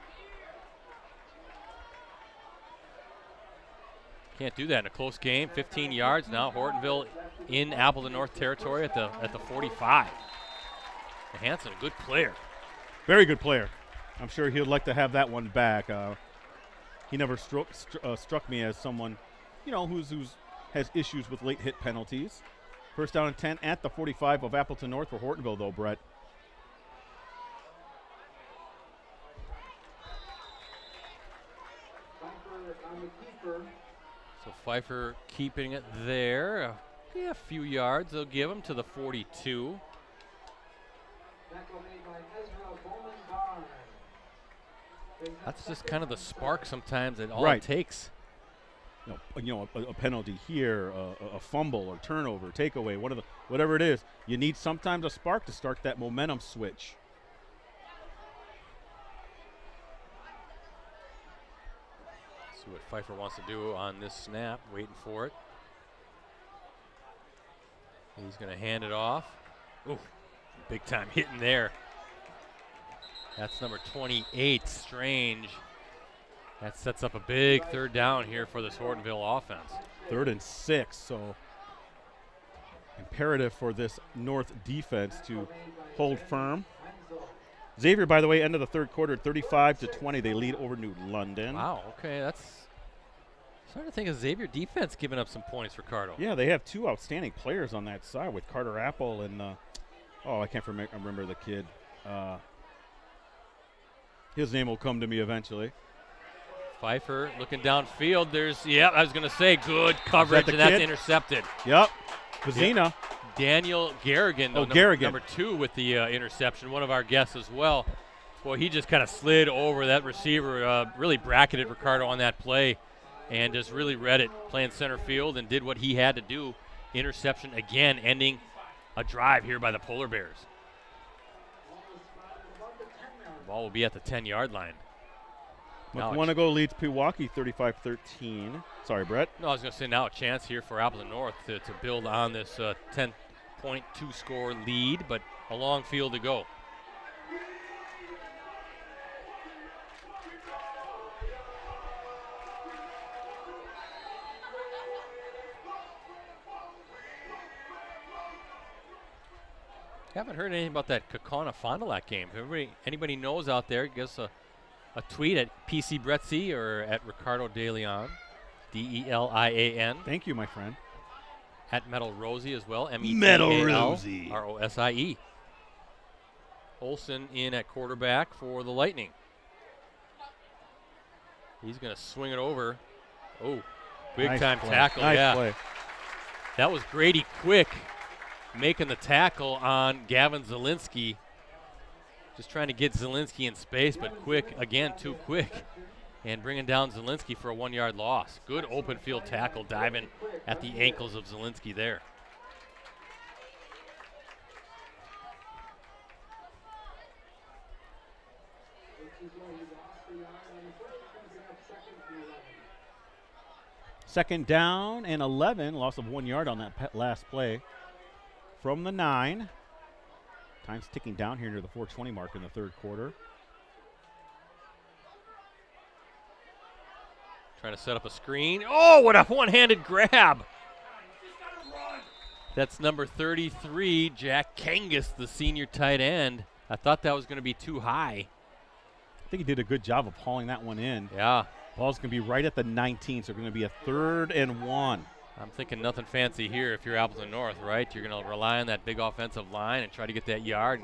Can't do that in a close game. 15 yards now. Hortonville in Appleton North territory at the 45. And Hansen, a good player. Very good player. I'm sure he'd like to have that one back. He never struck me as someone, who's has issues with late hit penalties. First down and 10 at the 45 of Appleton North for Hortonville, though, Brett. So Pfeiffer keeping it there. Yeah, a few yards they'll give him to the 42. That's just kind of the spark sometimes that all Right. it takes. A penalty here, a fumble or turnover, takeaway, whatever it is. You need sometimes a spark to start that momentum switch. See what Pfeiffer wants to do on this snap. Waiting for it. He's going to hand it off. Ooh, big time hitting there. That's number 28, Strange. That sets up a big third down here for this Hortonville offense. 3rd and 6, so imperative for this North defense to hold firm. Xavier, by the way, end of the third quarter, 35-20. They lead over New London. Wow, okay, that's starting to think of Xavier defense giving up some points, Ricardo. Yeah, they have 2 outstanding players on that side with Carter Apple and, I can't remember the kid. His name will come to me eventually. Pfeiffer looking downfield. I was going to say, good coverage, and that's intercepted. Yep. Vizina. Daniel Garrigan, Garrigan. number 2 with the interception, one of our guests as well. Boy, he just kind of slid over that receiver, really bracketed Ricardo on that play, and just really read it, playing center field, and did what he had to do. Interception again, ending a drive here by the Polar Bears. The ball will be at the 10-yard line. Mukwonago leads Pewaukee 35-13. Sorry, Brett. No, I was going to say now a chance here for Appleton North to build on this 10.2 score lead, but a long field to go. Haven't heard anything about that Kaukauna-Fond du Lac game. If anybody knows out there, give us a tweet at PC Bretzi or at Ricardo De Leon, D-E-L-I-A-N. Thank you, my friend. At Metal Rosie as well, Metal Rosie. M-E-T-A-L-R-O-S-I-E. Olsen in at quarterback for the Lightning. He's going to swing it over. Oh, big time tackle. Nice play. That was Grady Quick making the tackle on Gavin Zielinski. Just trying to get Zielinski in space, but Quick, again, too quick. And bringing down Zielinski for a 1-yard loss. Good open field tackle, diving at the ankles of Zielinski there. Second down and 11. Loss of 1 yard on that last play. From the 9. Time's ticking down here near the 4:20 mark in the third quarter. Trying to set up a screen. Oh, what a one-handed grab. That's number 33, Jack Kangas, the senior tight end. I thought that was going to be too high. I think he did a good job of hauling that one in. Yeah. Ball's going to be right at the 19, so going to be a 3rd and 1. I'm thinking nothing fancy here if you're Appleton North, right? You're going to rely on that big offensive line and try to get that yard.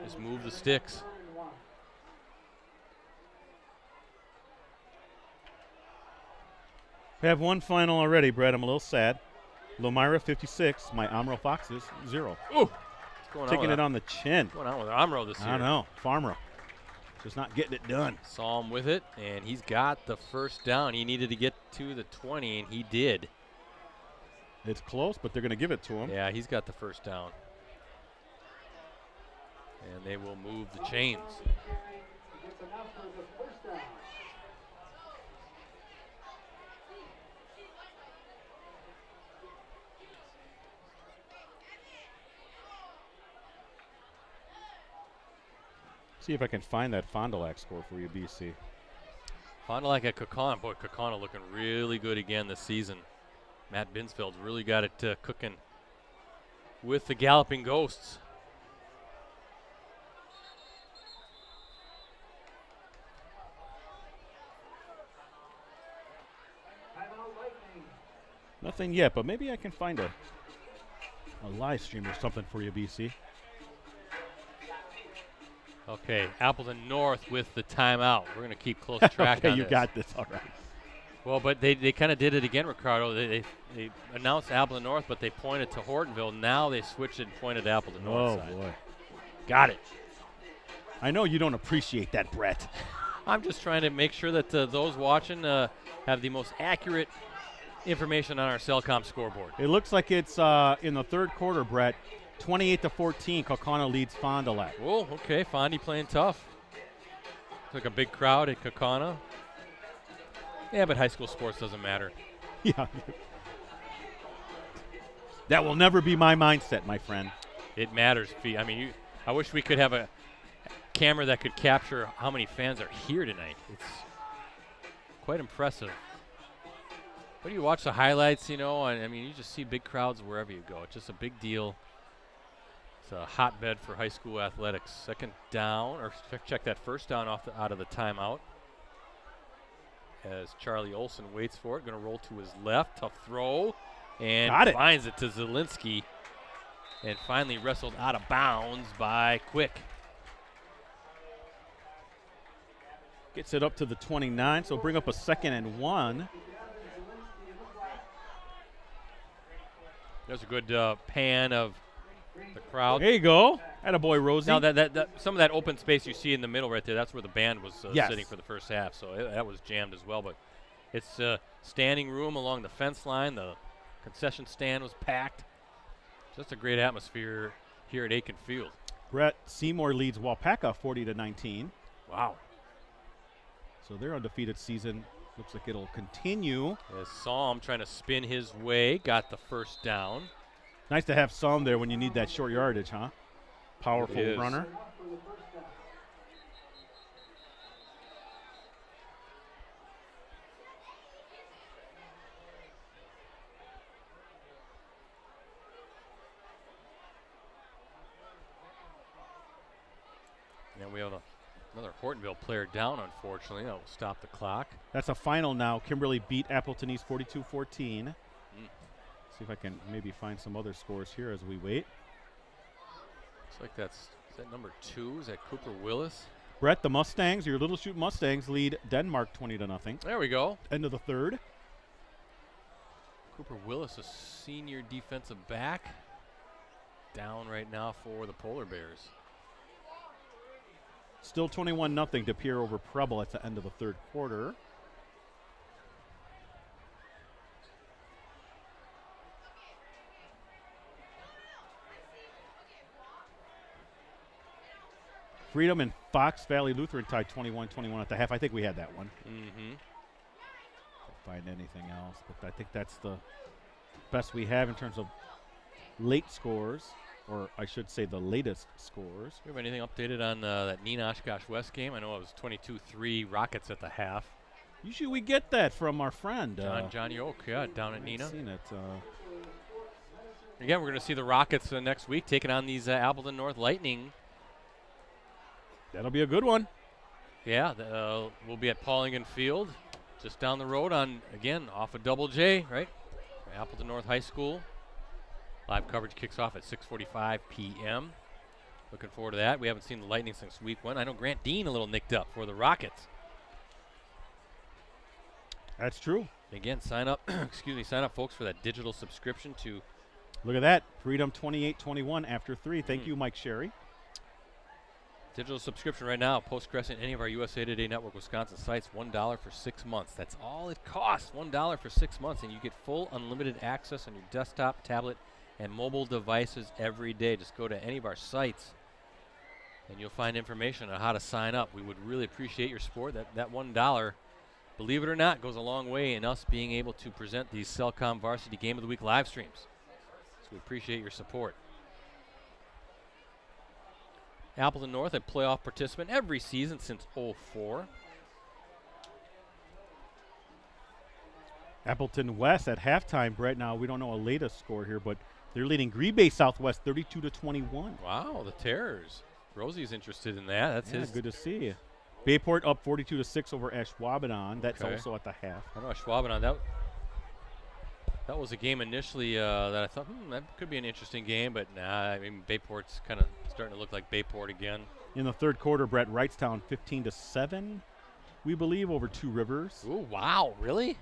Just move the sticks. We have one final already, Brett. I'm a little sad. Lomira 56, my Amro Foxes 0. Ooh, what's going Taking on it on the chin. What's going on with Amro this year? I don't know. Farmro. Just not getting it done. Saw him with it, and he's got the first down. He needed to get to the 20, and he did. It's close, but they're going to give it to him. Yeah, he's got the first down. And they will move the chains. See if I can find that Fond du Lac score for you, BC. Fond du Lac at Kaukauna. Boy, Kaukauna looking really good again this season. Matt Binsfeld's really got it cooking with the Galloping Ghosts. Nothing yet, but maybe I can find a live stream or something for you, BC. Okay, Appleton North with the timeout. We're going to keep close track okay, on you this. got this. All right. Well, but they kind of did it again, Ricardo. They announced Appleton North, but they pointed to Hortonville. Now they switched it and pointed to Appleton North side. Oh, boy. Got it. I know you don't appreciate that, Brett. I'm just trying to make sure that those watching have the most accurate information on our Cellcom scoreboard. It looks like it's in the third quarter, Brett. 28-14, Kaukauna leads Fond du Lac. Oh, okay, Fondy playing tough. Looks like a big crowd at Kaukauna. Yeah, but high school sports doesn't matter. Yeah. That will never be my mindset, my friend. It matters. I mean, I wish we could have a camera that could capture how many fans are here tonight. It's quite impressive. But you watch the highlights, you know, and I mean, you just see big crowds wherever you go. It's just a big deal. It's a hotbed for high school athletics. Second down, or check that first down out of the timeout. As Charlie Olson waits for it, going to roll to his left, tough throw, and finds it to Zielinski, and finally wrestled out of bounds by Quick. Gets it up to the 29, so bring up a 2nd and 1. There's a good pan of the crowd. There you go. Attaboy, Rosie. Now, that some of that open space you see in the middle right there, that's where the band was sitting for the first half, so that was jammed as well. But it's standing room along the fence line. The concession stand was packed. Just a great atmosphere here at Akin Field. Brett Seymour leads Wapaka 40-19. Wow. So their undefeated season looks like it'll continue. As Psalm trying to spin his way, got the first down. Nice to have Psalm there when you need that short yardage, huh? Powerful runner. And we have another Hortonville player down, unfortunately. That will stop the clock. That's a final now. Kimberly beat Appleton East 42-14. See if I can maybe find some other scores here as we wait. Looks like is that number 2? Is that Cooper Willis? Brett, the Mustangs, your Little Chute Mustangs, lead Denmark 20-0. There we go. End of the third. Cooper Willis, a senior defensive back, down right now for the Polar Bears. Still 21-0 to Pierre over Preble at the end of the third quarter. Freedom and Fox Valley Lutheran tied 21-21 at the half. I think we had that one. Mm-hmm. Can't find anything else, but I think that's the best we have in terms of late scores, or I should say the latest scores. Do you have anything updated on that Neenah Oshkosh West game? I know it was 22-3 Rockets at the half. Usually we get that from our friend. Johnny Oak, down at Neenah. I've seen it. Again, we're going to see the Rockets next week taking on these Appleton North Lightning. That'll be a good one. Yeah, we'll be at Paulding Field, just down the road off of Double J, right? Appleton North High School. Live coverage kicks off at 6:45 p.m. Looking forward to that. We haven't seen the Lightning since week 1. I know Grant Dean a little nicked up for the Rockets. That's true. Again, sign up, sign up, folks, for that digital subscription to. Look at that, Freedom 28-21 after 3. Thank you, Mike Sherry. Digital subscription right now, Post Crescent, any of our USA Today Network Wisconsin sites, $1 for 6 months. That's all it costs, $1 for 6 months, and you get full unlimited access on your desktop, tablet, and mobile devices every day. Just go to any of our sites, and you'll find information on how to sign up. We would really appreciate your support. That $1, believe it or not, goes a long way in us being able to present these Cellcom Varsity Game of the Week live streams. So we appreciate your support. Appleton North, a playoff participant every season since '04. Appleton West at halftime, Brett. Now, we don't know a latest score here, but they're leading Green Bay Southwest 32-21. Wow, the Terrors. Rosie's interested in that. That's his. Good to see. Bayport up 42-6 over Ashwaubenon. That's also at the half. I know Ashwaubenon. That was a game initially that I thought, that could be an interesting game, but nah, I mean, Bayport's kind of starting to look like Bayport again. In the third quarter, Brett, Wrightstown 15-7, we believe, over Two Rivers. Ooh, wow, really?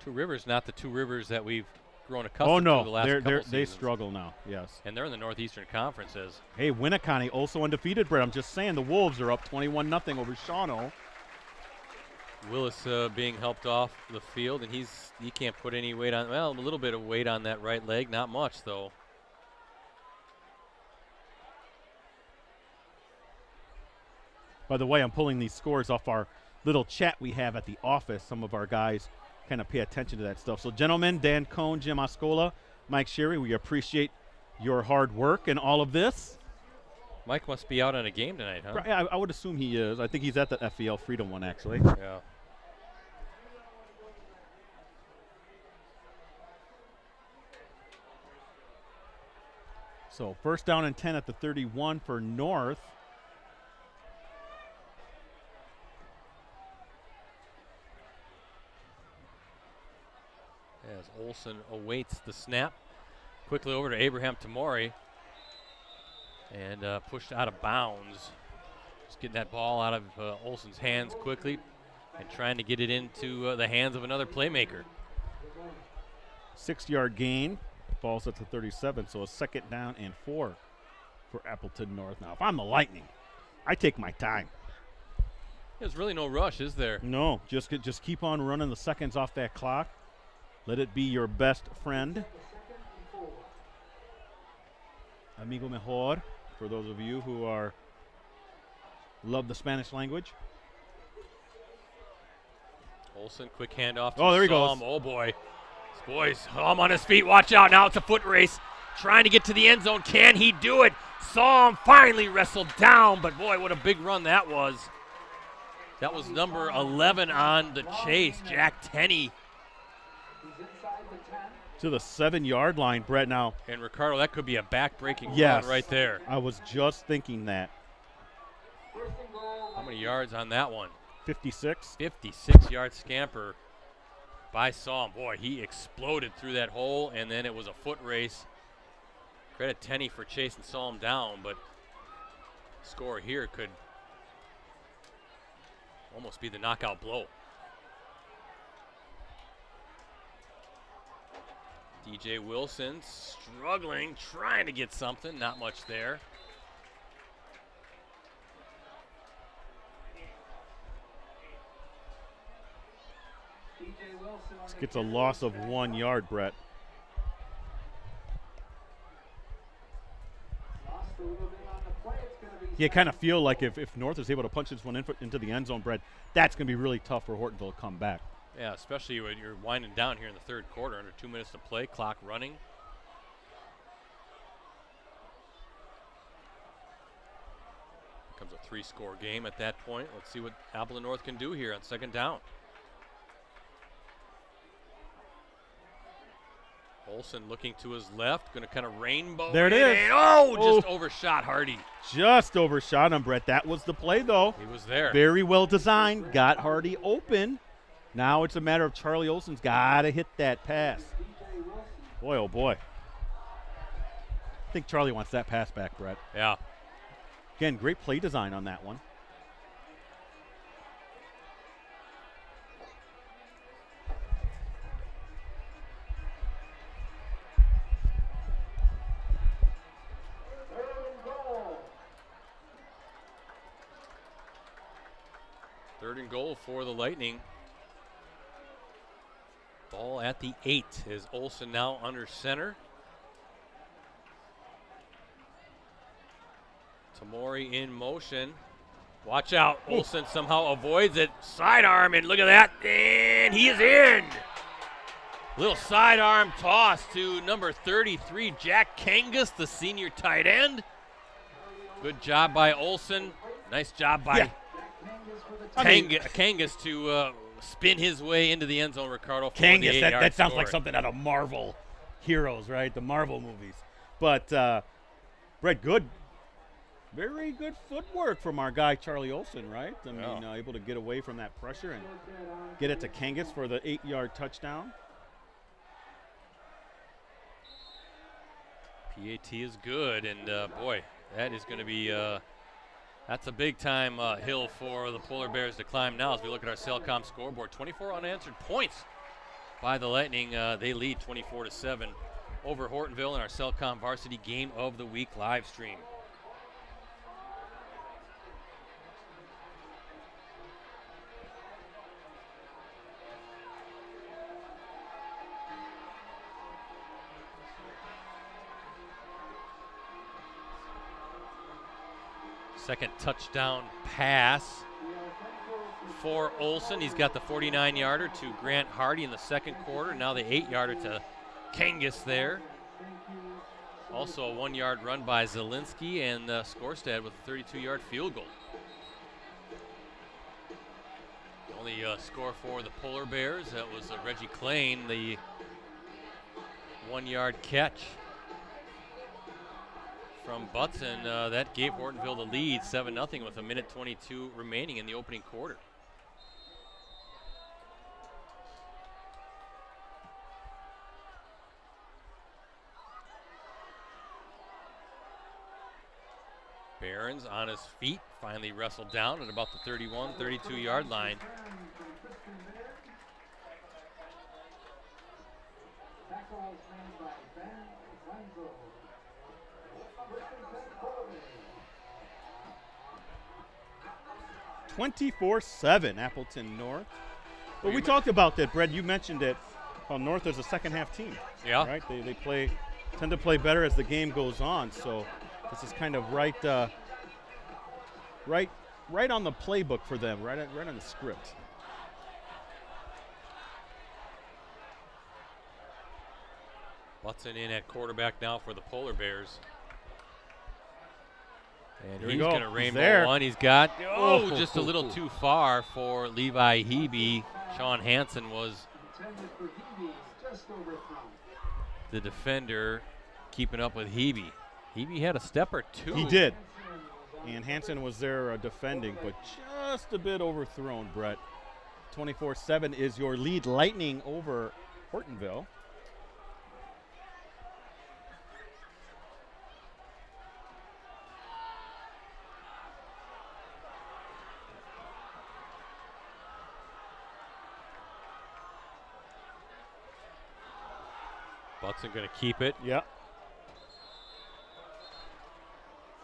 Two Rivers, not the Two Rivers that we've grown accustomed to the last couple seasons. They struggle now, yes. And they're in the Northeastern Conferences. Hey, Winneconne also undefeated, Brett. I'm just saying the Wolves are up 21-0 over Shawano. Willis being helped off the field, and he can't put any weight on. Well, a little bit of weight on that right leg, not much though. By the way, I'm pulling these scores off our little chat we have at the office. Some of our guys kind of pay attention to that stuff. So, gentlemen, Dan Cohn, Jim Oscola, Mike Sherry, we appreciate your hard work and all of this. Mike must be out on a game tonight, huh? Right, I would assume he is. I think he's at the FEL Freedom one, actually. Yeah. So first down and 10 at the 31 for North. As Olsen awaits the snap. Quickly over to Abraham Tamori. And pushed out of bounds. Just getting that ball out of Olsen's hands quickly and trying to get it into the hands of another playmaker. 6-yard gain. Ball's at the 37, so a second down and 4 for Appleton North. Now, if I'm the Lightning, I take my time. There's really no rush, is there? No, just keep on running the seconds off that clock. Let it be your best friend. Amigo mejor, for those of you who love the Spanish language. Olsen, quick handoff to Oh, there he Psalm. goes. Oh, boy. This boy's Psalm on his feet. Watch out. Now it's a foot race. Trying to get to the end zone. Can he do it? Psalm finally wrestled down, but boy, what a big run that was. That was number 11 on the chase, Jack Tenney. To the 7-yard line, Brett. Now, And Ricardo, that could be a back-breaking yes, run right there. I was just thinking that. How many yards on that one? 56. 56-yard scamper by Psalm. Boy, he exploded through that hole, and then it was a foot race. Credit Tenney for chasing Psalm down, but score here could almost be the knockout blow. DJ Wilson struggling, trying to get something. Not much there. This gets a loss of 1 yard, Brett. You kind of feel like if North is able to punch this one into the end zone, Brett, that's going to be really tough for Hortonville to come back. Yeah, especially when you're winding down here in the third quarter. Under 2 minutes to play, clock running. Becomes a 3-score game at that point. Let's see what Appleton North can do here on second down. Olsen looking to his left, going to kind of rainbow. There it is. And just overshot Hardy. Just overshot him, Brett. That was the play, though. He was there. Very well designed. Got Hardy open. Now it's a matter of Charlie Olsen's got to hit that pass. Boy, oh boy. I think Charlie wants that pass back, Brett. Yeah. Again, great play design on that one. Third and goal for the Lightning. Ball at the 8 is Olsen now under center. Tamori in motion. Watch out. Olsen somehow avoids it. Sidearm, and look at that. And he is in. Little sidearm toss to number 33, Jack Kangas, the senior tight end. Good job by Olsen. Nice job by Kangas to spin his way into the end zone, Ricardo. Kangas, that sounds like something out of Marvel heroes, right? The Marvel movies. But, Brett, good. Very good footwork from our guy, Charlie Olsen, right? I mean, able to get away from that pressure and get it to Kangas for the 8-yard touchdown. PAT is good, and boy, that is going to be that's a big-time hill for the Polar Bears to climb now as we look at our Cellcom scoreboard. 24 unanswered points by the Lightning. They lead 24-7 over Hortonville in our Cellcom Varsity Game of the Week live stream. Second touchdown pass for Olsen. He's got the 49-yarder to Grant Hardy in the second quarter. Now the 8-yarder to Kangas there. Also a 1-yard run by Zielinski and Skorstad with a 32-yard field goal. The only score for the Polar Bears, that was Reggie Klain, the 1-yard catch from Butson. That gave Hortonville the lead, 7-0 with 1:22 remaining in the opening quarter. Barons on his feet, finally wrestled down at about the 31, 32-yard line. Tackles made by Ben Wenzel. 24-7 Appleton North. Well, we talked about that, Brett. You mentioned it. How North is a second-half team. Yeah. Right. They tend to play better as the game goes on. So this is kind of right on the playbook for them. Right on the script. Butson in at quarterback now for the Polar Bears. And Here we he's go. going to He's rainbow there. one. He's got, just a little too far for Levi Hebe. Sean Hansen was Intended for Hebe, just overthrown. the defender keeping up with Hebe. Hebe had a step or two. He did. And Hansen was there defending, but just a bit overthrown, Brett. 24-7 is your lead. Lightning over Hortonville. Butson going to keep it. Yep.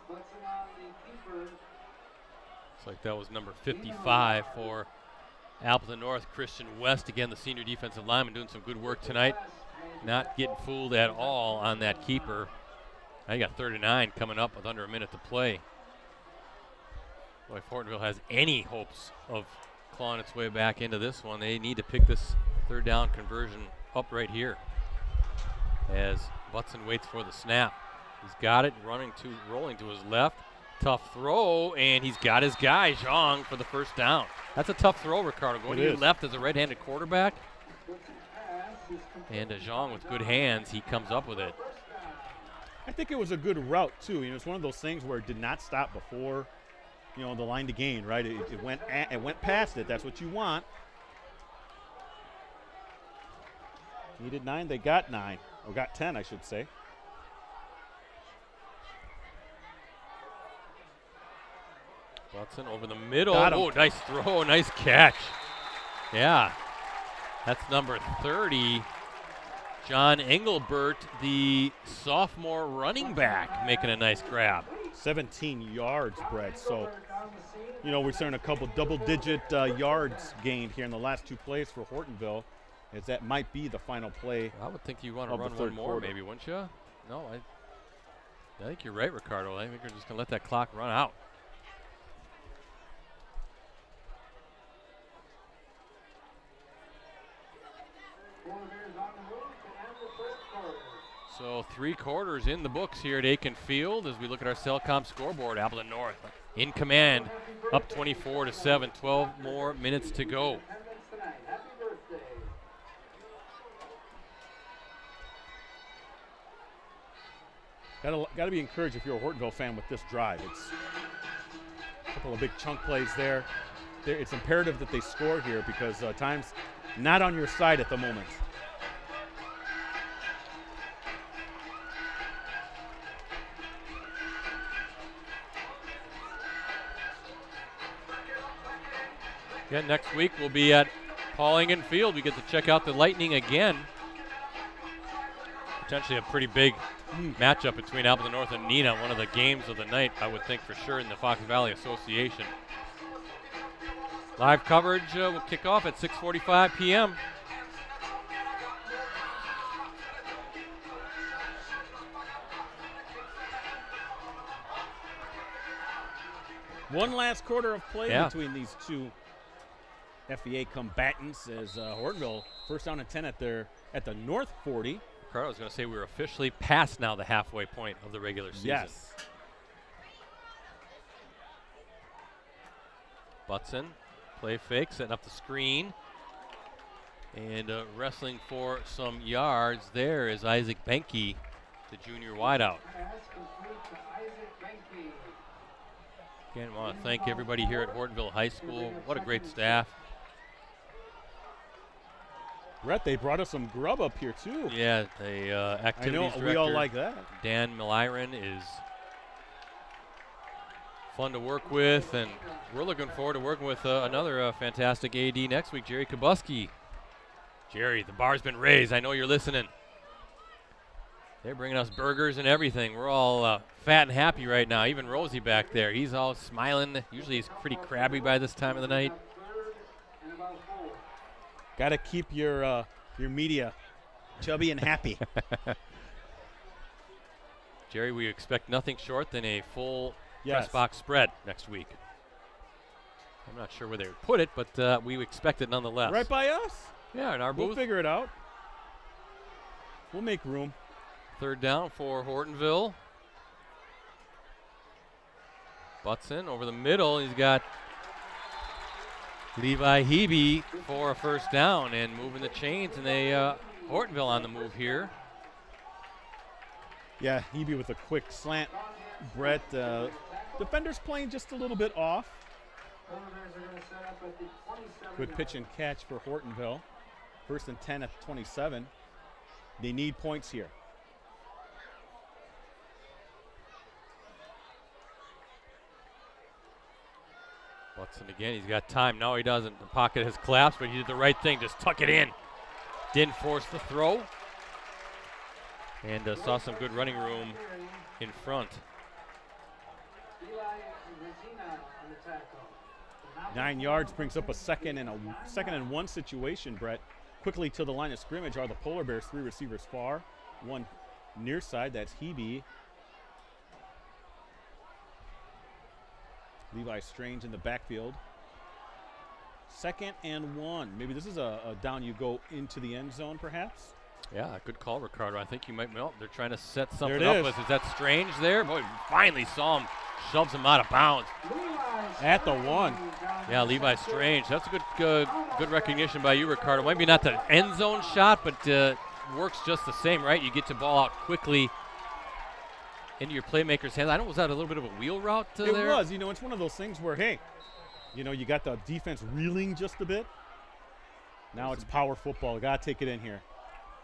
Butson on the keeper. Looks like that was number 55 for Appleton North. Christian West, again, the senior defensive lineman, doing some good work tonight. Not getting fooled at all on that keeper. Now you got 39 coming up with under a minute to play. Boy, if Hortonville has any hopes of clawing its way back into this one, they need to pick this third down conversion up right here. As Butson waits for the snap. He's got it, rolling to his left. Tough throw, and he's got his guy, Zhang, for the first down. That's a tough throw, Ricardo. Going to your left as a right-handed quarterback. And Zhang with good hands, he comes up with it. I think it was a good route, too. It's one of those things where it did not stop before, the line to gain, right? It went past it. That's what you want. Needed 9, they got 9. Or got 10, I should say. Butson over the middle. Got him. Oh, nice throw, nice catch. Yeah, that's number 30. John Engelbert, the sophomore running back, making a nice grab. 17 yards, Brett. So, we're seeing a couple double-digit yards gained here in the last 2 plays for Hortonville, as that might be the final play. I would think you want to of the run one third more, quarter. maybe, wouldn't you? No, I think you're right, Ricardo. I think we're just going to let that clock run out. So 3 quarters in the books here at Akin Field as we look at our Cellcom scoreboard. Appleton North in command, up 24-7, 12 more minutes to go. Got to be encouraged if you're a Hortonville fan with this drive. It's a couple of big chunk plays there. It's imperative that they score here because time's not on your side at the moment. Yeah, next week we'll be at Paulding Field. We get to check out the Lightning again. Potentially a pretty big matchup between Appleton North and Neenah, one of the games of the night, I would think, for sure, in the Fox Valley Association. Live coverage will kick off at 6:45 p.m. One last quarter of play Yeah. between these two FVA combatants as Hortonville first down and 10 at the North 40. Ricardo, I was going to say we're officially past now the halfway point of the regular season. Yes. Butson, play fake, setting up the screen. And wrestling for some yards there is Isaac Benke, the junior wideout. Pass complete to Isaac Benke. Again, I want to thank everybody here at Hortonville High School. What a great staff. Brett, they brought us some grub up here too. Yeah, the I activities know director, we all like that. Dan Milliron, is fun to work with, and we're looking forward to working with another fantastic AD next week, Jerry Kubuski. Jerry, the bar's been raised. I know you're listening. They're bringing us burgers and everything. We're all fat and happy right now. Even Rosie back there, he's all smiling. Usually he's pretty crabby by this time of the night. Got to keep your media chubby and happy. Jerry, we expect nothing short than a full Yes. press box spread next week. I'm not sure where they would put it, but we expect it nonetheless. Right by us. Yeah, in our We'll booth. figure it out. We'll make room. Third down for Hortonville. Butson over the middle. He's got Levi Hebe for a first down and moving the chains, and they Hortonville on the move here. Yeah, Hebe with a quick slant. Brett, defenders playing just a little bit off. Good pitch and catch for Hortonville. First and 10 at 27. They need points here. Butson again, he's got time. Now he doesn't. The pocket has collapsed, but he did the right thing. Just tuck it in. Didn't force the throw. And saw some good running room in front. 9 yards brings up a second and one situation, Brett. Quickly to the line of scrimmage are the Polar Bears, 3 receivers far, 1 near side, that's Hebe. Levi Strange in the backfield. 2nd and 1. Maybe this is a down you go into the end zone, perhaps? Yeah, good call, Ricardo. I think you might know. They're trying to set There something it up is. with. Is that Strange there? Boy, finally saw him. Shoves him out of bounds. At the 1. Yeah, Levi Strange. That's a good recognition by you, Ricardo. Maybe not the end zone shot, but works just the same, right? You get the ball out quickly into your playmaker's hands. I know, was that a little bit of a wheel route It there? was. You know, it's one of those things where, hey, you know, you got the defense reeling just a bit. Now it's power football. Got to take it in here.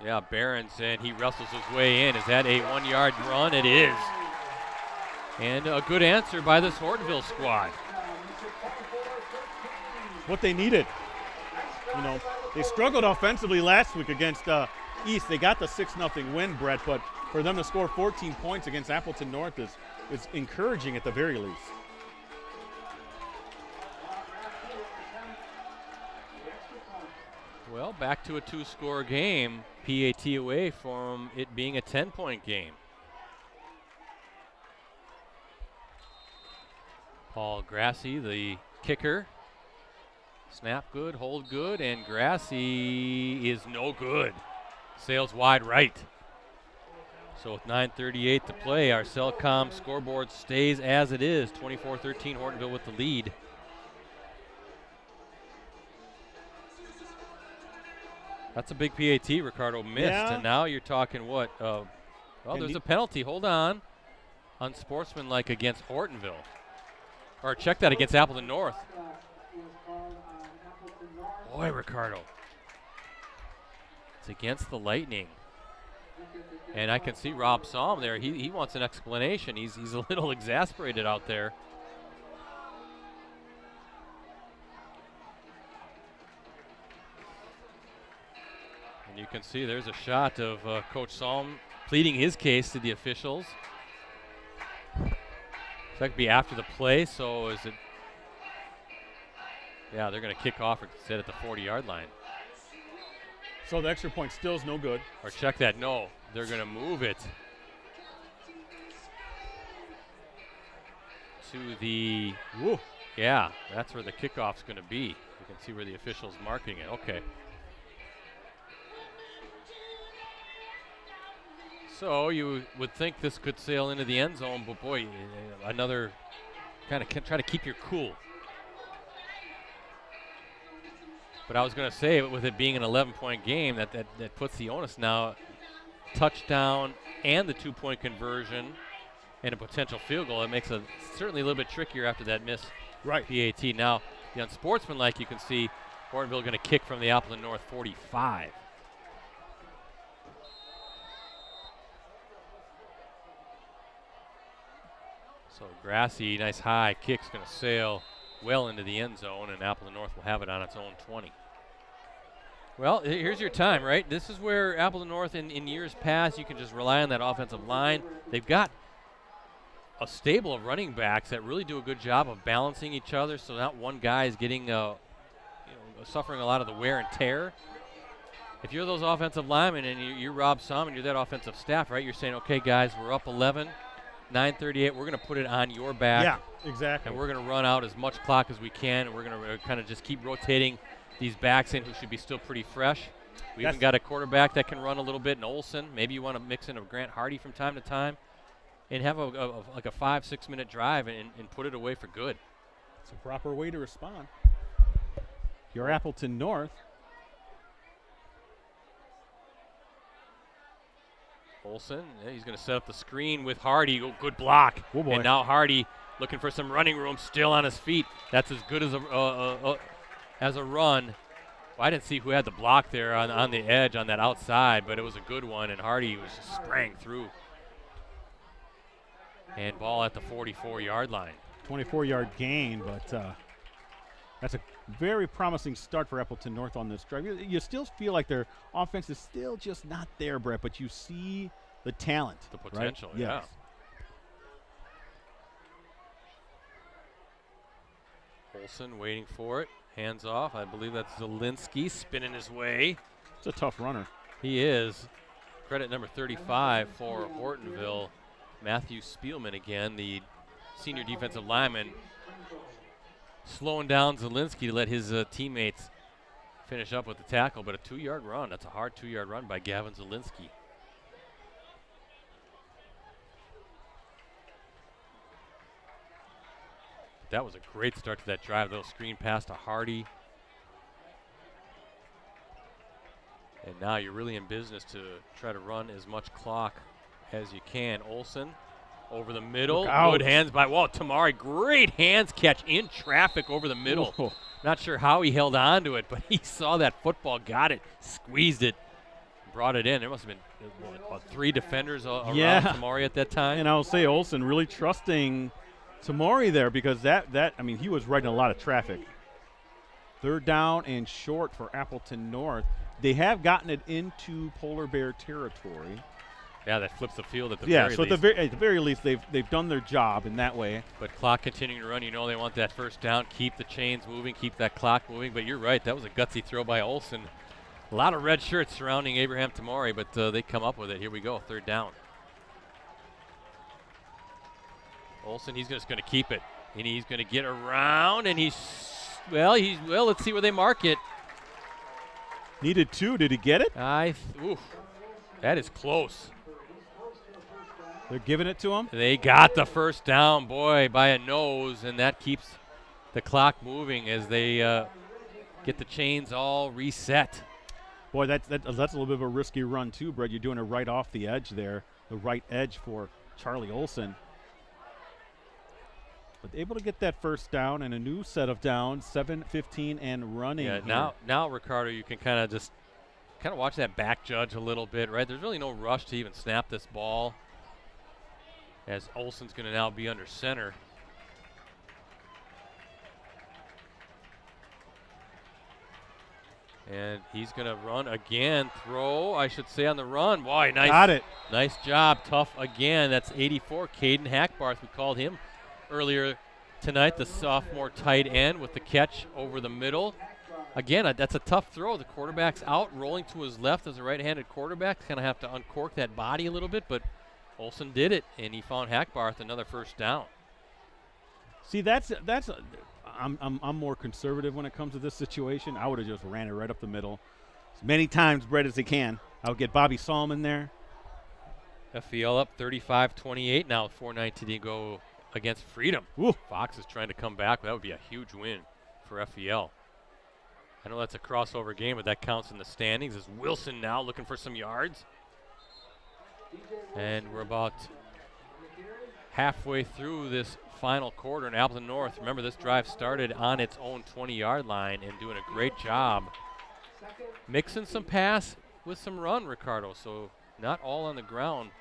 Yeah, Behrens, and he wrestles his way in. Is that a 1-yard run? It is. And a good answer by this Hortonville squad. What they needed. You know, they struggled offensively last week against East. They got the 6-0 win, Brett, but for them to score 14 points against Appleton North is encouraging at the very least. Well, back to a 2-score game. PAT away from it being a 10-point game. Paul Grassi, the kicker. Snap good, hold good, and Grassi is no good. Sails wide right. So with 9:38 to play, our Cellcom scoreboard stays as it is. 24-13, Hortonville with the lead. That's a big PAT Ricardo missed, Yeah. and now you're talking what? Well, there's a penalty. Hold on. Unsportsmanlike against Hortonville. Or check that against Appleton North. Boy, Ricardo. It's against the Lightning. And I can see Rob saw him there. He wants an explanation. He's a little exasperated out there. And you can see there's a shot of Coach Salm pleading his case to the officials. So that could be after the play, so is it? Yeah, they're going to kick off instead at the 40-yard line. So the extra point still is no good. Or check that, no, they're going to move it to the, Woo. yeah, that's where the kickoff's going to be. You can see where the official's marking it, okay. So you would think this could sail into the end zone, but boy, another kind of try to keep your cool. But I was going to say, with it being an 11-point game, that puts the onus now, touchdown and the 2-point conversion and a potential field goal. It makes it certainly a little bit trickier after that miss PAT. Now, the unsportsmanlike, you can see Hortonville going to kick from the Appleton North 45. So Grassy, nice high kick's going to sail well into the end zone, and Appleton North will have it on its own 20. Well, here's your time, right? This is where Appleton North in years past, you can just rely on that offensive line. They've got a stable of running backs that really do a good job of balancing each other, so not one guy is getting suffering a lot of the wear and tear. If you're those offensive linemen and you're Rob Som and you're that offensive staff, right, you're saying, okay, guys, we're up 11, 9:38, we're going to put it on your back. Yeah, exactly. And we're going to run out as much clock as we can, and we're going to kind of just keep rotating these backs in who should be still pretty fresh. We even got a quarterback that can run a little bit in Olsen. Maybe you want to mix in a Grant Hardy from time to time and have like a 5-6 minute drive and put it away for good. It's a proper way to respond. Your Appleton North. Olsen, he's going to set up the screen with Hardy. Oh, good block. Oh boy. And now Hardy looking for some running room, still on his feet. That's as good as a run. Well, I didn't see who had the block there on the edge on that outside, but it was a good one, and Hardy was just sprang through. And ball at the 44-yard line. 24-yard gain, but that's a very promising start for Appleton North on this drive. You still feel like their offense is still just not there, Brett, but you see the talent. The potential, right? yeah. Yes. Olsen waiting for it. Hands off. I believe that's Zielinski spinning his way. It's a tough runner. He is. Credit number 35 for Hortonville. Matthew Spielman again, the senior defensive lineman, slowing down Zielinski to let his teammates finish up with the tackle, but a 2-yard run. That's a hard 2-yard run by Gavin Zielinski. That was a great start to that drive. Little screen pass to Hardy. And now you're really in business to try to run as much clock as you can. Olsen over the middle. Good hands by Tamari. Great hands catch in traffic over the middle. Whoa. Not sure how he held on to it, but he saw that football, got it, squeezed it, brought it in. There must have been about 3 defenders around Tamari at that time. And I'll say Olsen really trusting Tamari there because he was right in a lot of traffic. 3rd down and short for Appleton North. They have gotten it into Polar Bear territory. Yeah, that flips the field at the very least. So at the very least, they've done their job in that way. But clock continuing to run, they want that 1st down, keep the chains moving, keep that clock moving. But you're right, that was a gutsy throw by Olsen. A lot of red shirts surrounding Abraham Tamari, but they come up with it. Here we go, 3rd down. Olsen, he's just going to keep it, and he's going to get around, and let's see where they mark it. Needed 2. Did he get it? That is close. They're giving it to him. They got the 1st down, boy, by a nose, and that keeps the clock moving as they get the chains all reset. Boy, that's a little bit of a risky run too, Brett. You're doing it right off the edge there, the right edge for Charlie Olsen. But able to get that 1st down and a new set of downs, 7:15 and running. Yeah, now Ricardo, you can kind of watch that back judge a little bit, right? There's really no rush to even snap this ball, as Olsen's going to now be under center. And he's going to run again, throw, I should say, on the run. Boy, nice. Got it. Nice job, tough again. That's 84, Caden Hackbarth. We called him earlier tonight, the sophomore tight end with the catch over the middle. Again, that's a tough throw. The quarterback's out, rolling to his left as a right-handed quarterback. Kind of have to uncork that body a little bit, but Olsen did it, and he found Hackbarth another 1st down. See, I'm more conservative when it comes to this situation. I would have just ran it right up the middle as many times, Brett, as they can. I would get Bobby Salm in there. FEL up 35-28 now with 4:19 to go against Freedom. Ooh. Fox is trying to come back. That would be a huge win for FEL. I know that's a crossover game, but that counts in the standings. As Wilson now looking for some yards. And we're about halfway through this final quarter in Appleton North. Remember, this drive started on its own 20-yard line and doing a great job mixing some pass with some run, Ricardo. So not all on the ground,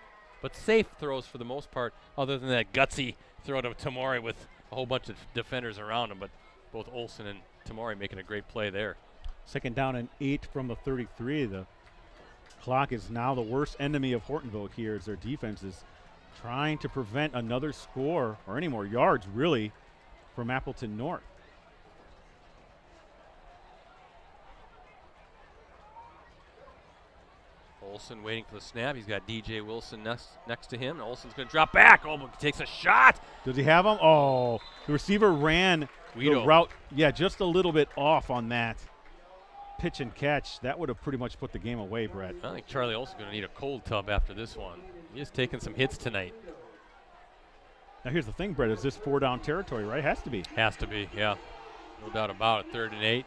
but safe throws for the most part, other than that gutsy throw to Tamori with a whole bunch of defenders around him. But both Olsen and Tamori making a great play there. 2nd down and 8 from the 33. The clock is now the worst enemy of Hortonville here as their defense is trying to prevent another score or any more yards, really, from Appleton North. Olsen waiting for the snap. He's got DJ Wilson next to him. And Olsen's going to drop back. Oh, but he takes a shot. Does he have him? Oh, the receiver ran Guido. the route. Yeah, just a little bit off on that pitch and catch. That would have pretty much put the game away, Brett. I think Charlie Olsen's going to need a cold tub after this one. He's taking some hits tonight. Now here's the thing, Brett. Is this 4-down territory, right? Has to be. Has to be, yeah. No doubt about it. 3rd and 8.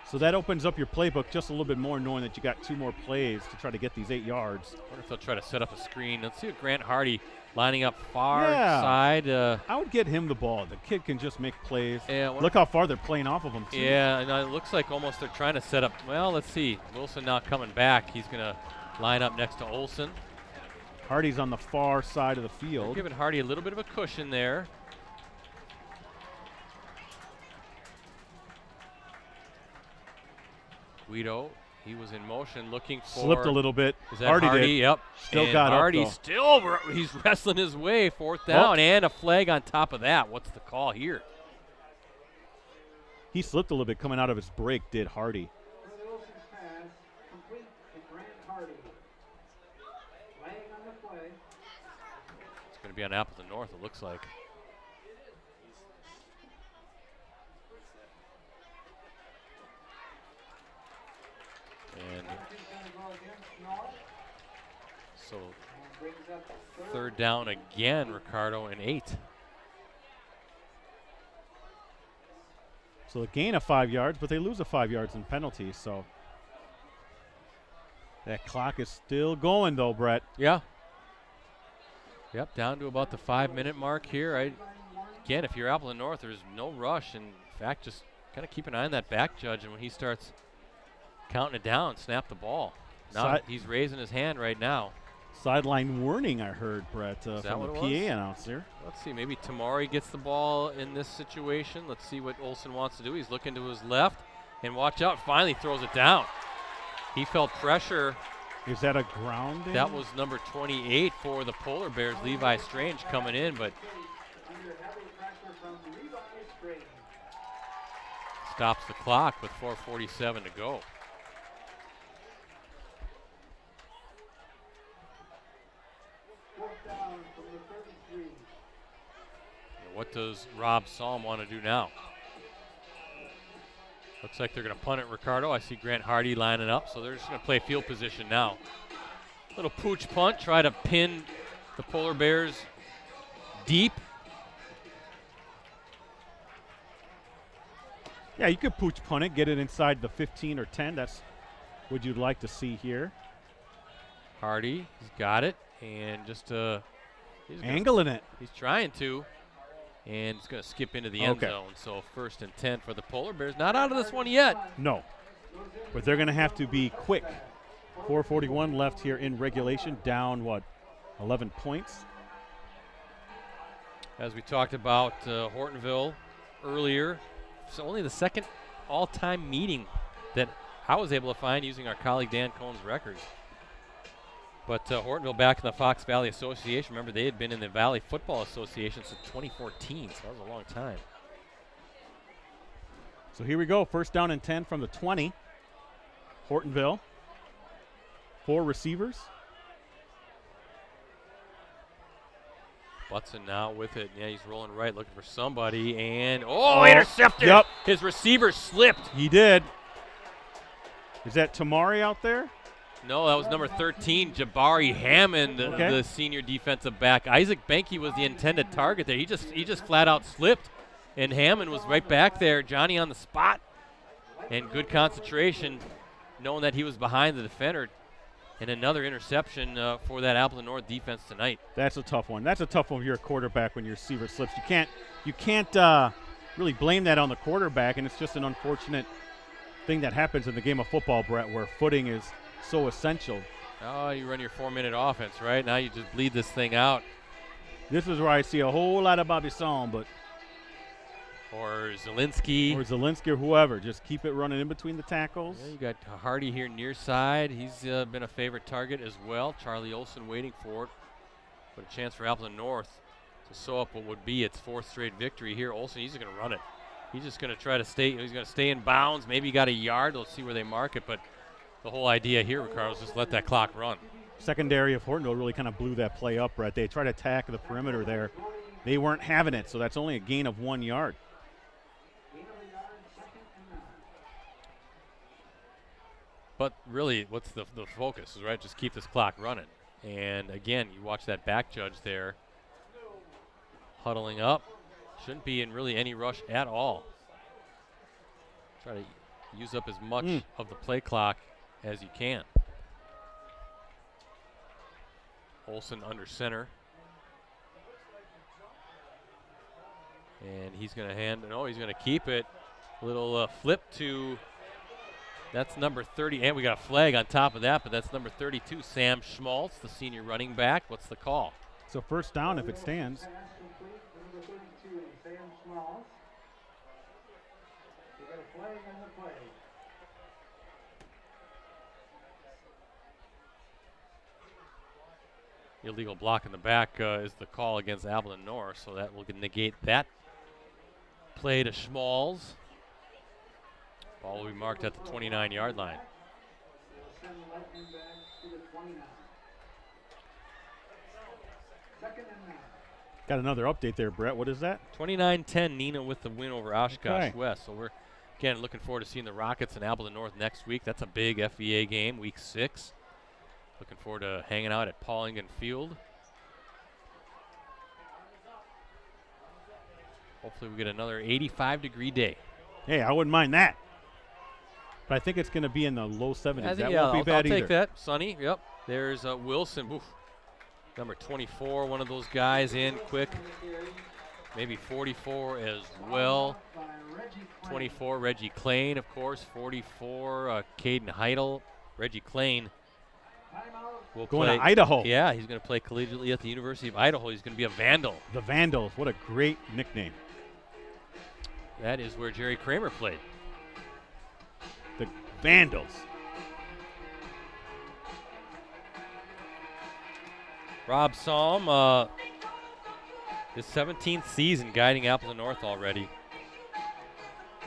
So that opens up your playbook just a little bit more, knowing that you got 2 more plays to try to get these 8 yards. I wonder if they'll try to set up a screen. Let's see what Grant Hardy lining up far Yeah. side. I would get him the ball. The kid can just make plays. Yeah, Look how far they're playing off of him, too. Yeah, and it looks like almost they're trying to set up. Well, let's see. Wilson now coming back. He's going to line up next to Olsen. Hardy's on the far side of the They're field. giving Hardy a little bit of a cushion there. Guido, he was in motion looking for. Slipped a little bit. Is that Hardy Hardy? did. Yep. Still and got Hardy up, though. still, he's wrestling his way. 4th down and a flag on top of that. What's the call here? He slipped a little bit coming out of his break, did Hardy. Wilson's pass complete to Grant Hardy. Laying on the play. It's going to be on Appleton North, it looks like. And so 3rd down again, Ricardo, and 8. So a gain of 5 yards, but they lose a 5 yards in penalties. So that clock is still going, though, Brett. Yeah. Yep, down to about the 5-minute mark here. Again, if you're Appleton North, there's no rush. And in fact, just kind of keep an eye on that back judge, and when he starts counting it down, snap the ball. Now he's raising his hand right now. Sideline warning, I heard, Brett, from the what it PA was? announcer. Let's see, maybe Tamari gets the ball in this situation. Let's see what Olsen wants to do. He's looking to his left, and watch out, finally throws it down. He felt pressure. Is that a grounding? That was number 28 for the Polar Bears, Levi Strange, coming in, but Under heavy pressure from Levi Strange. stops the clock with 4:47 to go. Down from the 33. What does Rob Salm want to do now? Looks like they're going to punt it, Ricardo. I see Grant Hardy lining up, so they're just going to play field position now. Little pooch punt, try to pin the Polar Bears deep. Yeah, you could pooch punt it, get it inside the 15 or 10. That's what you'd like to see here. Hardy, he's got it, and just Angling it. He's trying to, and he's going to skip into the end zone. So 1st and 10 for the Polar Bears. Not out of this one yet. No, but they're going to have to be quick. 4:41 left here in regulation, down, 11 points? As we talked about Hortonville earlier, it's only the 2nd all-time meeting that I was able to find using our colleague Dan Cohn's records. But Hortonville back in the Fox Valley Association. Remember, they had been in the Valley Football Association since 2014, so that was a long time. So here we go, 1st down and 10 from the 20. Hortonville, 4 receivers. Butson now with it. Yeah, he's rolling right, looking for somebody, and intercepted. Yep. His receiver slipped. He did. Is that Tamari out there? No, that was number 13, Jabari Hammond, the senior defensive back. Isaac Benke was the intended target there. He just flat out slipped, and Hammond was right back there. Johnny on the spot, and good concentration, knowing that he was behind the defender. And another interception for that Appleton North defense tonight. That's a tough one. That's a tough one if you're a quarterback when your receiver slips. You can't really blame that on the quarterback, and it's just an unfortunate thing that happens in the game of football, Brett, where footing is so essential. Oh, you run your 4-minute offense, right? Now you just bleed this thing out. This is where I see a whole lot of Bobby Psalm, but or Zielinski. Or whoever. Just keep it running in between the tackles. Yeah, you got Hardy here near side. He's been a favorite target as well. Charlie Olson waiting for it. But a chance for Appleton North to sew up what would be its 4th straight victory here. Olson, he's going to run it. He's just going to try to stay. He's going to stay in bounds. Maybe he got a yard. Let's see where they mark it. But the whole idea here, Ricardo, is just let that clock run. Secondary of Hortonville really kind of blew that play up, Brett. They tried to attack the perimeter there. They weren't having it, so that's only a gain of 1 yard. But really, what's the focus, is right? Just keep this clock running. And again, you watch that back judge there huddling up. Shouldn't be in really any rush at all. Try to use up as much of the play clock as you can. Olson under center. And he's going to he's going to keep it. Little flip to, that's number 30, and we got a flag on top of that, but that's number 32, Sam Schmaltz, the senior running back. What's the call? So first down if it stands. Illegal block in the back is the call against Appleton North, so that will negate that play to Schmaltz. Ball will be marked at the 29-yard line. Got another update there, Brett. What is that? 29-10, Neenah with the win over Oshkosh West. So we're, again, looking forward to seeing the Rockets and Appleton North next week. That's a big FVA game, week 6. Looking forward to hanging out at Akin Field. Hopefully we get another 85-degree day. Hey, I wouldn't mind that. But I think it's going to be in the low 70s. That won't be bad either. I'll take that. Sunny, yep. There's Wilson, number 24, one of those guys in quick. Maybe 44 as well. 24, Reggie Klain, of course. 44, Caden Heidel. Reggie Klain will going play to Idaho. Yeah, he's going to play collegiately at the University of Idaho. He's going to be a Vandal. The Vandals, what a great nickname. That is where Jerry Kramer played. The Vandals. Rob Salm, his 17th season guiding Appleton North already.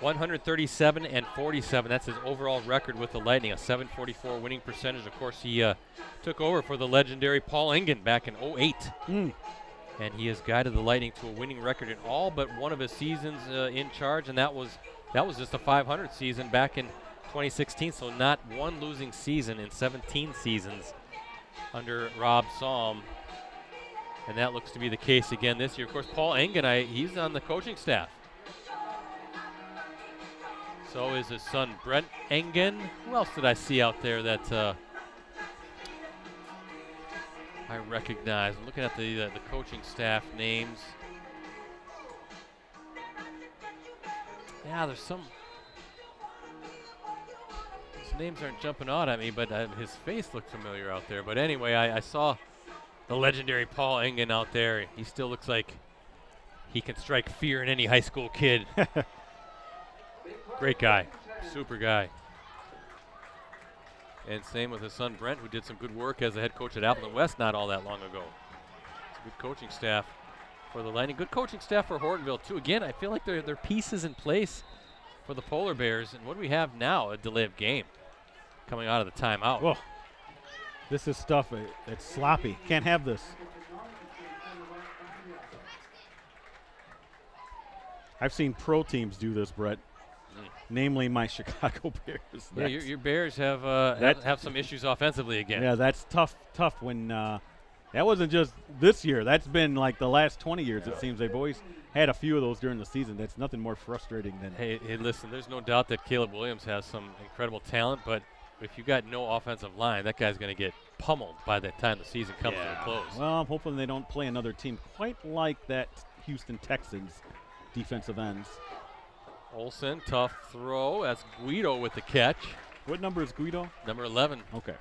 137 and 47. That's his overall record with the Lightning, a .744 winning percentage. Of course, he took over for the legendary Paul Engen back in 08. And he has guided the Lightning to a winning record in all but one of his seasons in charge, and that was just a 500 season back in 2016. So not one losing season in 17 seasons under Rob Salm. And that looks to be the case again this year. Of course, Paul Engen, he's on the coaching staff. So is his son Brent Engen. Who else did I see out there that I recognize? I'm looking at the coaching staff names. Yeah, there's some. His names aren't jumping out at me, but his face looked familiar out there. But anyway, I saw the legendary Paul Engen out there. He still looks like he can strike fear in any high school kid. Great guy, super guy. And same with his son Brent, who did some good work as a head coach at Appleton West not all that long ago. It's a good coaching staff for the Lightning. Good coaching staff for Hortonville, too. Again, I feel like there are pieces in place for the Polar Bears. And what do we have now? A delay of game coming out of the timeout. Whoa. This is stuff that's sloppy. Can't have this. I've seen pro teams do this, Brett. namely my Chicago Bears. Yeah, your Bears have some issues offensively again. Yeah, that's tough when that wasn't just this year. That's been like the last 20 years, it seems. They've always had a few of those during the season. That's nothing more frustrating than. Hey, listen, there's no doubt that Caleb Williams has some incredible talent, but if you got no offensive line, that guy's going to get pummeled by the time the season comes to a close. Well, I'm hoping they don't play another team quite like that Houston Texans defensive ends. Olsen, tough throw. That's Guido with the catch. What number is Guido? Number 11. Okay.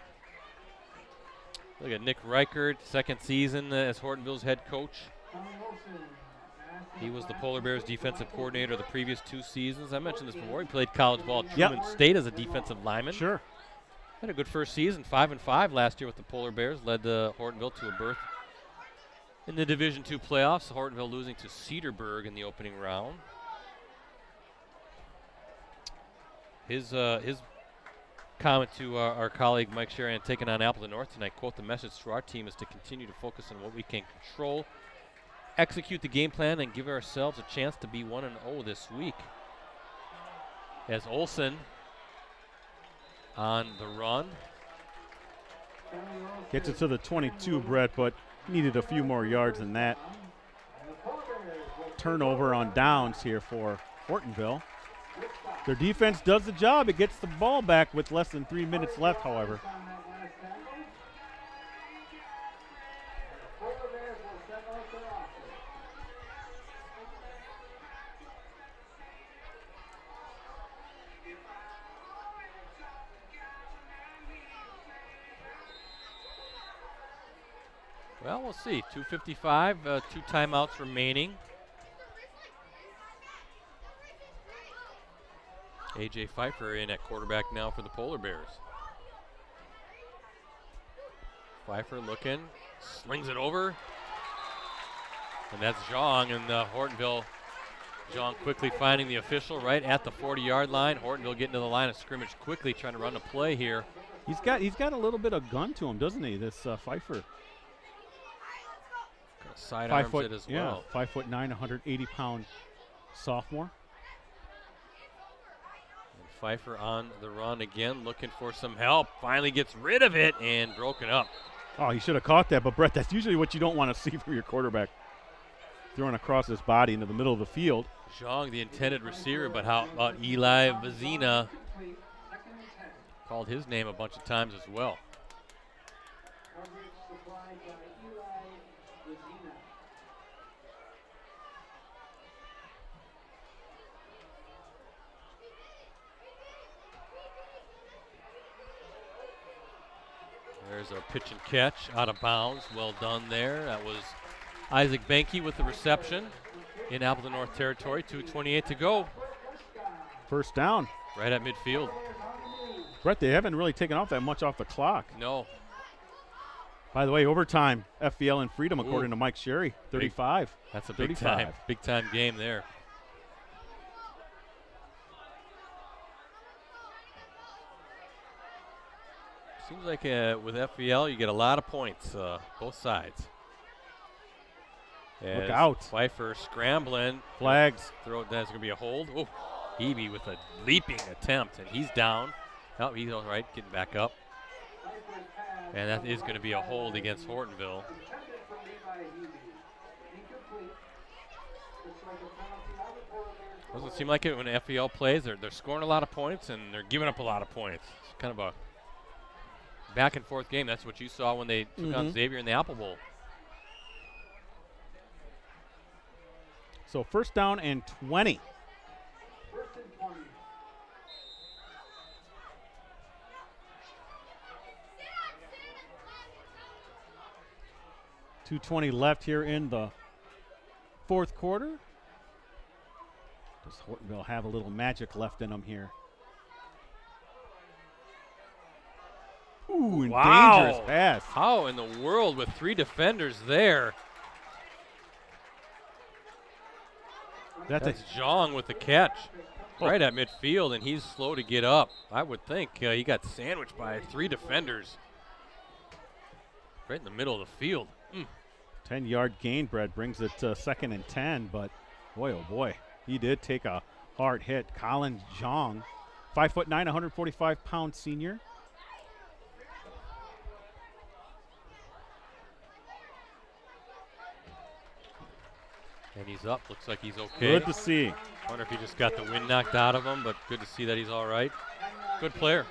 Look at Nick Reichert, second season as Hortonville's head coach. He was the Polar Bears defensive coordinator the previous 2 seasons. I mentioned this before. He played college ball at Truman State as a defensive lineman. Sure. Had a good first season, 5-5 last year with the Polar Bears. Led Hortonville to a berth in the Division II playoffs. Hortonville losing to Cedarburg in the opening round. His comment to our colleague Mike Sheridan taking on Appleton North tonight, quote, "The message to our team is to continue to focus on what we can control, execute the game plan, and give ourselves a chance to be 1-0 this week." As Olsen on the run. Gets it to the 22, Brett, but needed a few more yards than that. Turnover on downs here for Hortonville. Their defense does the job. It gets the ball back with less than 3 minutes left, however. Well, we'll see. 2:55, 2 timeouts remaining. A.J. Pfeiffer in at quarterback now for the Polar Bears. Pfeiffer looking, slings it over. And that's Zhang, and Hortonville. Zhang quickly finding the official right at the 40-yard line. Hortonville getting to the line of scrimmage quickly, trying to run a play here. He's got a little bit of gun to him, doesn't he, this Pfeiffer? Sidearms it as well. Yeah, 5'9", 180-pound sophomore. And Pfeiffer on the run again, looking for some help. Finally gets rid of it and broken up. Oh, he should have caught that, but Brett, that's usually what you don't want to see from your quarterback. Throwing across his body into the middle of the field. Zhang, the intended receiver, but how about Eli Vazina? Called his name a bunch of times as well. There's our pitch and catch out of bounds. Well done there. That was Isaac Benke with the reception in Appleton North territory. 2:28 to go. First down. Right at midfield. Brett, they haven't really taken off that much off the clock. No. By the way, overtime, FVL and Freedom, according to Mike Sherry, 35. That's a 35. big time game there. Seems like with FVL you get a lot of points, both sides. Look out. Pfeiffer scrambling. Flags. That's going to be a hold. Oh, Hebe with a leaping attempt, and he's down. Oh, he's all right, getting back up. And that is going to be a hold against Hortonville. Doesn't seem like it when FVL plays. They're scoring a lot of points, and they're giving up a lot of points. It's kind of a back and forth game. That's what you saw when they took on Xavier in the Apple Bowl. So first down and 20. .220 left here in the fourth quarter. Does Hortonville have a little magic left in them here? Ooh, and dangerous pass. How in the world with 3 defenders there? That's Zhang with the catch right at midfield, and he's slow to get up. I would think he got sandwiched by 3 defenders right in the middle of the field. 10-yard gain, Brett, brings it to 2nd and 10, but boy, oh boy, he did take a Hard hit. Colin Jong, 5'9", 145-pound senior. And he's up. Looks like he's okay. Good to see. Wonder if he just got the wind knocked out of him, but good to see that he's all right. Good player.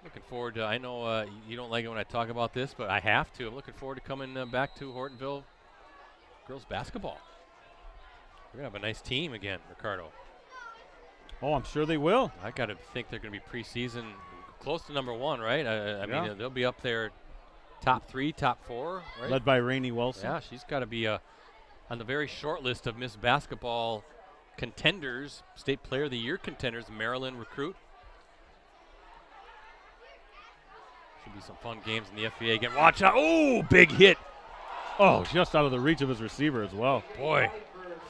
Looking forward to, I know you don't like it when I talk about this, but I have to. I'm looking forward to coming back to Hortonville girls basketball. We're going to have a nice team again, Ricardo. Oh, I'm sure they will. I got to think they're going to be preseason close to number 1, right? I mean, they'll be up there top 3, top 4, right? Led by Rainey Wilson. Yeah, she's got to be on the very short list of Miss Basketball contenders, State Player of the Year contenders, Maryland recruit. Should be some fun games in the FVA again. Watch out. Oh, big hit. Oh, just out of the reach of his receiver as well. Boy,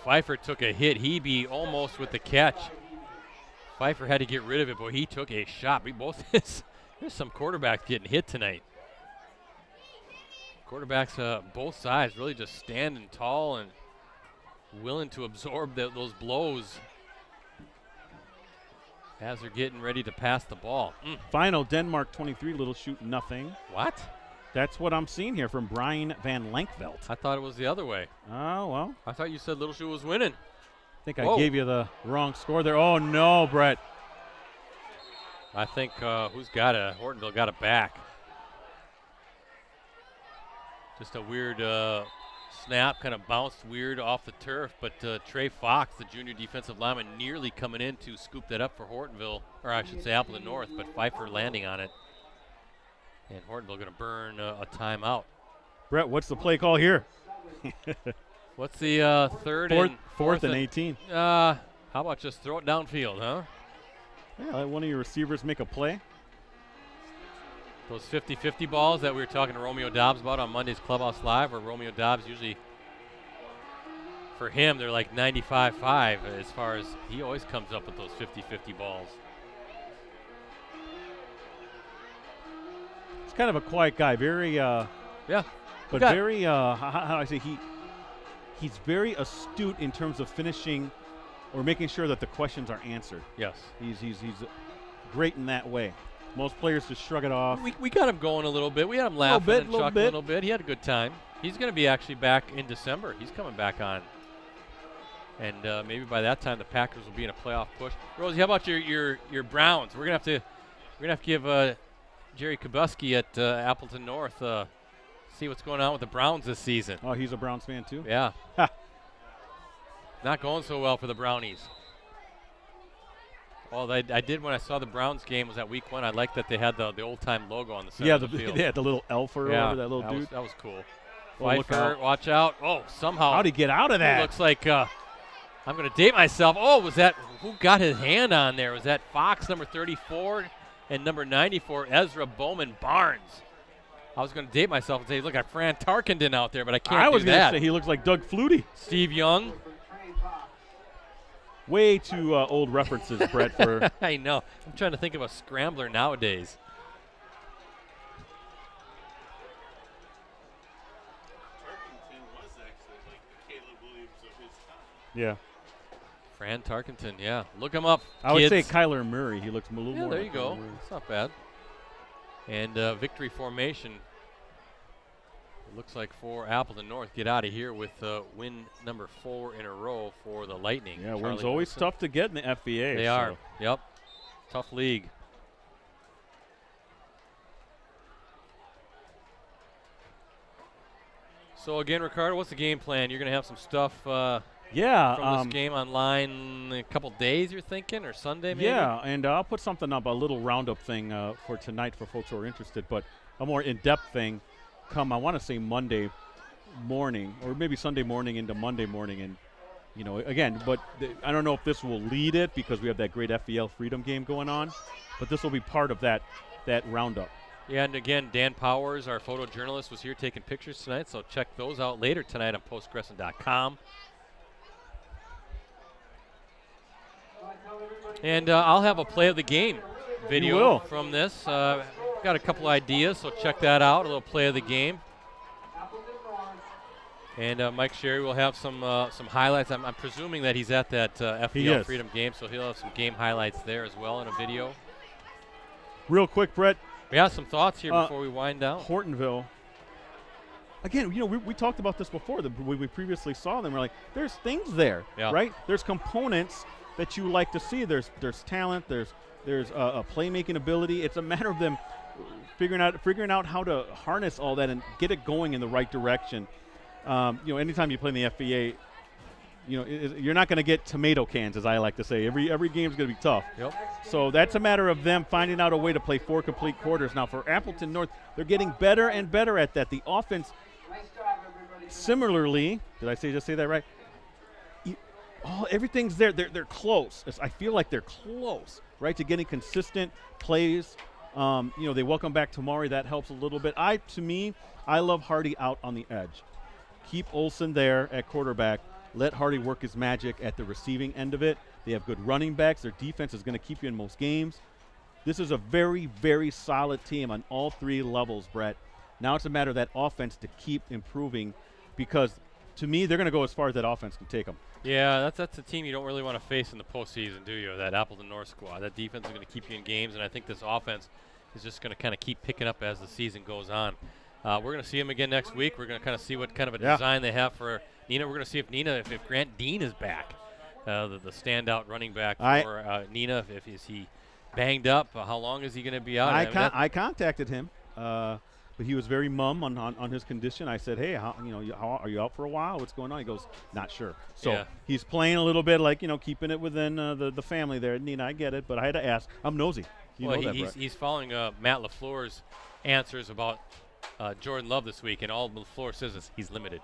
Pfeiffer took a hit. He be almost with the catch. Pfeiffer had to get rid of it, but he took a shot. There's some quarterbacks getting hit tonight. Quarterbacks both sides really just standing tall and willing to absorb those blows as they're getting ready to pass the ball. Final, Denmark 23, Little Shoot nothing. What? That's what I'm seeing here from Brian Van Lankveld. I thought it was the other way. Oh, well. I thought you said Little Shoe was winning. I think I gave you the wrong score there. Oh, no, Brett. I think Hortonville got it back. Just a weird snap, kind of bounced weird off the turf, but Trey Fox, the junior defensive lineman, nearly coming in to scoop that up for Hortonville, or I should say Appleton North, but Pfeiffer landing on it. And Hortonville going to burn a timeout. Brett, what's the play call here? What's the fourth and 18. How about just throw it downfield, huh? Yeah, let one of your receivers make a play. Those 50-50 balls that we were talking to Romeo Dobbs about on Monday's Clubhouse Live, where Romeo Dobbs usually, for him, they're like 95-5 as far as he always comes up with those 50-50 balls. He's kind of a quiet guy, very but very how do I say, he's very astute in terms of finishing or making sure that the questions are answered. Yes. He's great in that way. Most players just shrug it off. We got him going a little bit. We had him laughing and chuckling a little bit. He had a good time. He's going to be actually back in December. He's coming back on. And maybe by that time the Packers will be in a playoff push. Rosie, how about your Browns? We're gonna have to give Jerry Kubuski at Appleton North see what's going on with the Browns this season. Oh, he's a Browns fan too? Yeah. Not going so well for the Brownies. Well, I did when I saw the Browns game was at week 1. I liked that they had the old-time logo on the center of the field. They had the little elfer over that little dude. That was cool. Oh, Pfeiffer, watch out. Oh, somehow. How'd he get out of that? It looks like I'm going to date myself. Oh, was that who got his hand on there? Was that Fox, number 34, and number 94, Ezra Bowman Barnes? I was going to date myself and say, look, I got Fran Tarkington out there, but I can't do that. I was going to say he looks like Doug Flutie. Steve Young. Way too old references, Brett. For I know. I'm trying to think of a scrambler nowadays. Yeah. Fran Tarkington, yeah. Look him up, I would kids. say Kyler Murray. He looks a little more. There you like go. Kyler Murray. It's not bad. And victory formation. It looks like for Appleton North, get out of here with win number 4 in a row for the Lightning. Yeah, Charlie wins always Wilson. tough to get in the FVA. They are. Yep. Tough league. So again, Ricardo, what's the game plan? You're going to have some stuff from this game online in a couple days, you're thinking, or Sunday maybe? Yeah, and I'll put something up, a little roundup thing for tonight for folks who are interested, but a more in-depth thing come, I want to say Monday morning, or maybe Sunday morning into Monday morning. And, you know, again, but I don't know if this will lead it because we have that great FVL Freedom game going on, but this will be part of that roundup. Yeah, and again, Dan Powers, our photojournalist, was here taking pictures tonight, so check those out later tonight on postcrescent.com. And I'll have a play of the game video from this. Got a couple ideas, so check that out, a little play of the game. And Mike Sherry will have some highlights. I'm presuming that he's at that He FPL is. Freedom game, so he'll have some game highlights there as well in a video. Real quick, Brett. Yeah, some thoughts here before we wind down. Hortonville. Again, we talked about this before. We previously saw them. We're like, there's things there, right? There's components that you like to see. There's talent. There's a playmaking ability. It's a matter of them figuring out how to harness all that and get it going in the right direction. Anytime you play in the FBA, you're not going to get tomato cans, as I like to say. Every game is going to be tough. Yep. So that's a matter of them finding out a way to play 4 complete quarters. Now for Appleton North, they're getting better and better at that. The offense, similarly, did I just say that right? Everything's there. They're close. I feel like they're close, right, to getting consistent plays. They welcome back Tamari. That helps a little bit. To me, I love Hardy out on the edge. Keep Olsen there at quarterback. Let Hardy work his magic at the receiving end of it. They have good running backs. Their defense is going to keep you in most games. This is a very, very solid team on all 3 levels, Brett. Now it's a matter of that offense to keep improving because, to me, they're going to go as far as that offense can take them. Yeah, that's a team you don't really want to face in the postseason, do you? That Appleton North squad. That defense is going to keep you in games, and I think this offense is just going to kind of keep picking up as the season goes on. We're going to see them again next week. We're going to kind of see what kind of a design they have for Nina. We're going to see if Grant Dean is back, the standout running back for Nina. If is he banged up? How long is he going to be out? I contacted him, but he was very mum on his condition. I said, hey, how are you out for a while? What's going on? He goes, not sure. So he's playing a little bit like, keeping it within the family there. Nina, I get it, but I had to ask. I'm nosy. He's following Matt LaFleur's answers about Jordan Love this week, and all LaFleur says is he's limited.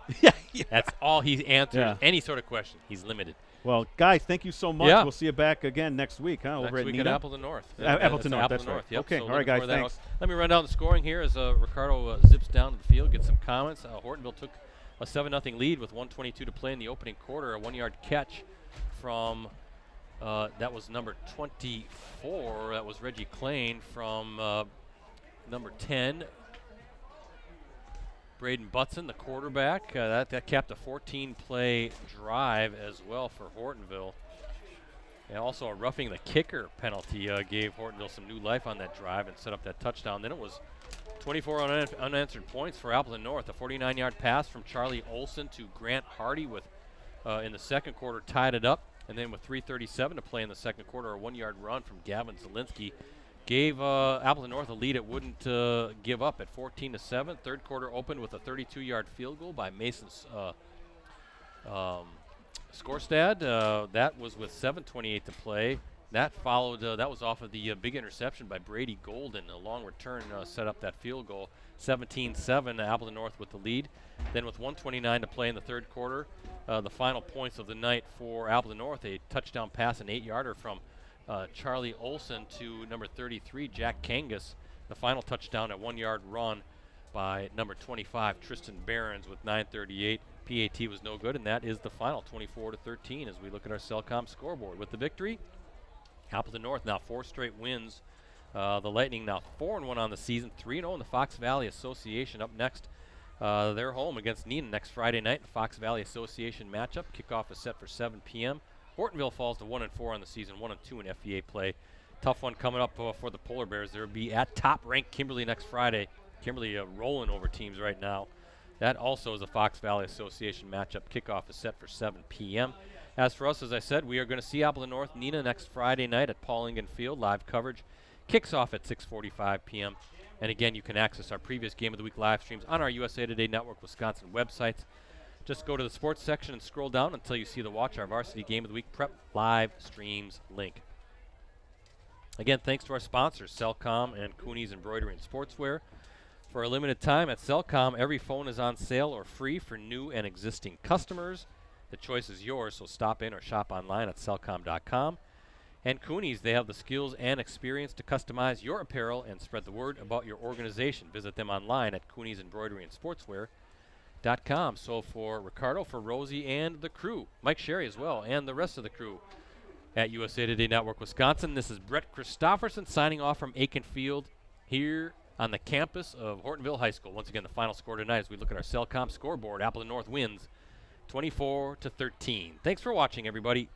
That's all he answers. Any sort of question, he's limited. Well, guys, thank you so much. Yeah. We'll see you back again next week, huh? Next over at week Nina? at Appleton North. Appleton North, that's North. right. Yep. Okay, So all right, guys, looking forward to thanks. that. Let me run down the scoring here as Ricardo zips down to the field, get some comments. Hortonville took a 7-0 lead with 1:22 to play in the opening quarter. A 1-yard catch from that was number 24. That was Reggie Klain from number 10. Braden Butson, the quarterback. That capped a 14-play drive as well for Hortonville. And also a roughing the kicker penalty gave Hortonville some new life on that drive and set up that touchdown. Then it was 24 unanswered points for Appleton North. A 49-yard pass from Charlie Olsen to Grant Hardy with in the second quarter tied it up. And then with 3:37 to play in the second quarter, a 1-yard run from Gavin Zielinski gave Appleton North a lead it wouldn't give up at 14-7. Third quarter opened with a 32-yard field goal by Mason Skorstad. That was with 7:28 to play. That followed. That was off of the big interception by Brady Golden. A long return set up that field goal. 17-7. Appleton North with the lead. Then with 1:29 to play in the third quarter, the final points of the night for Appleton North: a touchdown pass, an 8-yarder from Charlie Olsen to number 33, Jack Kangas. The final touchdown, a 1-yard run by number 25, Tristan Behrens with 9:38. PAT was no good, and that is the final, 24-13, as we look at our Cellcom scoreboard. With the victory, Appleton North now 4 straight wins. The Lightning now 4-1 on the season, 3-0 in the Fox Valley Association. Up next, they're home against Neenah next Friday night, the Fox Valley Association matchup. Kickoff is set for 7 p.m. Hortonville falls to 1-4 on the season, 1-2 in FVA play. Tough one coming up for the Polar Bears. They'll be at top-ranked Kimberly next Friday. Kimberly rolling over teams right now. That also is a Fox Valley Association matchup. Kickoff is set for 7 p.m. As for us, as I said, we are going to see Appleton North Neenah next Friday night at Akin Field. Live coverage kicks off at 6:45 p.m. And again, you can access our previous Game of the Week live streams on our USA Today Network Wisconsin websites. Just go to the sports section and scroll down until you see the Watch Our Varsity Game of the Week Prep live streams link. Again, thanks to our sponsors, Cellcom and Cooney's Embroidery and Sportswear. For a limited time at Cellcom, every phone is on sale or free for new and existing customers. The choice is yours, so stop in or shop online at cellcom.com. And Cooney's, they have the skills and experience to customize your apparel and spread the word about your organization. Visit them online at Cooney's Embroidery and Sportswear.com. So for Ricardo, for Rosie, and the crew, Mike Sherry as well, and the rest of the crew at USA Today Network Wisconsin, this is Brett Christopherson signing off from Akin Field here on the campus of Hortonville High School. Once again, the final score tonight as we look at our Cellcom scoreboard. Appleton North wins 24-13. Thanks for watching, everybody.